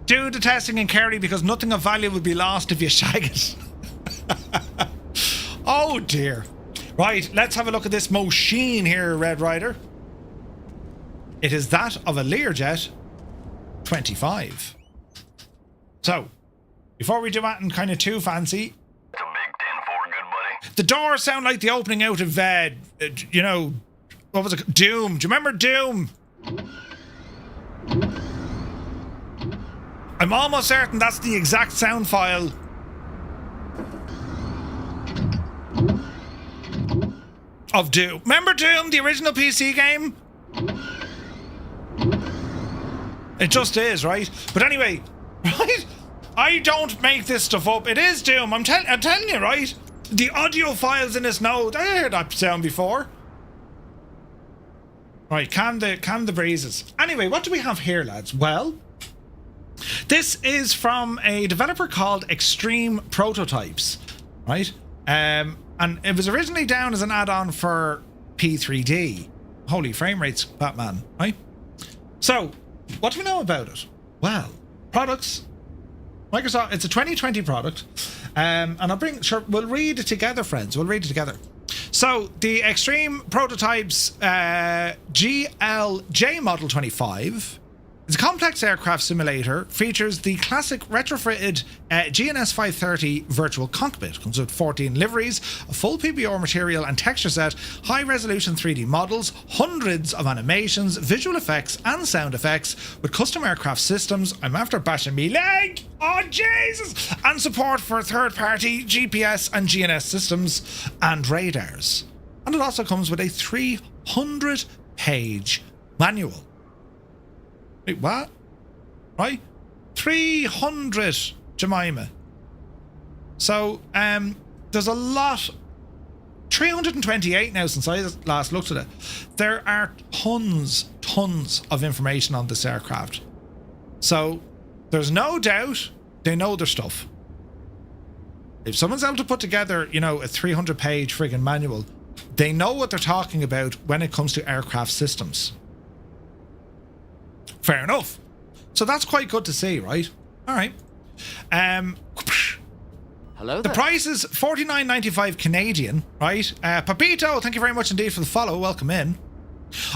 Do the testing in Kerry because nothing of value will be lost if you shag it. Oh dear. Right, let's have a look at this machine here, Red Rider. It is that of a Learjet 25. So, before we do anything kind of too fancy, It's a big 10-4, good buddy. the doors sound like the opening out of, you know, what was it? Doom. Do you remember Doom? I'm almost certain that's the exact sound file. Of Doom. Remember Doom, the original PC game? It just is, right? But anyway, right? I don't make this stuff up. It is Doom. I'm telling you, right? The audio files in this node. I heard that sound before. Right, calm the breezes. Anyway, what do we have here, lads? Well, this is from a developer called Xtreme Prototypes, right? And it was originally down as an add-on for P3D. Holy frame rates, Batman, right? So, what do we know about it? Well, products. Microsoft, it's a 2020 product. And we'll read it together, friends. We'll read it together. So the Xtreme Prototypes GLJ Model 25 is a complex aircraft simulator, features the classic retrofitted GNS 530 virtual cockpit. Comes with 14 liveries, a full PBR material and texture set, high resolution 3D models, hundreds of animations, visual effects and sound effects with custom aircraft systems. I'm after bashing me leg! Oh Jesus! And support for third party GPS and GNS systems and radars. And it also comes with a 300-page manual. Wait, what? Right? 300, Jemima. So, there's a lot. 328 now since I last looked at it. There are tons of information on this aircraft. So, there's no doubt they know their stuff. If someone's able to put together, you know, a 300-page friggin' manual, they know what they're talking about when it comes to aircraft systems. Fair enough. So that's quite good to see, right? All right. Hello The there. price is $49.95 Canadian, right? Papito, thank you very much indeed for the follow. Welcome in.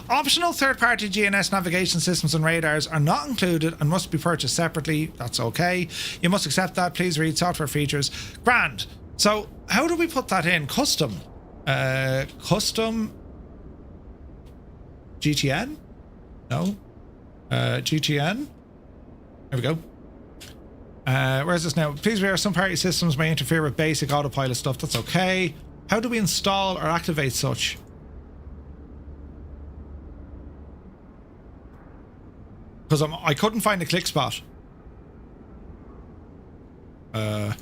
Optional third-party GNS navigation systems and radars are not included and must be purchased separately. That's okay. You must accept that. Please read software features. Grand. So how do we put that in? Custom. Custom GTN? No. GTN. There we go. Where's this now? Please beware, some party systems may interfere with basic autopilot stuff. That's okay. How do we install or activate such? Because I couldn't find a click spot. I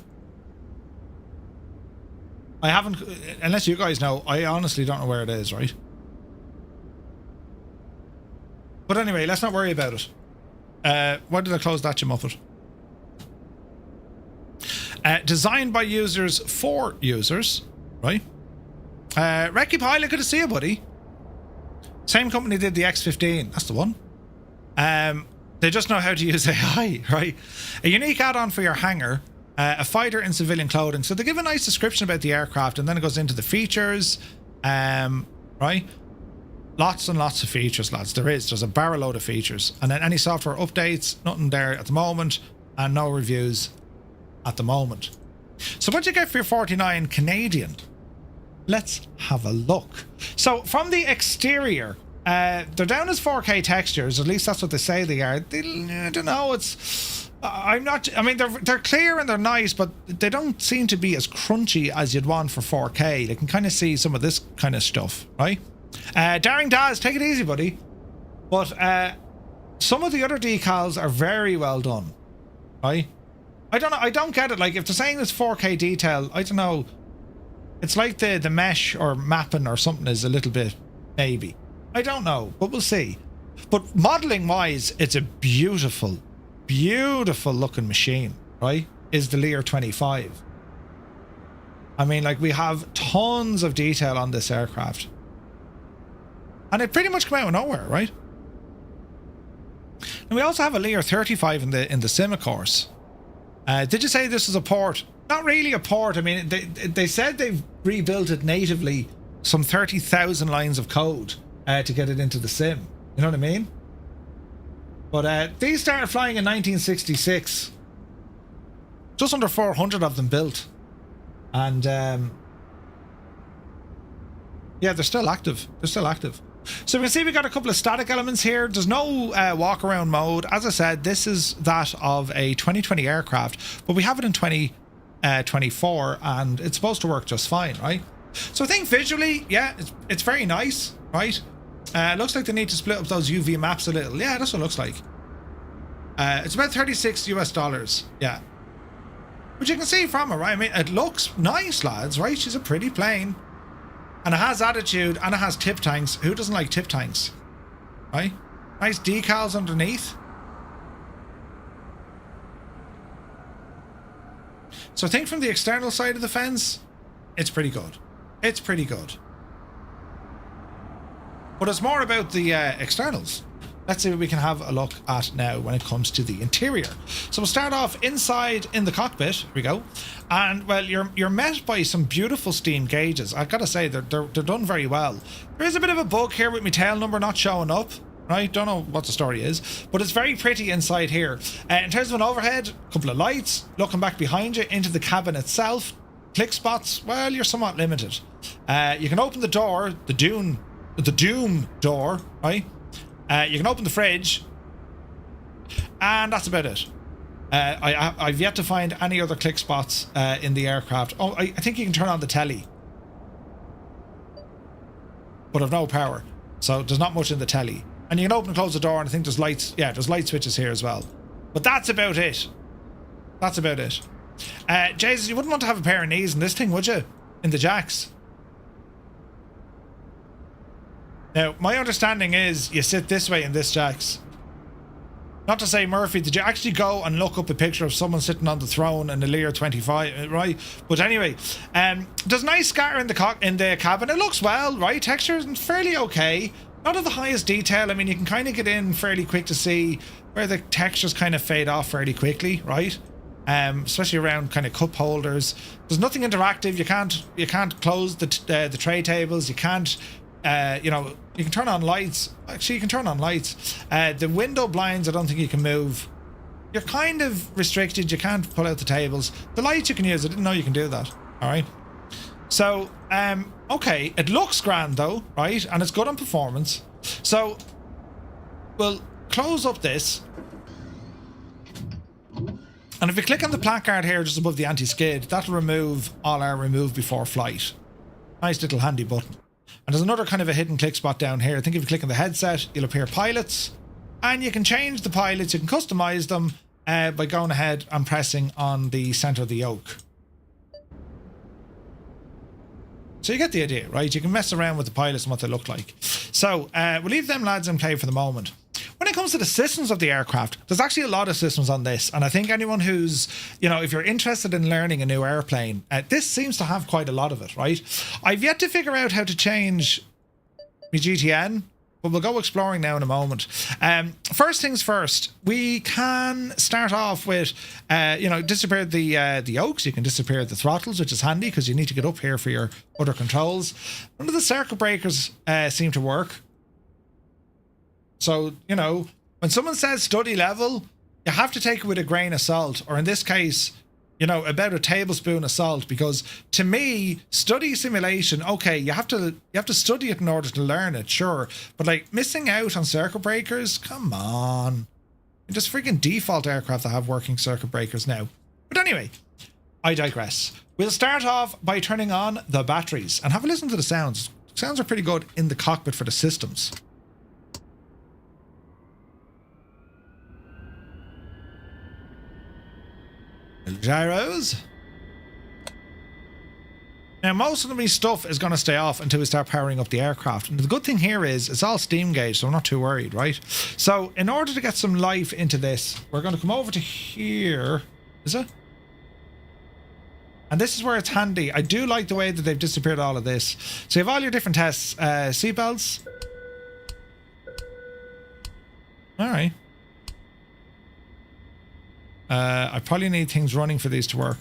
haven't, unless you guys know, I honestly don't know where it is, right? But anyway, let's not worry about it. Why did I close that, you muppet? Designed by users for users, right? Recce Pilot, good to see you, buddy. Same company did the X15, that's the one. They just know how to use AI, right? A unique add-on for your hangar, a fighter in civilian clothing. So they give a nice description about the aircraft, and then it goes into the features, right? Lots and lots of features, lads. There's a barrel load of features. And then any software updates, nothing there at the moment, and no reviews at the moment. So what do you get for your 49 Canadian? Let's have a look. So from the exterior, they're down as 4K textures, at least that's what they say they are. I don't know, it's... I'm not... I mean, they're clear and they're nice, but they don't seem to be as crunchy as you'd want for 4K. You can kind of see some of this kind of stuff, right? Daring Daz, take it easy, buddy. But some of the other decals are very well done, right? I don't know, I don't get it. Like, if they're saying it's 4K detail, I don't know. It's like the mesh or mapping or something is a little bit, maybe. I don't know, but we'll see. But modelling wise, it's a beautiful looking machine, right? Is the Lear 25. I mean, like, we have tons of detail on this aircraft. And it pretty much came out of nowhere, right? And we also have a Lear 35 in the sim, of course. Did you say this is a port? Not really a port. I mean, they said they've rebuilt it natively, some 30,000 lines of code to get it into the sim. You know what I mean? But these started flying in 1966. Just under 400 of them built. And yeah, they're still active. They're still active. So we can see we got a couple of static elements here. There's no walk around mode. As I said, this is that of a 2020 aircraft, but we have it in 2024 and it's supposed to work just fine, right? So I think visually, yeah, it's very nice, right? It looks like they need to split up those UV maps a little. Yeah, that's what it looks like. It's about $36 US, yeah. But you can see from it, right? I mean, it looks nice, lads, right? She's a pretty plane. And it has attitude, and it has tip tanks. Who doesn't like tip tanks? Right? Nice decals underneath. So I think from the external side of the fence, it's pretty good. It's pretty good. But it's more about the externals. let's see what we can have a look at now when it comes to the interior. So we'll start off inside in the cockpit. Here we go. And well, you're met by some beautiful steam gauges. I've got to say they're done very well. There is a bit of a bug here with my tail number not showing up. Right, don't know what the story is, but it's very pretty inside here. In terms of an overhead, a couple of lights, looking back behind you into the cabin itself. Click spots, well, you're somewhat limited. You can open the door, the doom door, right? You can open the fridge, and that's about it. I've yet to find any other click spots in the aircraft. Oh, I think you can turn on the telly, but I've no power, so there's not much in the telly. And you can open and close the door, and I think there's lights. Yeah, there's light switches here as well. But that's about it. That's about it. Jesus, you wouldn't want to have a pair of knees in this thing, would you? In the jacks. Now, my understanding is you sit this way in this jacks. Not to say, Murphy, did you actually go and look up a picture of someone sitting on the throne in the Lear 25, right? But anyway, there's nice scatter in the cabin. It looks well, right? Texture is fairly okay. Not of the highest detail. I mean, you can kind of get in fairly quick to see where the textures kind of fade off fairly quickly, right? Especially around kind of cup holders. There's nothing interactive. You can't close the tray tables. You can't, you know, you can turn on lights. Actually, you can turn on lights. The window blinds, I don't think you can move. You're kind of restricted. You can't pull out the tables. The lights you can use. I didn't know you can do that. All right. So, okay, it looks grand though, right? And it's good on performance. So, we'll close up this. And if you click on the placard here just above the anti-skid, that'll remove all our remove before flight. Nice little handy button. And there's another kind of a hidden click spot down here. I think if you click on the headset, you'll appear pilots. And you can change the pilots, you can customize them by going ahead and pressing on the center of the yoke. So you get the idea, right? You can mess around with the pilots and what they look like. So we'll leave them lads in play for the moment. When it comes to the systems of the aircraft, there's actually a lot of systems on this. And I think anyone who's, you know, if you're interested in learning a new airplane, this seems to have quite a lot of it, right? I've yet to figure out how to change my GTN, but we'll go exploring now in a moment. First things first, we can start off with, you know, disappear the yokes. You can disappear the throttles, which is handy because you need to get up here for your other controls. None of the circuit breakers seem to work. So, you know, when someone says study level, you have to take it with a grain of salt, or in this case, you know, about a tablespoon of salt, because to me, study simulation, okay, you have to study it in order to learn it, sure, but like missing out on circuit breakers, come on. Just freaking default aircraft that have working circuit breakers now. But anyway, I digress. We'll start off by turning on the batteries and have a listen to the sounds. Sounds are pretty good in the cockpit for the systems. Gyros. Now, most of the stuff is going to stay off until we start powering up the aircraft. And the good thing here is it's all steam gauge, so I'm not too worried, right? So, in order to get some life into this, we're going to come over to here. Is it? And this is where it's handy. I do like the way that they've disappeared all of this. So, you have all your different tests. Seatbelts. All right. I probably need things running for these to work.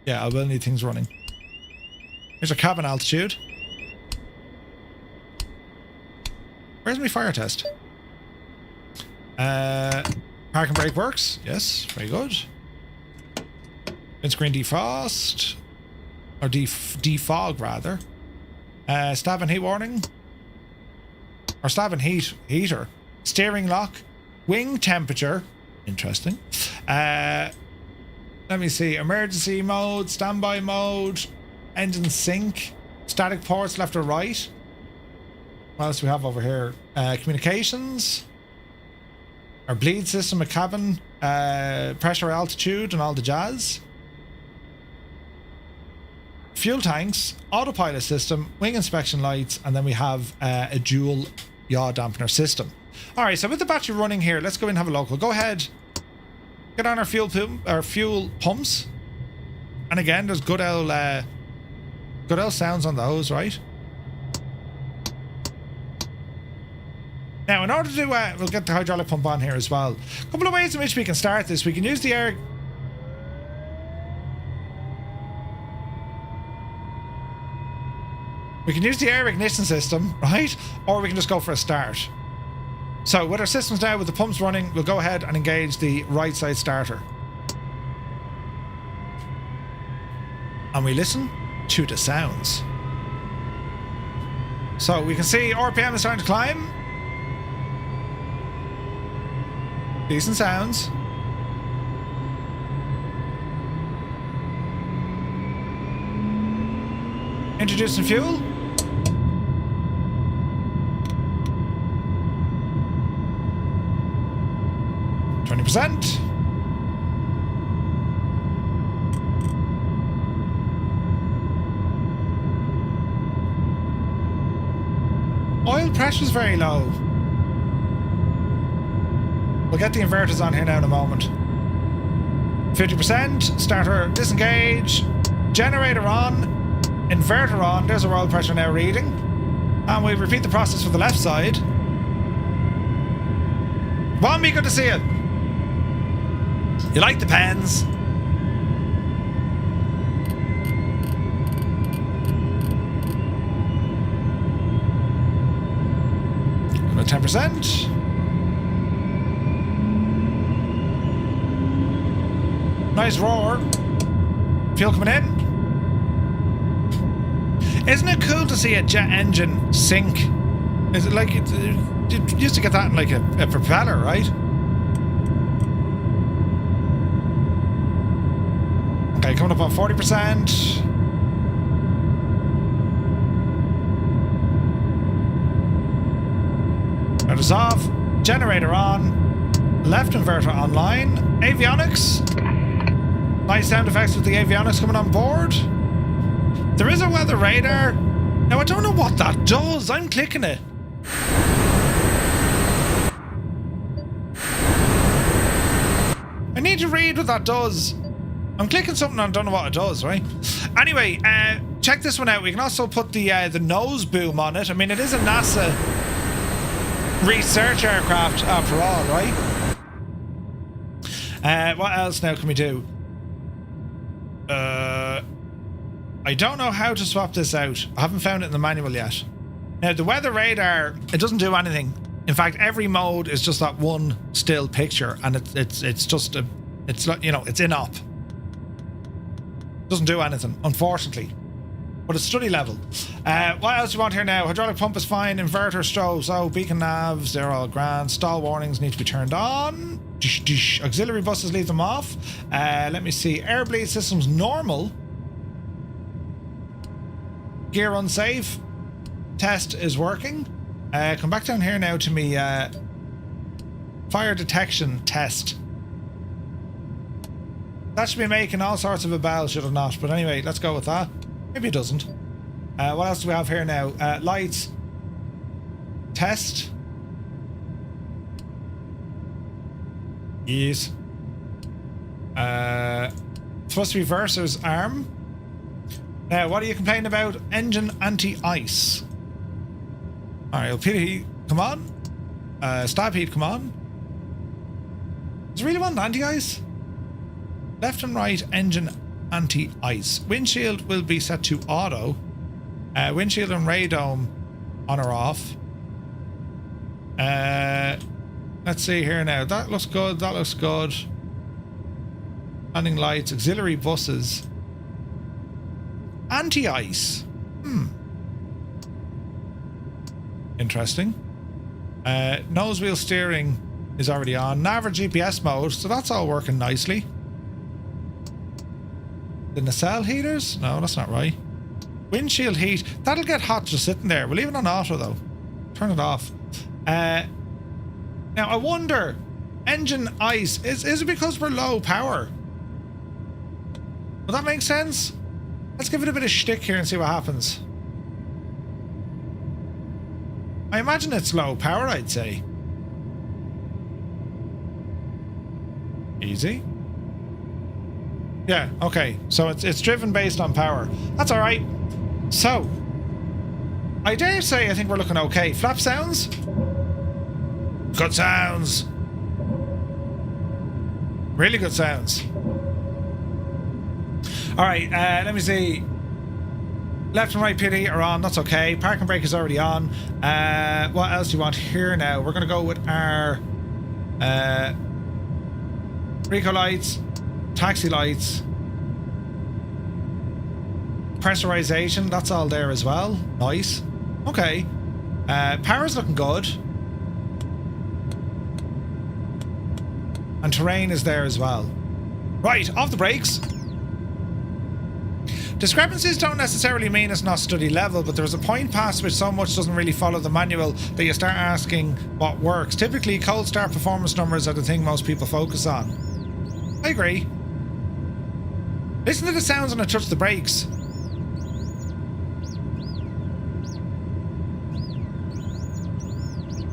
Yeah, I will need things running. Here's our cabin altitude. Where's my fire test? Park and brake works. Yes, very good. Windscreen defrost. Or defog, rather. Stab and heat warning. Or stab and heater. Steering lock. Wing temperature. Interesting. Let me see. Emergency mode, standby mode, engine sync, static ports left or right. What else do we have over here? Communications, our bleed system, a cabin, pressure, altitude, and all the jazz. Fuel tanks, autopilot system, wing inspection lights, and then we have a dual yaw dampener system. All right, so with the battery running here, let's go in and have a look. We'll go ahead, get on our fuel pumps, and again, there's good old sounds on those, right? Now, in order to do, we'll get the hydraulic pump on here as well. A couple of ways in which we can start this. We can use the air... We can use the air ignition system, right? Or we can just go for a start. So, with our systems now, with the pumps running, we'll go ahead and engage the right side starter. And we listen to the sounds. So, we can see RPM is starting to climb. Decent sounds. Introducing fuel. %. Oil pressure is very low. We'll get the inverters on here now in a moment. 50%. Starter disengage. Generator on. Inverter on. There's our oil pressure now reading. And we repeat the process for the left side. Bombi, good to see you. You like the pens? About 10%. Nice roar. Fuel coming in. Isn't it cool to see a jet engine sink? Is it like you used to get that in like a propeller, right? Okay, coming up on 40%. Inverter's off. Generator on. Left inverter online. Avionics. Nice sound effects with the avionics coming on board. There is a weather radar. Now, I don't know what that does. I'm clicking it. I need to read what that does. I'm clicking something and I don't know what it does, right? Anyway, check this one out. We can also put the nose boom on it. I mean, it is a NASA research aircraft after all, right? What else now can we do? I don't know how to swap this out. I haven't found it in the manual yet. Now, the weather radar, it doesn't do anything. In fact, every mode is just that one still picture, and it's just a, it's like, you know, it's in op. Doesn't do anything, unfortunately. But it's study level. What else do you want here now? Hydraulic pump is fine. Inverter, strobes, beacon navs, they're all grand. Stall warnings need to be turned on. Auxiliary buses, leave them off. Let me see. Air bleed systems normal. Gear unsafe. Test is working. Come back down here now to me fire detection test. That should be making all sorts of a bell, should it not? But anyway, let's go with that. Maybe it doesn't. What else do we have here now? Lights. Test. Yes. Thrust reversers arm. Now, what are you complaining about? Engine anti-ice. Alright, LP heat, come on. Stab heat, come on. Does it really want anti-ice? Left and right engine anti-ice. Windshield will be set to auto. Windshield and radome on or off. Let's see here now. That looks good. That looks good. Landing lights, auxiliary buses. Anti-ice. Interesting. Nose wheel steering is already on. Nav or GPS mode, so that's all working nicely. The nacelle heaters? No, that's not right. Windshield heat. That'll get hot just sitting there. We'll leave it on auto though. Turn it off. Now I wonder, engine ice, is it because we're low power? Will that make sense? Let's give it a bit of shtick here and see what happens. I imagine it's low power, I'd say. Easy. Yeah, okay. So it's driven based on power. That's alright. So, I dare say I think we're looking okay. Flap sounds? Good sounds. Really good sounds. Alright, let me see. Left and right PD are on, that's okay. Parking brake is already on. What else do you want here now? We're going to go with our Rico lights, taxi lights, pressurization, that's all there as well. Nice. Okay. Power's looking good. And terrain is there as well. Right, off the brakes. Discrepancies don't necessarily mean it's not study level, but there's a point past which so much doesn't really follow the manual that you start asking what works. Typically, cold start performance numbers are the thing most people focus on. I agree. Listen to the sounds when I touch the brakes.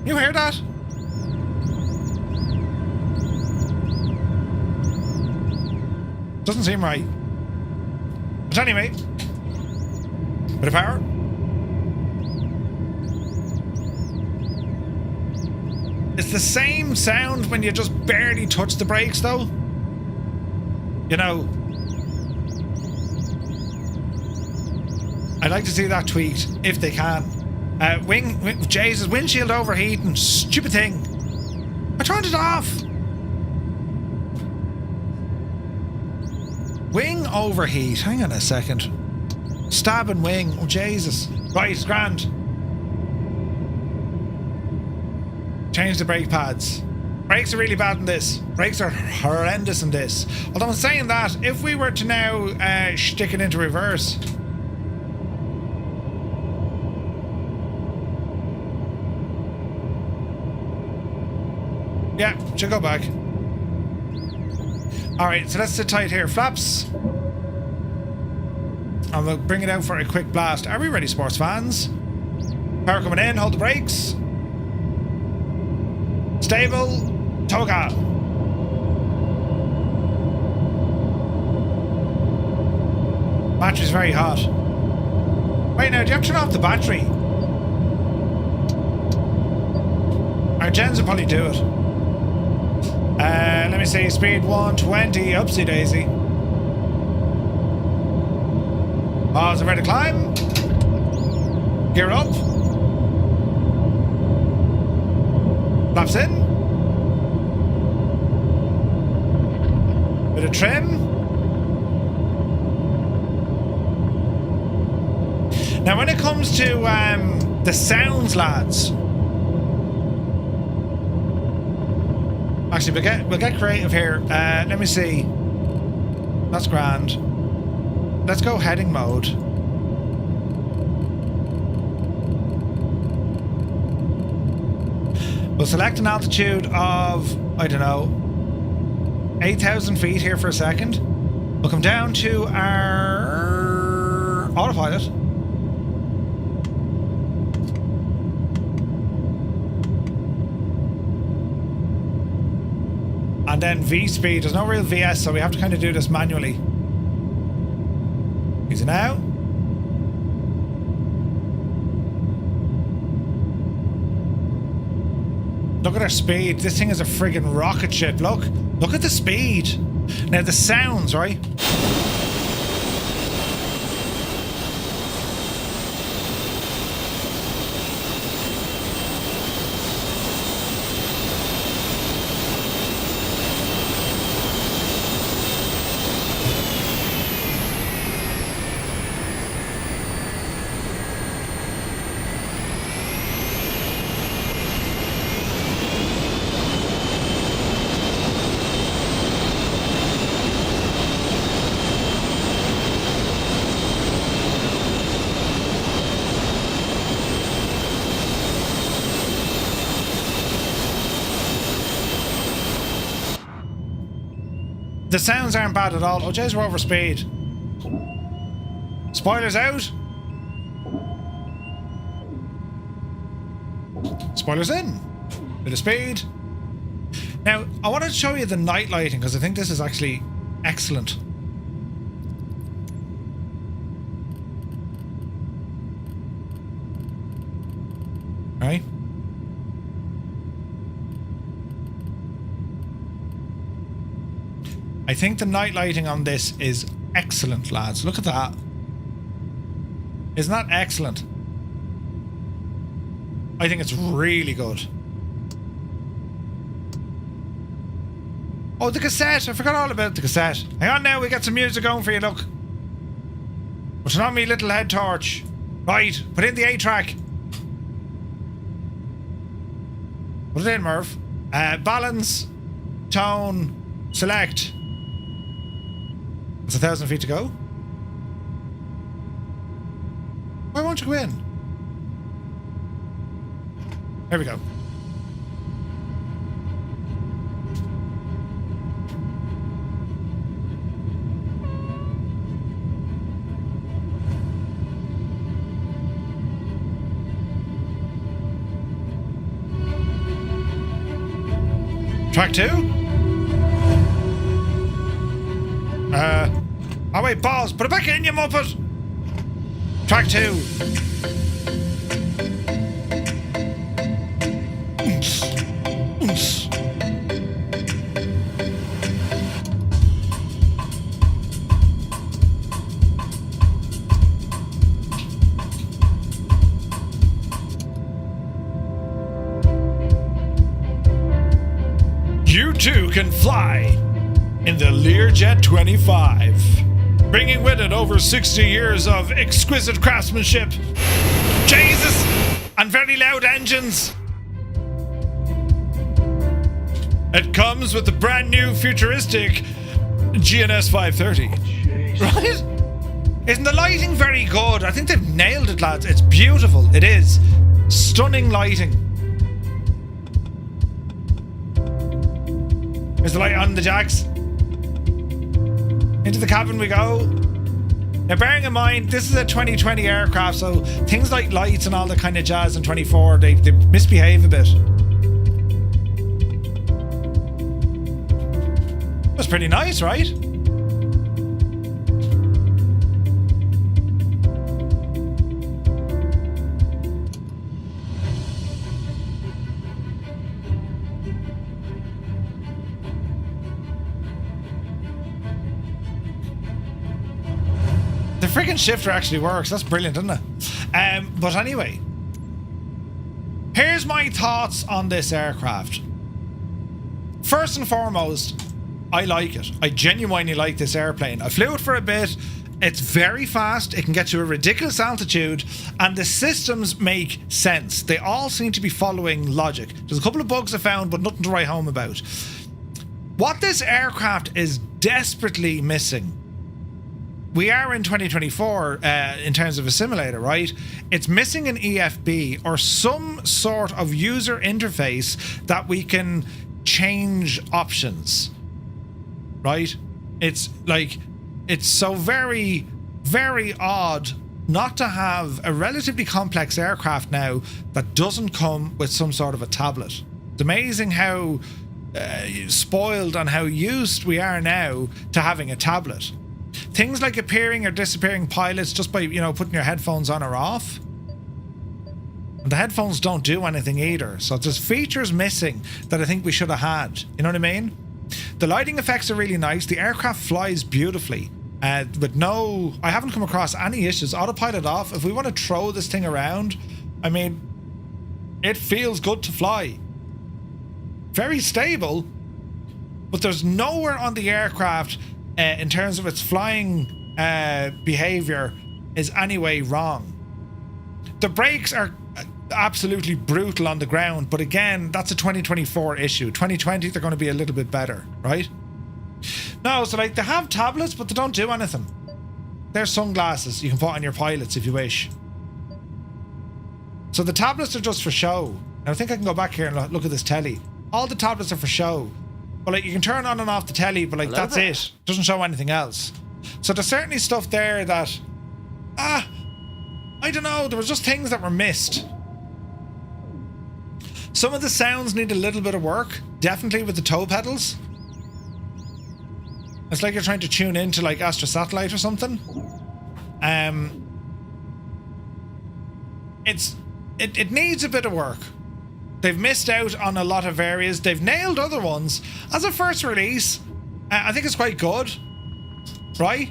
You hear that? Doesn't seem right. But anyway, bit of power. It's the same sound when you just barely touch the brakes, though. You know, I'd like to see that tweaked if they can. Jesus, windshield overheating, stupid thing. I turned it off. Wing overheat. Hang on a second. Stabbing wing. Oh, Jesus. Right, it's grand. Change the brake pads. Brakes are really bad in this. Brakes are horrendous in this. Although I'm saying that, if we were to now stick it into reverse. Yeah, should go back. Alright, so let's sit tight here. Flaps. And we'll bring it out for a quick blast. Are we ready, sports fans? Power coming in, hold the brakes. Stable. Toga. Battery's very hot. Wait, now, do you have to turn off the battery? Our gens will probably do it. Let me see, speed 120, upsy daisy. Oh, is it ready to climb? Gear up. Flaps in. Bit of trim. Now when it comes to the sounds, lads. Actually, we'll get creative here. Let me see. That's grand. Let's go heading mode. We'll select an altitude of, I don't know, 8,000 feet here for a second. We'll come down to our autopilot. And then V speed. There's no real VS, so we have to kind of do this manually. Easy now. Look at our speed. This thing is a friggin' rocket ship. Look at the speed. Now the sounds, right? The sounds aren't bad at all. Oh, jeez, we're over speed. Spoilers out. Spoilers in. Bit of speed. Now, I wanted to show you the night lighting because I think this is actually excellent. Right? I think the night lighting on this is excellent, lads. Look at that. Isn't that excellent? I think it's really good. Oh, the cassette. I forgot all about the cassette. Hang on now, we got some music going for you, look. But turn on me little head torch. Right, put in the A track. Put it in, Murph. Balance, tone, select. It's 1,000 feet to go. Why won't you go in? There we go. Track 2? Oh wait, balls. Put it back in, you muppet. Track 2. You too can fly in the Learjet 25, bringing with it over 60 years of exquisite craftsmanship, Jesus, and very loud engines. It comes with the brand new futuristic GNS 530. Right? Isn't the lighting very good? I think they've nailed it, lads. It's beautiful. It is. Stunning lighting. Is the light on the jacks? Into the cabin we go. Now bearing in mind, this is a 2020 aircraft, so things like lights and all the kind of jazz in 24, they misbehave a bit. That's pretty nice, right? The freaking shifter actually works. That's brilliant, isn't it? But anyway, here's my thoughts on this aircraft. First and foremost, I like it. I genuinely like this airplane. I flew it for a bit. It's very fast. It can get to a ridiculous altitude, and the systems make sense. They all seem to be following logic. There's a couple of bugs I found, but nothing to write home about. What this aircraft is desperately missing. We are in 2024 in terms of a simulator, right? It's missing an EFB or some sort of user interface that we can change options, right? It's like, it's so very, very odd not to have a relatively complex aircraft now that doesn't come with some sort of a tablet. It's amazing how spoiled and how used we are now to having a tablet. Things like appearing or disappearing pilots just by, you know, putting your headphones on or off. And the headphones don't do anything either. So there's features missing that I think we should have had. You know what I mean? The lighting effects are really nice. The aircraft flies beautifully. With no... I haven't come across any issues. Autopilot off. If we want to throw this thing around, I mean, it feels good to fly. Very stable. But there's nowhere on the aircraft... in terms of its flying behavior is anyway wrong. The brakes are absolutely brutal on the ground, but again, that's a 2024 issue. 2020, they're going to be a little bit better, right? No, so like, they have tablets, but they don't do anything. They're sunglasses you can put on your pilots if you wish. So the tablets are just for show. Now I think I can go back here and look at this telly. All the tablets are for show. But like, you can turn on and off the telly, but like, that's it. Doesn't show anything else. So there's certainly stuff there that, I don't know, there was just things that were missed. Some of the sounds need a little bit of work, definitely with the toe pedals. It's like you're trying to tune into like Astra Satellite or something. It needs a bit of work. They've missed out on a lot of areas. They've nailed other ones. As a first release, I think it's quite good, right?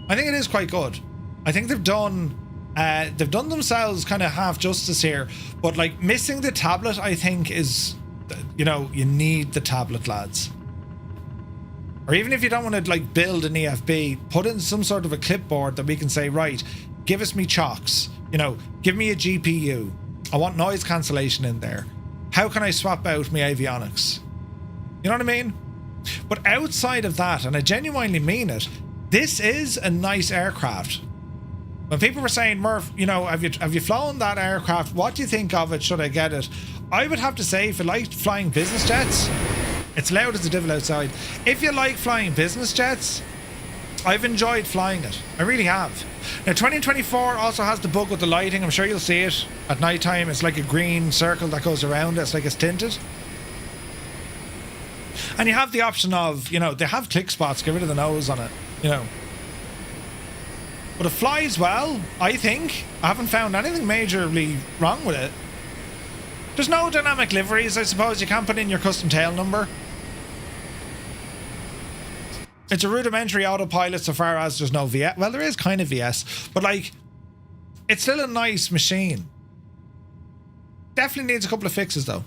I think it is quite good. I think they've done themselves kind of half justice here, but like missing the tablet, I think is, you know, you need the tablet, lads. Or even if you don't want to like build an EFB, put in some sort of a clipboard that we can say, right, give us me chocks, you know, give me a GPU. I want noise cancellation in there. How can I swap out my avionics? You know what I mean? But outside of that, and I genuinely mean it, this is a nice aircraft. When people were saying, Murph, you know, have you flown that aircraft? What do you think of it? Should I get it? I would have to say, if you like flying business jets, it's loud as the devil outside. If you like flying business jets, I've enjoyed flying it. I really have. Now, 2024 also has the bug with the lighting. I'm sure you'll see it at night time. It's like a green circle that goes around it. It's like it's tinted. And you have the option of, you know, they have click spots. Get rid of the nose on it, you know. But it flies well, I think. I haven't found anything majorly wrong with it. There's no dynamic liveries, I suppose. You can't put in your custom tail number. It's a rudimentary autopilot so far as there's no VS. Well, there is kind of VS, but like, it's still a nice machine. Definitely needs a couple of fixes though.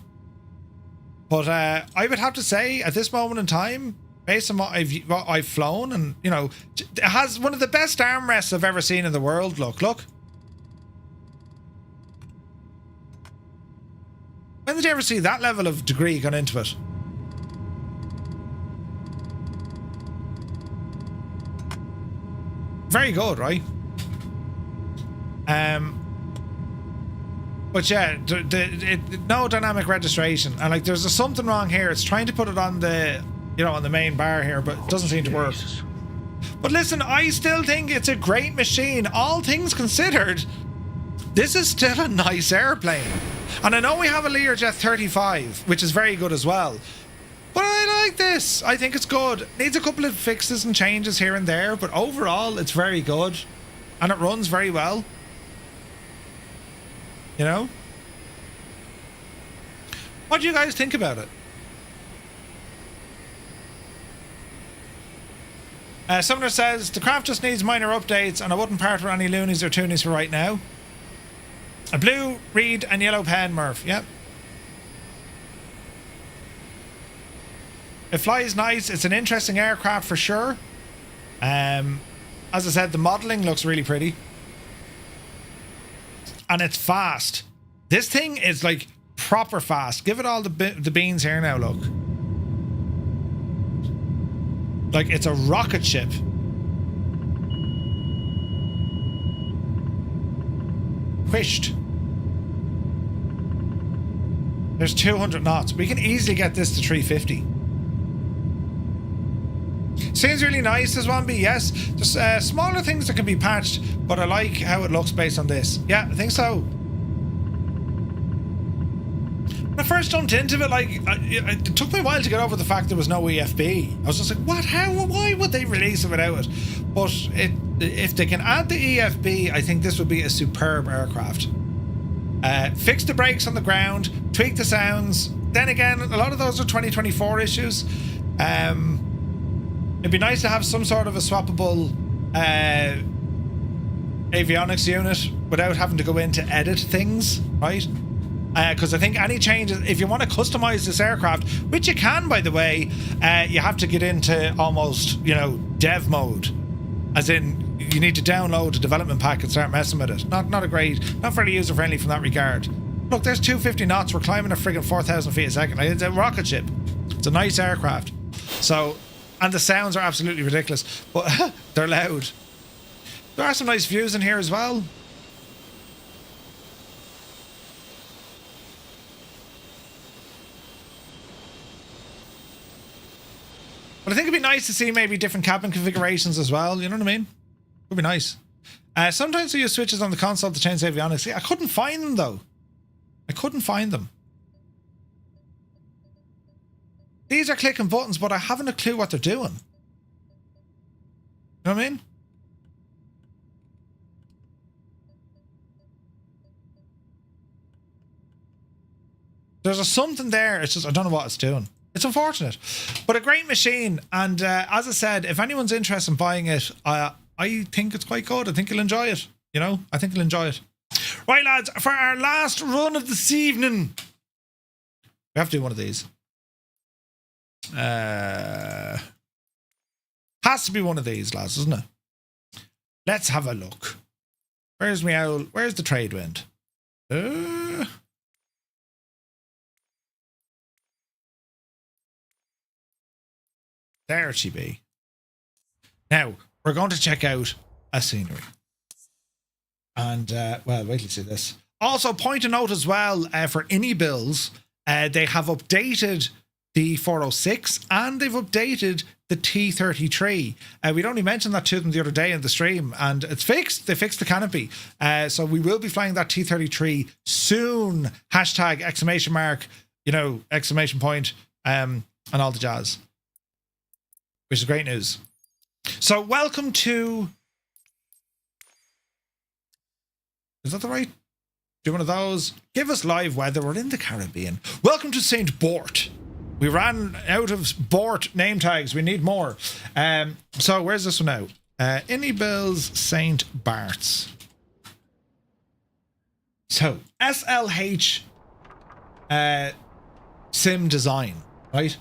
But I would have to say, at this moment in time, based on what I've flown, and you know, it has one of the best armrests I've ever seen in the world. Look. When did you ever see that level of degree gone into it? Very good, right? But yeah, no dynamic registration, and like there's something wrong here. It's trying to put it on the, you know, on the main bar here, but it doesn't seem to work. But listen, I still think it's a great machine. All things considered, this is still a nice airplane. And I know we have a Learjet 35, which is very good as well. But I like this. I think it's good. Needs a couple of fixes and changes here and there, but overall, it's very good. And it runs very well. You know? What do you guys think about it? Sumner says, the craft just needs minor updates and I wouldn't part with any loonies or toonies for right now. A blue, reed and yellow pen, Murph. Yep. It flies nice. It's an interesting aircraft for sure. As I said, the modelling looks really pretty. And it's fast. This thing is like proper fast. Give it all the beans here now, look. Like it's a rocket ship. Whished. There's 200 knots. We can easily get this to 350. Seems really nice, this one, yes. There's smaller things that can be patched, but I like how it looks based on this. Yeah, I think so. When I first jumped into it, like, it took me a while to get over the fact there was no EFB. I was just like, what? How? Why would they release it without it? But if they can add the EFB, I think this would be a superb aircraft. Fix the brakes on the ground, tweak the sounds. Then again, a lot of those are 2024 issues. It'd be nice to have some sort of a swappable avionics unit without having to go in to edit things, right? Because I think any changes, if you want to customize this aircraft, which you can, by the way, you have to get into almost, you know, dev mode. As in, you need to download the development pack and start messing with it. Not very user friendly from that regard. Look, there's 250 knots. We're climbing a friggin' 4,000 feet a second. Like, it's a rocket ship. It's a nice aircraft. So, and the sounds are absolutely ridiculous, but they're loud. There are some nice views in here as well. But I think it'd be nice to see maybe different cabin configurations as well. You know what I mean? Would be nice. Sometimes we use switches on the console to change avionics. Yeah, I couldn't find them though. I couldn't find them. These are clicking buttons, but I haven't a clue what they're doing. You know what I mean? There's a something there. It's just, I don't know what it's doing. It's unfortunate, but a great machine. And as I said, if anyone's interested in buying it, I think it's quite good. I think you'll enjoy it. You know, I think you'll enjoy it. Right, lads, for our last run of this evening, we have to do one of these. Has to be one of these, lads, doesn't it? Let's have a look. Where's my owl? Where's the trade wind? There she be. Now, we're going to check out a scenery. And, well, wait till you see this. Also, point a note as well, for iniBuilds, they have updated the 406 and they've updated the T33. We'd only mentioned that to them the other day in the stream, and it's fixed. They fixed the canopy. So we will be flying that T33 soon. Hashtag exclamation mark, you know, exclamation point, and all the jazz. Which is great news. So welcome to... Is that the right? Do one of those. Give us live weather. We're in the Caribbean. Welcome to St. Bort. We ran out of Bort name tags. We need more. So where's this one now? iniBuilds St. Barts. So SLHSimDesign, right?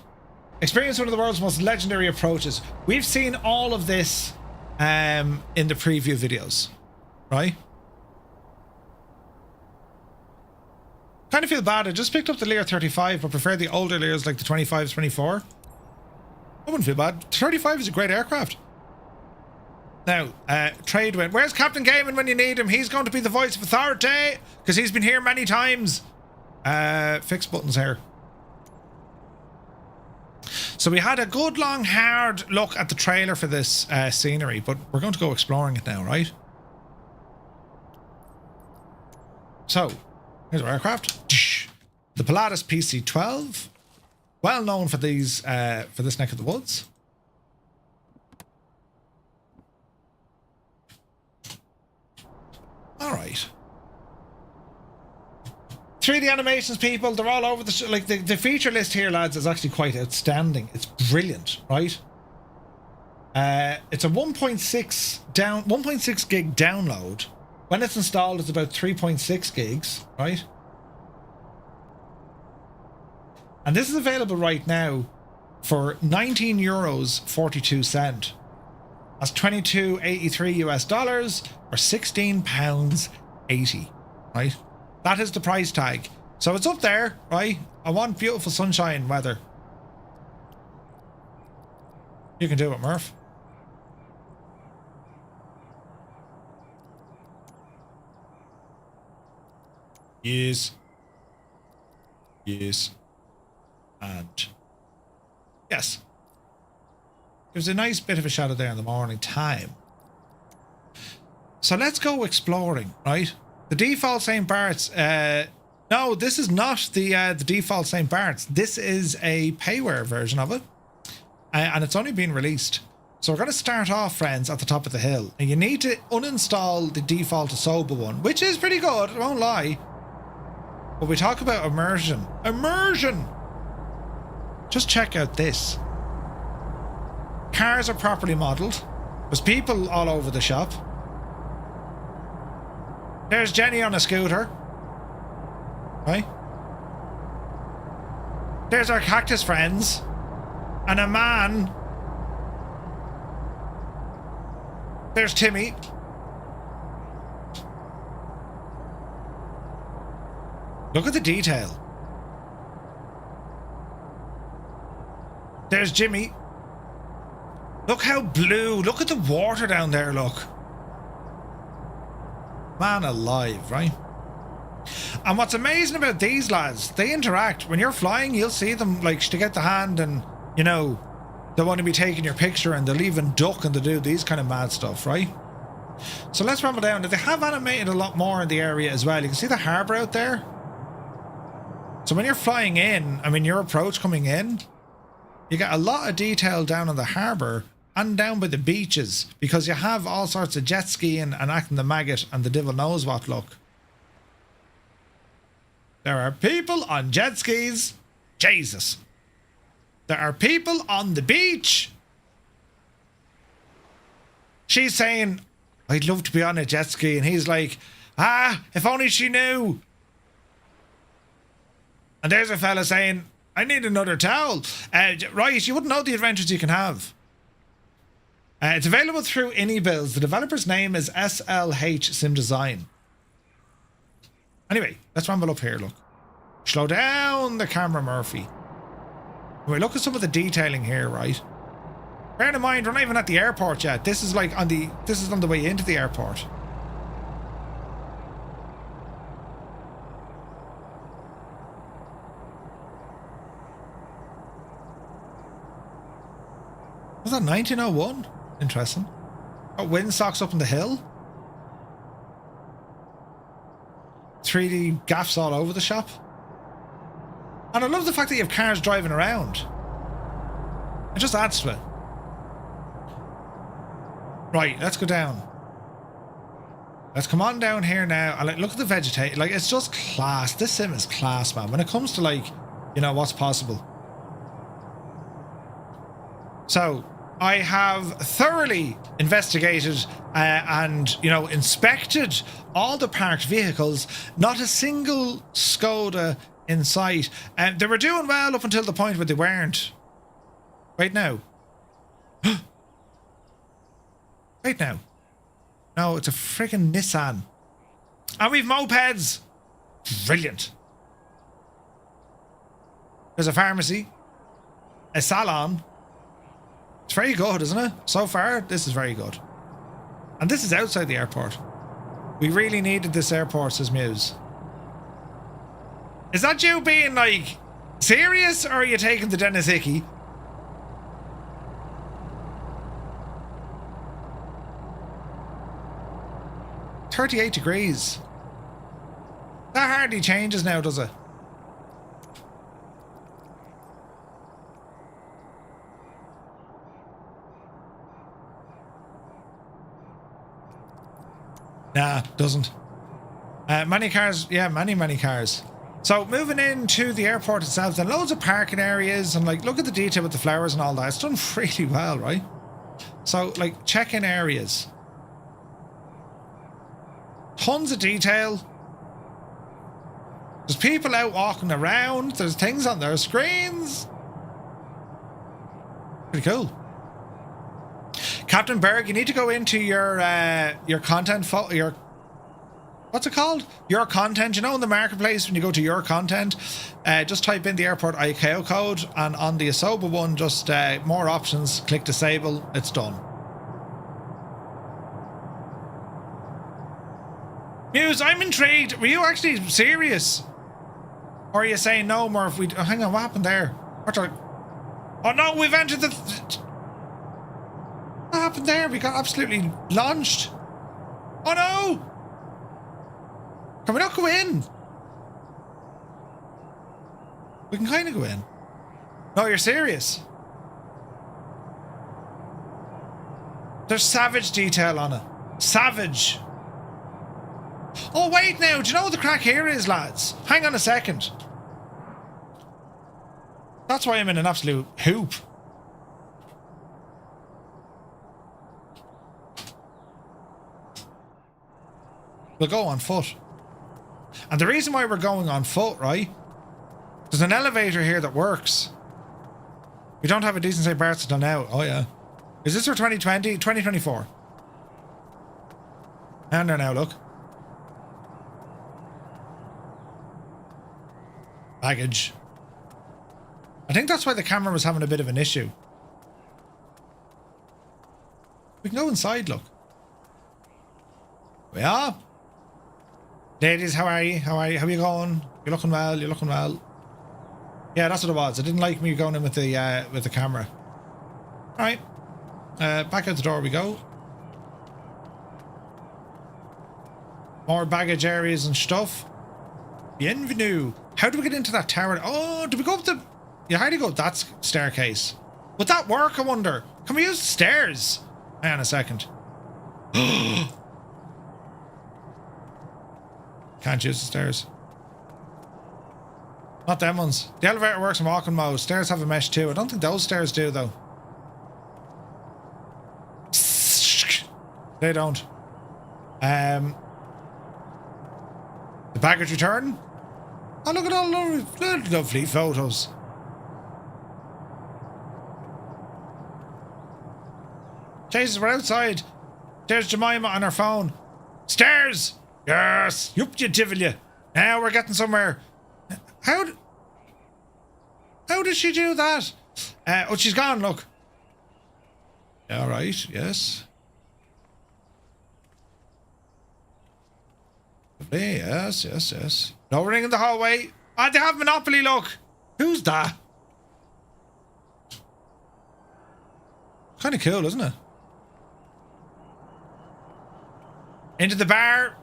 Experience one of the world's most legendary approaches. We've seen all of this in the preview videos, right? Kind of feel bad. I just picked up the Lear 35, but prefer the older Lears like the 25s, 24. I wouldn't feel bad. 35 is a great aircraft. Now, trade wind. Where's Captain Gaiman when you need him? He's going to be the voice of authority because he's been here many times. Fix buttons here. So we had a good long hard look at the trailer for this scenery, but we're going to go exploring it now, right? So here's our aircraft. The Pilatus PC-12, well known for these for this neck of the woods. All right. 3D animations, people, they're all over the like the feature list here, lads, is actually quite outstanding. It's brilliant, right? It's a 1.6 gig download. When it's installed, it's about 3.6 gigs, right? And this is available right now for €19.42. That's $22.83 US dollars, or £16.80, right? That is the price tag. So it's up there, right? I want beautiful sunshine weather. You can do it, Murph. Yes. Yes. And yes. There's a nice bit of a shadow there in the morning time. So let's go exploring, right? The default St. Bart's, no, this is not the default St. Bart's. This is a payware version of it. And it's only been released. So we're going to start off, friends, at the top of the hill. And you need to uninstall the default Asoba one, which is pretty good, I won't lie. But we talk about immersion. Immersion! Just check out this. Cars are properly modelled. There's people all over the shop. There's Jenny on a scooter. Right? There's our cactus friends. And a man. There's Timmy. Look at the detail. There's Jimmy. Look how blue. Look at the water down there, look. Man alive, right? And what's amazing about these lads, they interact. When you're flying, you'll see them like to get the hand and, you know, they want to be taking your picture and they'll even duck and they do these kind of mad stuff, right? So let's ramble down. They have animated a lot more in the area as well. You can see the harbour out there. So when you're flying in, I mean, your approach coming in, you get a lot of detail down on the harbour and down by the beaches because you have all sorts of jet skiing and acting the maggot and the devil knows what look. There are people on jet skis. Jesus. There are people on the beach. She's saying, I'd love to be on a jet ski. And he's like, if only she knew. And there's a fella saying, I need another towel. Right, you wouldn't know the adventures you can have. It's available through iniBuilds. The developer's name is SLHSimDesign. Anyway, let's ramble up here, look. Slow down the camera, Murphy. Anyway, look at some of the detailing here, right? Bear in mind, we're not even at the airport yet. This is like on the way into the airport. Was that 1901? Interesting. Got windsocks up in the hill. 3D gaffs all over the shop. And I love the fact that you have cars driving around. It just adds to it. Right, let's go down. Let's come on down here now. And like, look at the vegetation. Like, it's just class. This sim is class, man. When it comes to, like, you know, what's possible. So, I have thoroughly investigated and, you know, inspected all the parked vehicles. Not a single Skoda in sight. And they were doing well up until the point where they weren't. Wait now. Wait now. No, it's a freaking Nissan. And we've mopeds. Brilliant. There's a pharmacy. A salon. It's very good, isn't it? So far, this is very good. And this is outside the airport. We really needed this airport, says Muse. Is that you being, like, serious, or are you taking the Dennis Hickey? "38 degrees. That hardly changes now, does it? Nah, doesn't. Many cars, yeah, many cars. So moving into the airport itself, then loads of parking areas, and like, look at the detail with the flowers and all that. It's done really well, right? So like, check-in areas. Tons of detail. There's people out walking around. There's things on their screens. Pretty cool. Captain Berg, you need to go into your content, what's it called? Your content. You know, in the marketplace, when you go to your content, just type in the airport ICAO code, and on the Asoba one, just more options, click disable, it's done. Muse, I'm intrigued. Were you actually serious? Or are you saying no more if we... Oh, hang on, what happened there? Oh no, we've entered the... What happened there? We got absolutely launched. Oh no! Can we not go in? We can kind of go in. No, you're serious. There's savage detail on it. Savage. Oh, wait now. Do you know what the crack here is, lads? Hang on a second. That's why I'm in an absolute hoop. We'll go on foot. And the reason why we're going on foot, right? There's an elevator here that works. We don't have a decent Saint-Barthélemy until now. Oh, yeah. Is this for 2020? 2024. And there now, look. Baggage. I think that's why the camera was having a bit of an issue. We can go inside, look. We are. Ladies, how are you? How are you? How are you going? You're looking well. You're looking well. Yeah, that's what it was. I didn't like me going in with the camera. All right. Back out the door we go. More baggage areas and stuff. Bienvenue. How do we get into that tower? Oh, do we go up the... Yeah, how do you go up that staircase? Would that work, I wonder? Can we use the stairs? Hang on a second. Can't use the stairs. Not them ones. The elevator works in walking mode. Stairs have a mesh too. I don't think those stairs do though. They don't. The baggage return. Oh, look at all the lovely photos. Jesus, we're outside. There's Jemima on her phone. Stairs! Yes! Yup, you divil you. Now we're getting somewhere. How did she do that? Oh, she's gone, look. Alright, yes. Lovely, yes, yes, yes. No ring in the hallway. Ah, they have Monopoly, look. Who's that? Kind of cool, isn't it? Into the bar.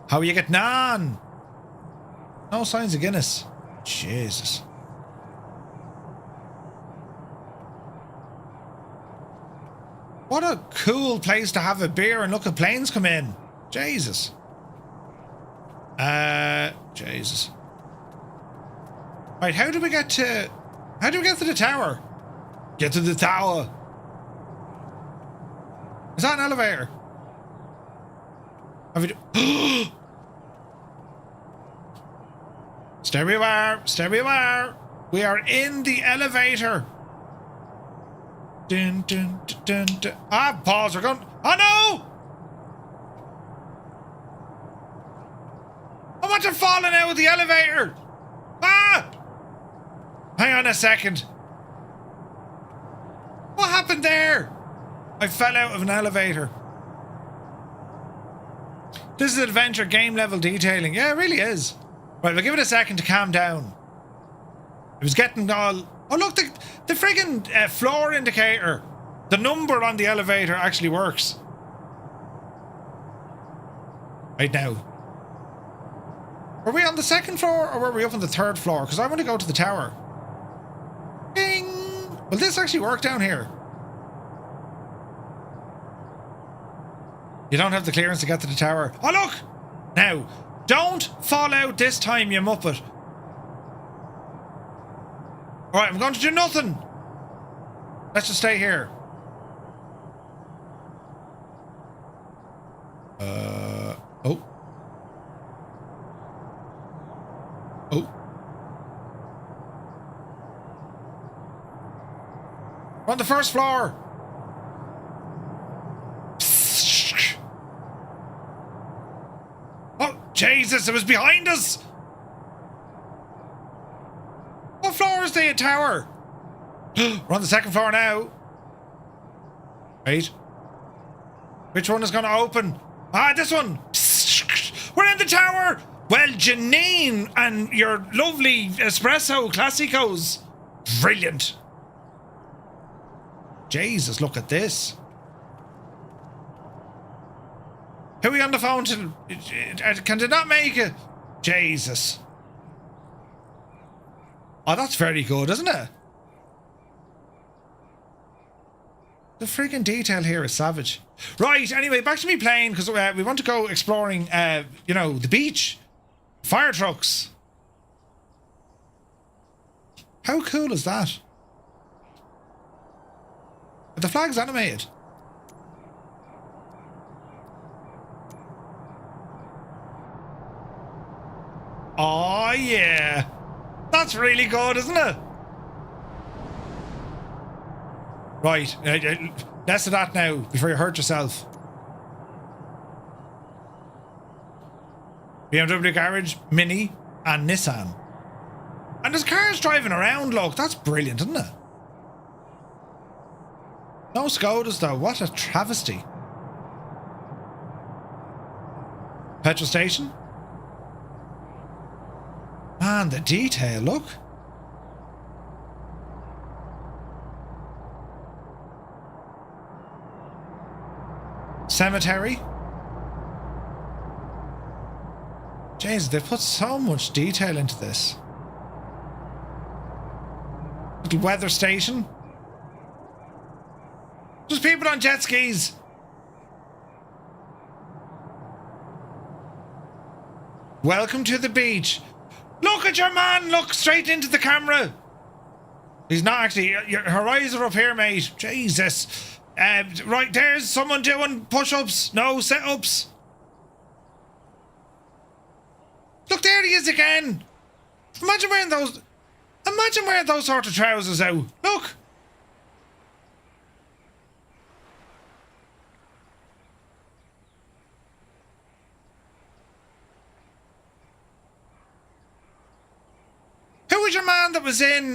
How are you getting on? No signs of Guinness. Jesus. What a cool place to have a beer and look at planes come in. Jesus. Jesus. Right, how do we get to the tower? Get to the tower. Is that an elevator? Have we Stay where you are. Stay where you are. We are in the elevator. Dun, dun, dun, dun, dun. Ah, pause. We're going. Oh no! I want to fall out of the elevator. Ah! Hang on a second. What happened there? I fell out of an elevator. This is adventure game level detailing. Yeah, it really is. Right, we'll give it a second to calm down. It was getting all... Oh, look, the friggin' floor indicator. The number on the elevator actually works. Right now. Were we on the second floor or were we up on the third floor? Because I want to go to the tower. Ding! Will this actually work down here? You don't have the clearance to get to the tower. Oh, look! Now, don't fall out this time, you muppet. Alright, I'm going to do nothing. Let's just stay here. Oh. Oh. We're on the first floor. Oh, Jesus, it was behind us. What floor is the tower? We're on the second floor now. Right. Which one is going to open? Ah, this one. We're in the tower. Well, Janine and your lovely espresso classicos. Brilliant. Jesus, look at this. Who are we on the phone to? Can they not make it? Jesus. Oh, that's very good, isn't it? The freaking detail here is savage. Right, anyway, back to me plane, because we want to go exploring, you know, the beach. Fire trucks. How cool is that? Are the flags animated? Oh, yeah. That's really good, isn't it? Right, less of that now before you hurt yourself. BMW garage, Mini, and Nissan. And there's cars driving around, look. That's brilliant, isn't it? No Skodas though, what a travesty. Petrol station. Man, the detail, look. Cemetery. Jeez, they put so much detail into this. Little weather station. There's people on jet skis. Welcome to the beach. Look at your man. Look straight into the camera. He's not actually. Her eyes are up here, mate. Jesus. Right, there's someone doing push-ups. No, sit-ups. Look, there he is again. Imagine wearing those. Imagine wearing those sort of trousers out. Look. Who was your man that was in,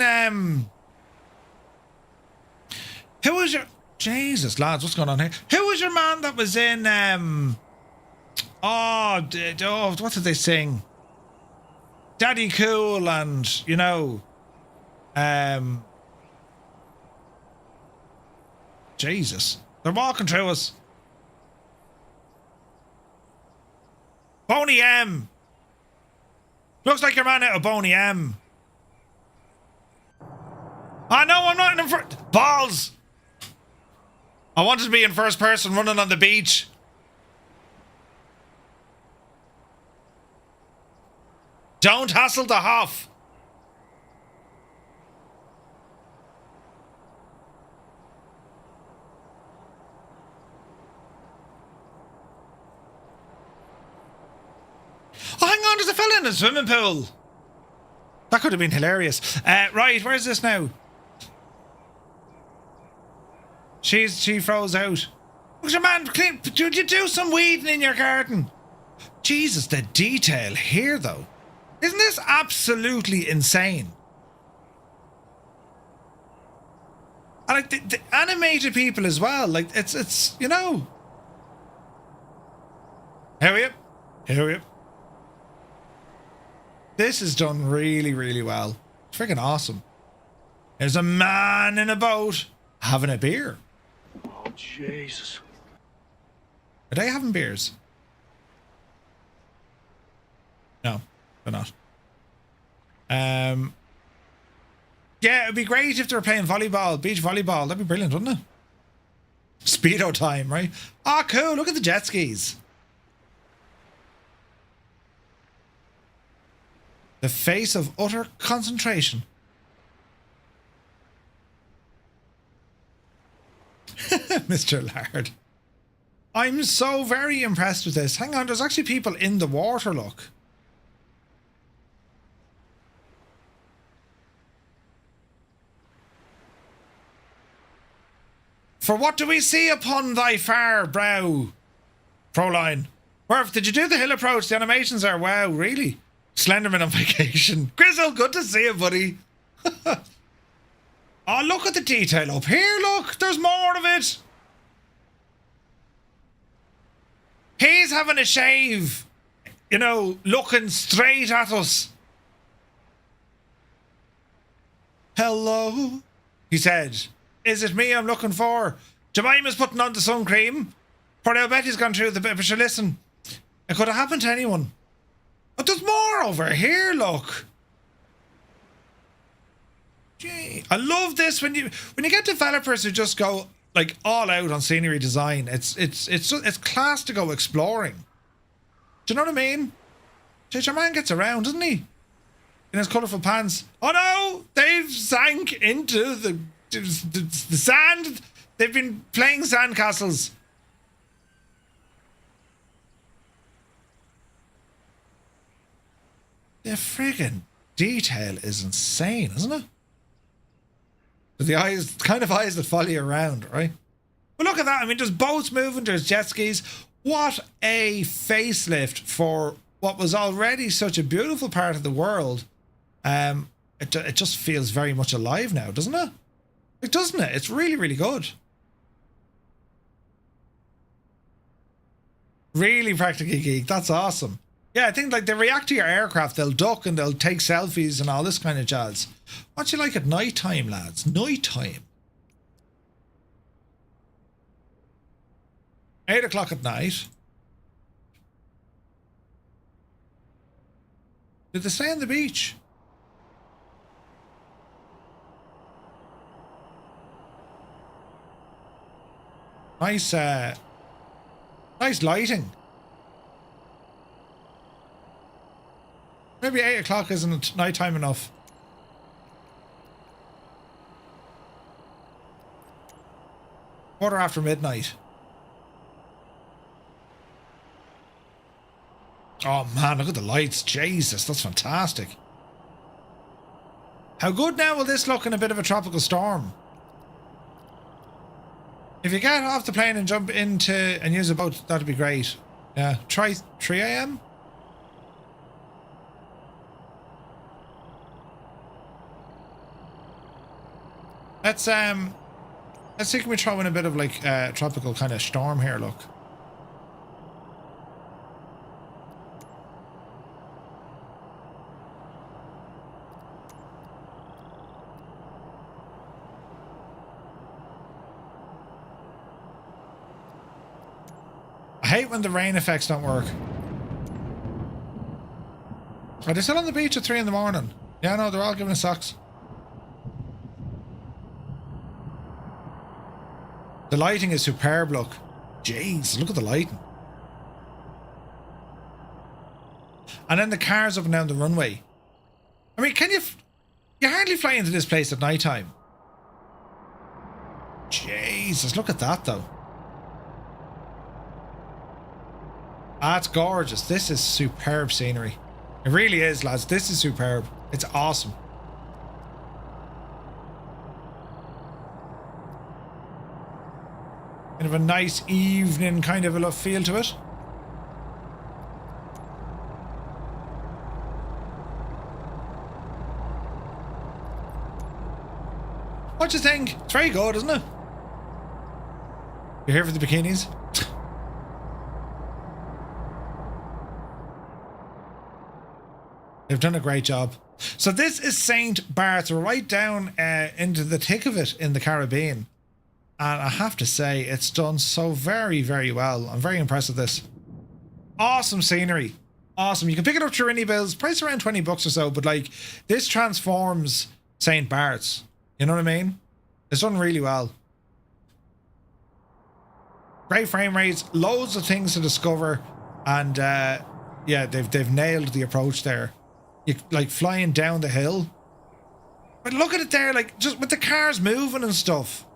who was your... Jesus, lads, what's going on here? Who was your man that was in, what did they sing? Daddy Cool and, you know, Jesus. They're walking through us. Boney M. Looks like your man out of Boney M. I know I'm not in first. Balls! I wanted to be in first person running on the beach. Don't hassle the Hoff. Oh, hang on, there's a fella in the swimming pool. That could have been hilarious. Right, where's this now? She froze out. Look, your man, did you do some weeding in your garden? Jesus, the detail here, though. Isn't this absolutely insane? And like the animated people as well. Like it's you know. Here we up. This is done really, really well. Freaking awesome. There's a man in a boat having a beer. Oh, Jesus. Are they having beers? No, they're not. Yeah, it'd be great if they were playing volleyball, beach volleyball. That'd be brilliant, wouldn't it? Speedo time, right? Ah, cool. Look at the jet skis. The face of utter concentration. Mr. Lard. I'm so very impressed with this. Hang on, there's actually people in the water, look. For what do we see upon thy fair brow, Proline? Worf, did you do the hill approach? The animations are wow, really? Slenderman on vacation. Grizzle, good to see you, buddy. Oh, look at the detail up here, look. There's more of it. He's having a shave. You know, looking straight at us. Hello, he said. Is it me I'm looking for? Jemima's putting on the sun cream. For I bet he's gone through the bit, but sure, listen. It could have happened to anyone. But there's more over here, look. Gee, I love this when you get developers who just go like all out on scenery design. It's class to go exploring. Do you know what I mean? Your man gets around, doesn't he? In his colourful pants. Oh no! They've sank into the sand. They've been playing sandcastles. The friggin' detail is insane, isn't it? The eyes, kind of eyes that follow you around, right? But look at that. I mean, there's boats moving, there's jet skis. What a facelift for what was already such a beautiful part of the world. It just feels very much alive now, doesn't it? Like, doesn't it? It's really, really good. Really practically geek. That's awesome. Yeah, I think like they react to your aircraft, they'll duck and they'll take selfies and all this kind of jazz. What's you like at night time, lads? Night time. 8 o'clock at night. Did they stay on the beach? Nice, nice lighting. maybe 8 o'clock isn't night time enough. Quarter after midnight. Oh man, look at the lights. Jesus, that's fantastic. How good now will this look in a bit of a tropical storm? If you get off the plane and jump into and use a boat, that'd be great. Yeah, try 3 a.m. Let's see, can we throw in a bit of like tropical kind of storm here, look. I hate when the rain effects don't work. Are they still on the beach at 3 in the morning? Yeah, no, they're all giving us socks. The lighting is superb, look. Jeez, look at the lighting. And then the cars up and down the runway. I mean, you hardly fly into this place at night time. Jesus, look at that though. That's gorgeous. This is superb scenery. It really is, lads. This is superb. It's awesome. Kind of a nice evening kind of a feel to it. What do you think? It's very good, isn't it? You're here for the bikinis? They've done a great job. So this is St. Barth's. We're right down into the thick of it in the Caribbean. And I have to say, it's done so very, very well. I'm very impressed with this. Awesome scenery. Awesome. You can pick it up through iniBuilds. Price around 20 bucks or so. But like, this transforms St. Barth's. You know what I mean? It's done really well. Great frame rates. Loads of things to discover. And yeah, they've nailed the approach there. You like flying down the hill. But look at it there, like just with the cars moving and stuff.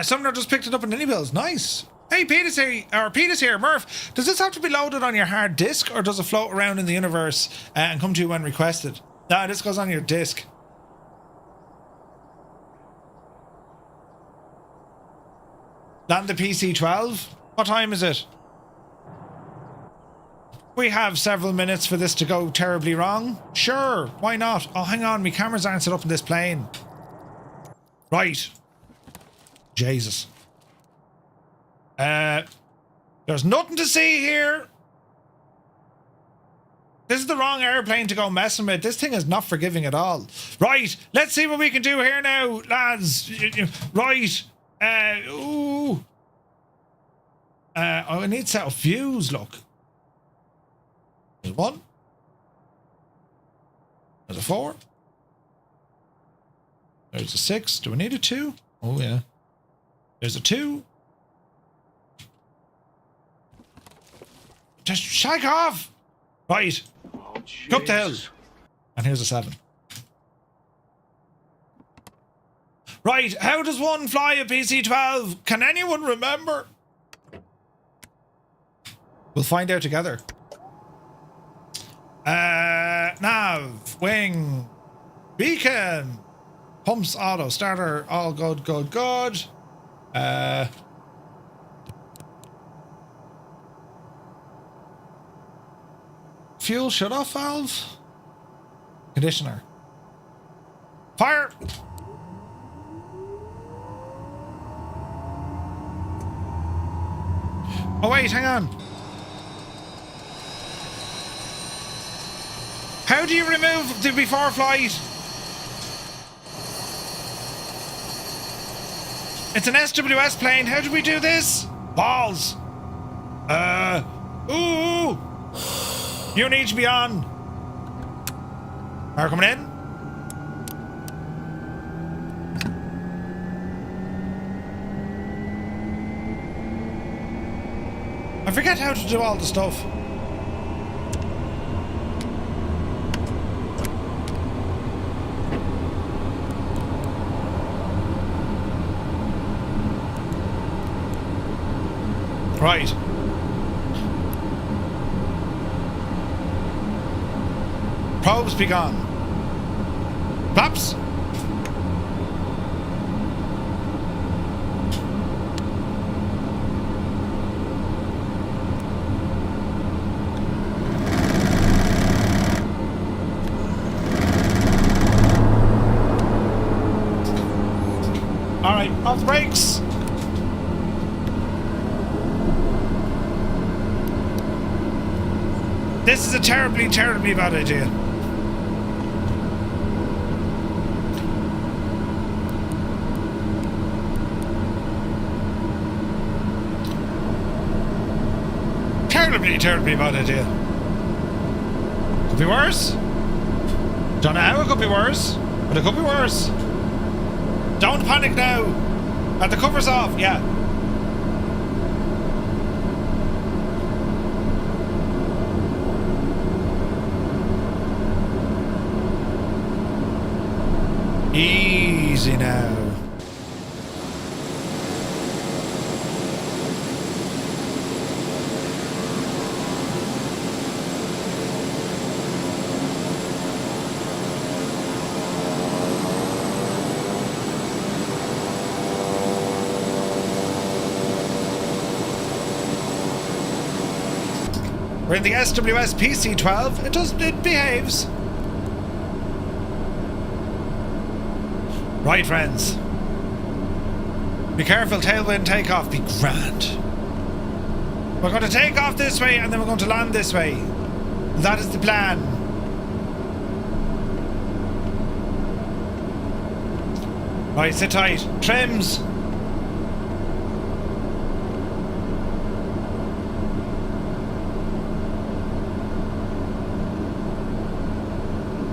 Someone just picked it up in iniBuilds. Nice. Hey, Peter's here, Murph. Does this have to be loaded on your hard disk or does it float around in the universe and come to you when requested? No, this goes on your disk. Land the PC-12? What time is it? We have several minutes for this to go terribly wrong. Sure, why not? Oh, hang on, my cameras aren't set up in this plane. Right. Jesus. There's nothing to see here. This is the wrong airplane to go messing with. This thing is not forgiving at all. Right, let's see what we can do here now, lads. Right. Ooh. Oh, I need to set up views, look. There's 1. There's a 4. There's a 6. Do we need a 2? Oh, yeah. There's a 2. Just shake off! Right. Oh, Go up the hill. And here's a 7. Right, how does one fly a PC-12? Can anyone remember? We'll find out together. Nav, wing, beacon, pumps, auto, starter, all good. Fuel shut-off valve, conditioner, fire. Oh wait, hang on. How do you remove the before flight? It's an SWS plane. How do we do this? Balls. Ooh. You need to be on. Are coming in? I forget how to do all the stuff. Right. Probes be gone. Flaps. Alright, off the brakes. This is a terribly, terribly bad idea. Terribly, terribly bad idea. Could be worse. Don't know how it could be worse, but it could be worse. Don't panic now. And the cover's off, yeah. Easy now. We're in the SWS PC-12. It behaves. Right, friends. Be careful, tailwind takeoff. Be grand. We're going to take off this way and then we're going to land this way. That is the plan. Right, sit tight. Trims.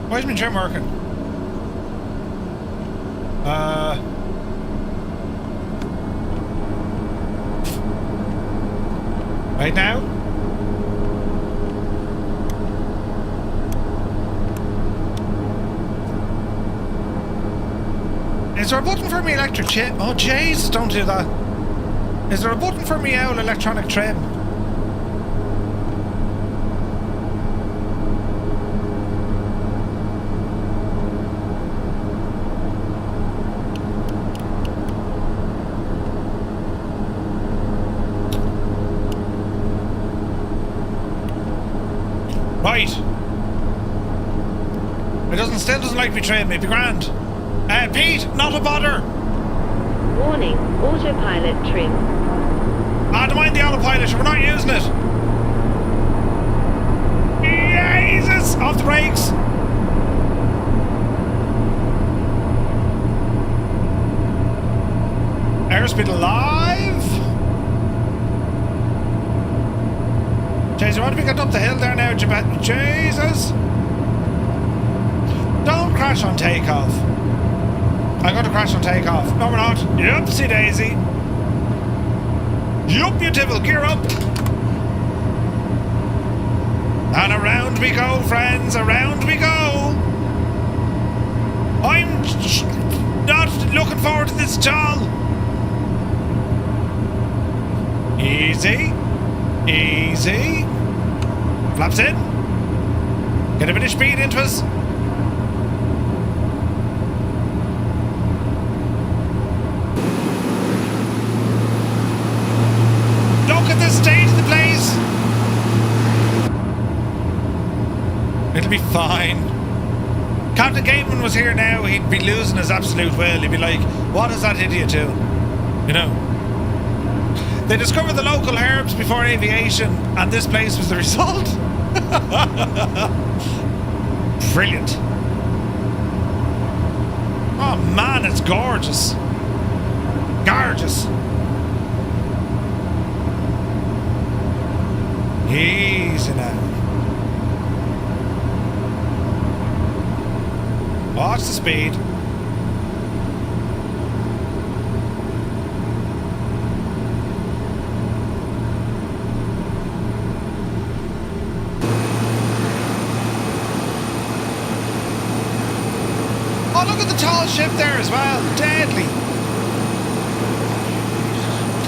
Why is my trim working? Right now? Is there a button for me electric chip? Oh jeez, don't do that. Is there a button for me owl electronic trim? Right. It still doesn't like me trim, it'd be grand. Pete, not a bother. Warning, autopilot trim. Ah, don't mind the autopilot, we're not using it. Jesus! Off the brakes. Airspeed alive. Jesus, what have we got up the hill there now, Jesus! Don't crash on takeoff. I'm going to crash on takeoff. No, we're not. Yupsie daisy. Yup, you devil, gear up. And around we go, friends. Around we go. I'm not looking forward to this at all. Easy. Easy. Flaps in. Get a bit of speed into us. Look at the state of the place. It'll be fine. Captain Gateman was here now, he'd be losing his absolute will. He'd be like, what is that idiot doing? You know. They discovered the local herbs before aviation, and this place was the result. Brilliant. Oh man, it's gorgeous. Gorgeous. Easy now. Watch the speed. Oh, look at the tall ship there as well. Deadly.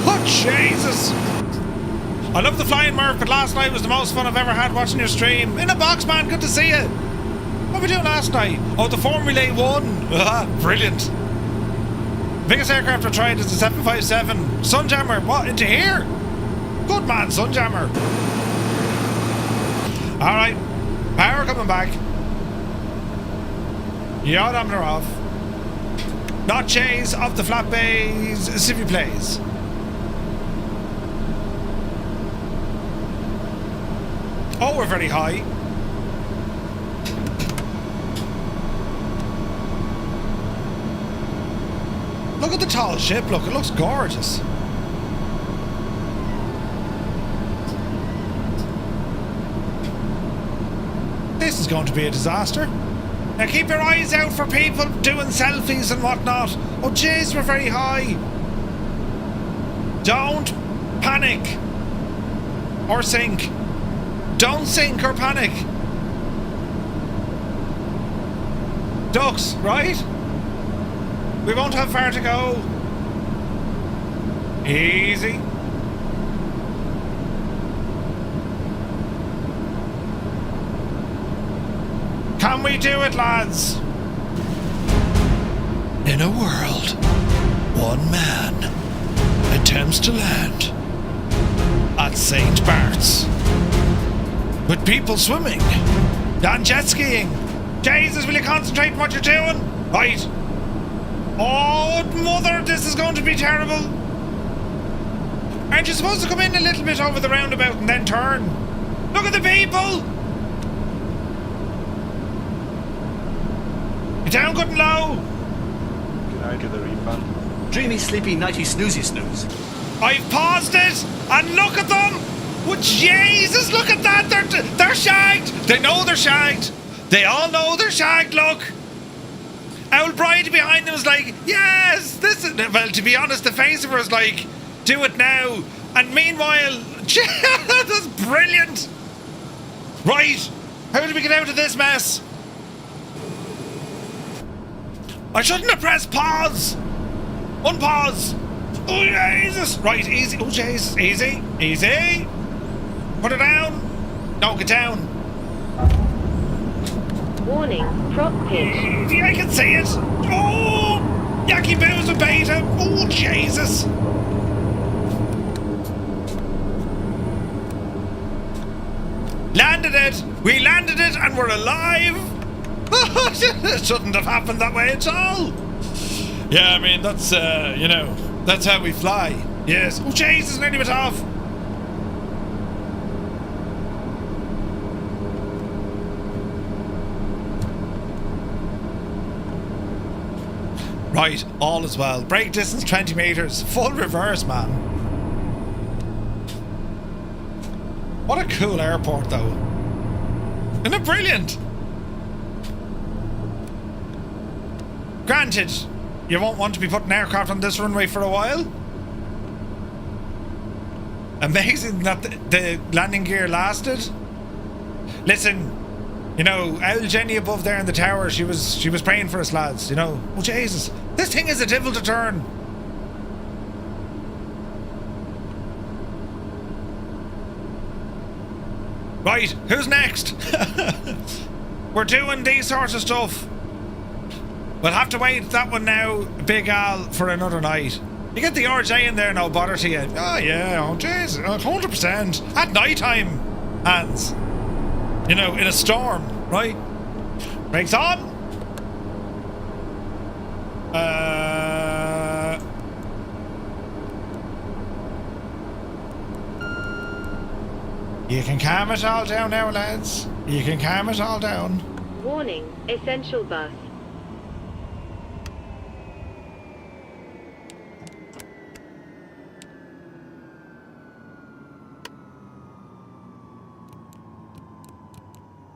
Oh, Jesus. I love the flying, Murph, but last night was the most fun I've ever had watching your stream. In a box, man. Good to see you. What were we doing last night? Oh, the Formula 1. Ah, brilliant. Biggest aircraft I've tried is the 757. Sunjammer. What? Into here? Good man, Sunjammer. Alright. Power coming back. Yaw-damner off. Not chase of the flat bays. Civvy plays. Oh, we're very high. Look at the tall ship. Look, it looks gorgeous. This is going to be a disaster. Now keep your eyes out for people doing selfies and whatnot. Oh jeez, we're very high. Don't panic or sink. Don't sink or panic. Ducks, right? We won't have far to go. Easy. Can we do it, lads? In a world, one man attempts to land at St. Barth's with people swimming and jet skiing. Jesus, will you concentrate on what you're doing? Right. Oh, mother, this is going to be terrible. Aren't you supposed to come in a little bit over the roundabout and then turn? Look at the people! You down good and low? Can I get the refund? Dreamy, sleepy, nighty, snoozy, snooze. I've paused it, and look at them! Oh, Jesus, look at that! They're shagged! They know they're shagged! They all know they're shagged, look! Owl Bride behind them was like, yes, this is... Well, to be honest, the face of her was like, do it now. And meanwhile, that's brilliant. Right, how do we get out of this mess? I shouldn't have pressed pause. Unpause. Oh, Jesus. Right, easy. Oh, Jesus. Easy. Easy. Put it down. No, get down. Warning, prop pitch. I can see it. Oh, Yaki Boo's a beta. Oh, Jesus. Landed it. We landed it and we're alive. It shouldn't have happened that way at all. Yeah, I mean, that's, you know, that's how we fly. Yes. Oh, Jesus, nearly went off. Right, all is well. Brake distance 20 meters. Full reverse, man. What a cool airport, though. Isn't it brilliant? Granted, you won't want to be putting aircraft on this runway for a while. Amazing that the landing gear lasted. Listen, you know, Owl Jenny above there in the tower, she was praying for us, lads, you know. Oh, Jesus. This thing is a devil to turn. Right, who's next? We're doing these sorts of stuff. We'll have to wait that one now, Big Al, for another night. You get the RJ in there, no bother to you. Oh, yeah, oh, jeez, 100%. At night time, hands. You know, in a storm, right? Brakes on. You can calm it all down now, lads. You can calm it all down. Warning, essential bus.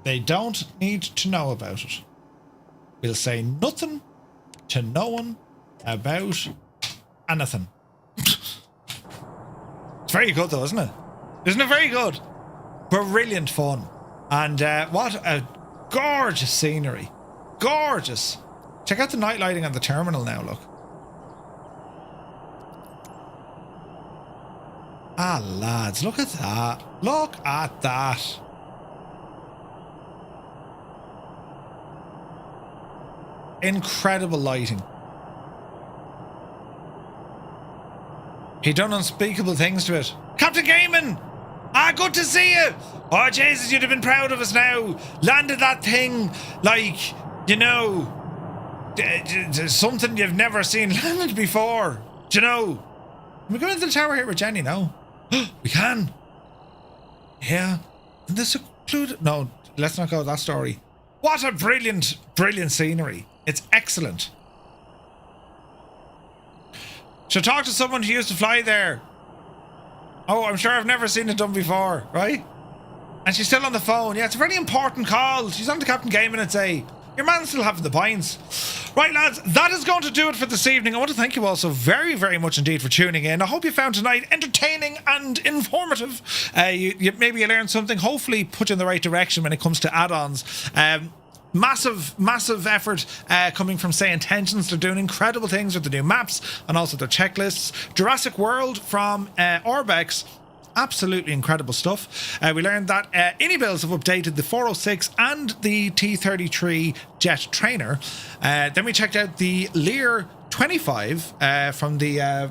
They don't need to know about it. We'll say nothing to no one about anything. It's very good though, isn't it? Isn't it very good? Brilliant fun. And what a gorgeous scenery. Gorgeous. Check out the night lighting on the terminal now, look. Ah, lads, look at that. Look at that. Incredible lighting. He done unspeakable things to it. Captain Gaiman! Ah, good to see you! Oh, Jesus, you'd have been proud of us now. Landed that thing like, you know, something you've never seen landed before. Do you know? Can we go into the tower here with Jenny now? We can. Yeah. And this secluded... No, let's not go with that story. What a brilliant, brilliant scenery. It's excellent. Should talk to someone who used to fly there. Oh, I'm sure I've never seen it done before, right? And she's still on the phone. Yeah, it's a very important call. She's on to Captain Gaiman and say, your man's still having the pints. Right, lads, that is going to do it for this evening. I want to thank you all so very, very much indeed for tuning in. I hope you found tonight entertaining and informative. Maybe you learned something, hopefully put you in the right direction when it comes to add-ons. Massive effort coming from SayIntentions. They're doing incredible things with the new maps and also their checklists. Jurassic World from Orbx. Absolutely incredible stuff. We learned that iniBuilds have updated the 406 and the T-33 jet trainer. Then we checked out the Lear 25 from the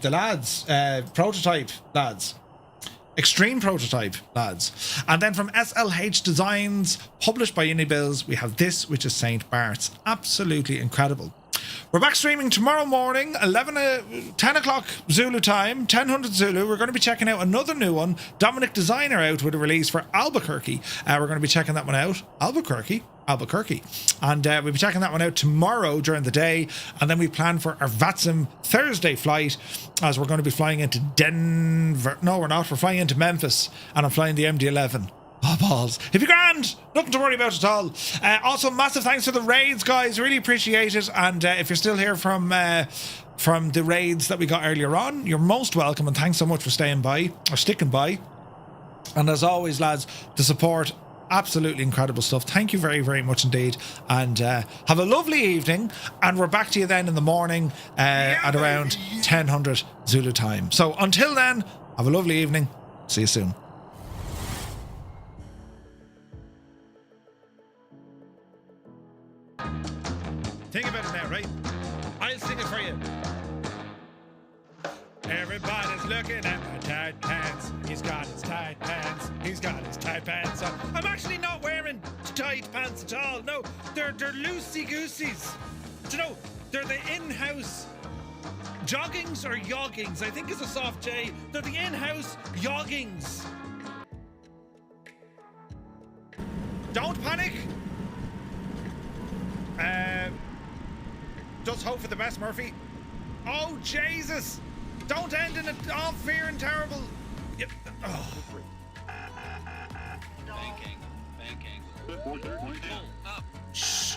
lads, prototype lads. Xtreme Prototype, lads. And then from SLHSimDesign, published by iniBuilds, we have this, which is St. Barth's. Absolutely incredible. We're back streaming tomorrow morning, 10 o'clock Zulu time, 1000 Zulu. We're going to be checking out another new one. Dominic Designer out with a release for Albuquerque. We're going to be checking that one out. Albuquerque. And we'll be checking that one out tomorrow during the day. And then we plan for our VATSIM Thursday flight, as we're going to be flying into Denver. No, we're not. We're flying into Memphis, and I'm flying the MD-11. Oh, balls. If you're grand, nothing to worry about at all. Also, massive thanks for the raids, guys. Really appreciate it. And if you're still here from the raids that we got earlier on, you're most welcome. And thanks so much for staying by, or sticking by. And as always, lads, the support, absolutely incredible stuff. Thank you very, very much indeed. And have a lovely evening. And we're back to you then in the morning at around 1000 Zulu time. So until then, have a lovely evening. See you soon. Think about it now, right? I'll sing it for you. Everybody's looking at my tight pants. He's got his tight pants. He's got his tight pants on. I'm actually not wearing tight pants at all. No, they're loosey-gooseys. Do you know, they're the in-house joggings or yoggings. I think it's a soft J. They're the in-house yoggings. Don't panic. Just hope for the best, Murphy. Oh, Jesus. Don't end in all fear and terrible. Yep. Oh. Banking. Up. Shh.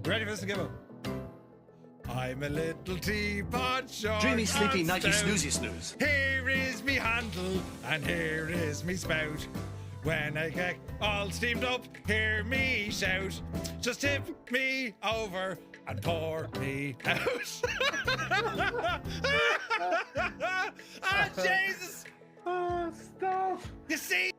Ready for this to give up? I'm a little teapot, short Dreamy, sleepy, and nighty, stout. snoozy, snooze. Here is me handle, and here is me spout. When I get all steamed up, hear me shout. Just tip me over and pour me out. Ah, Jesus! Oh, stop. You see?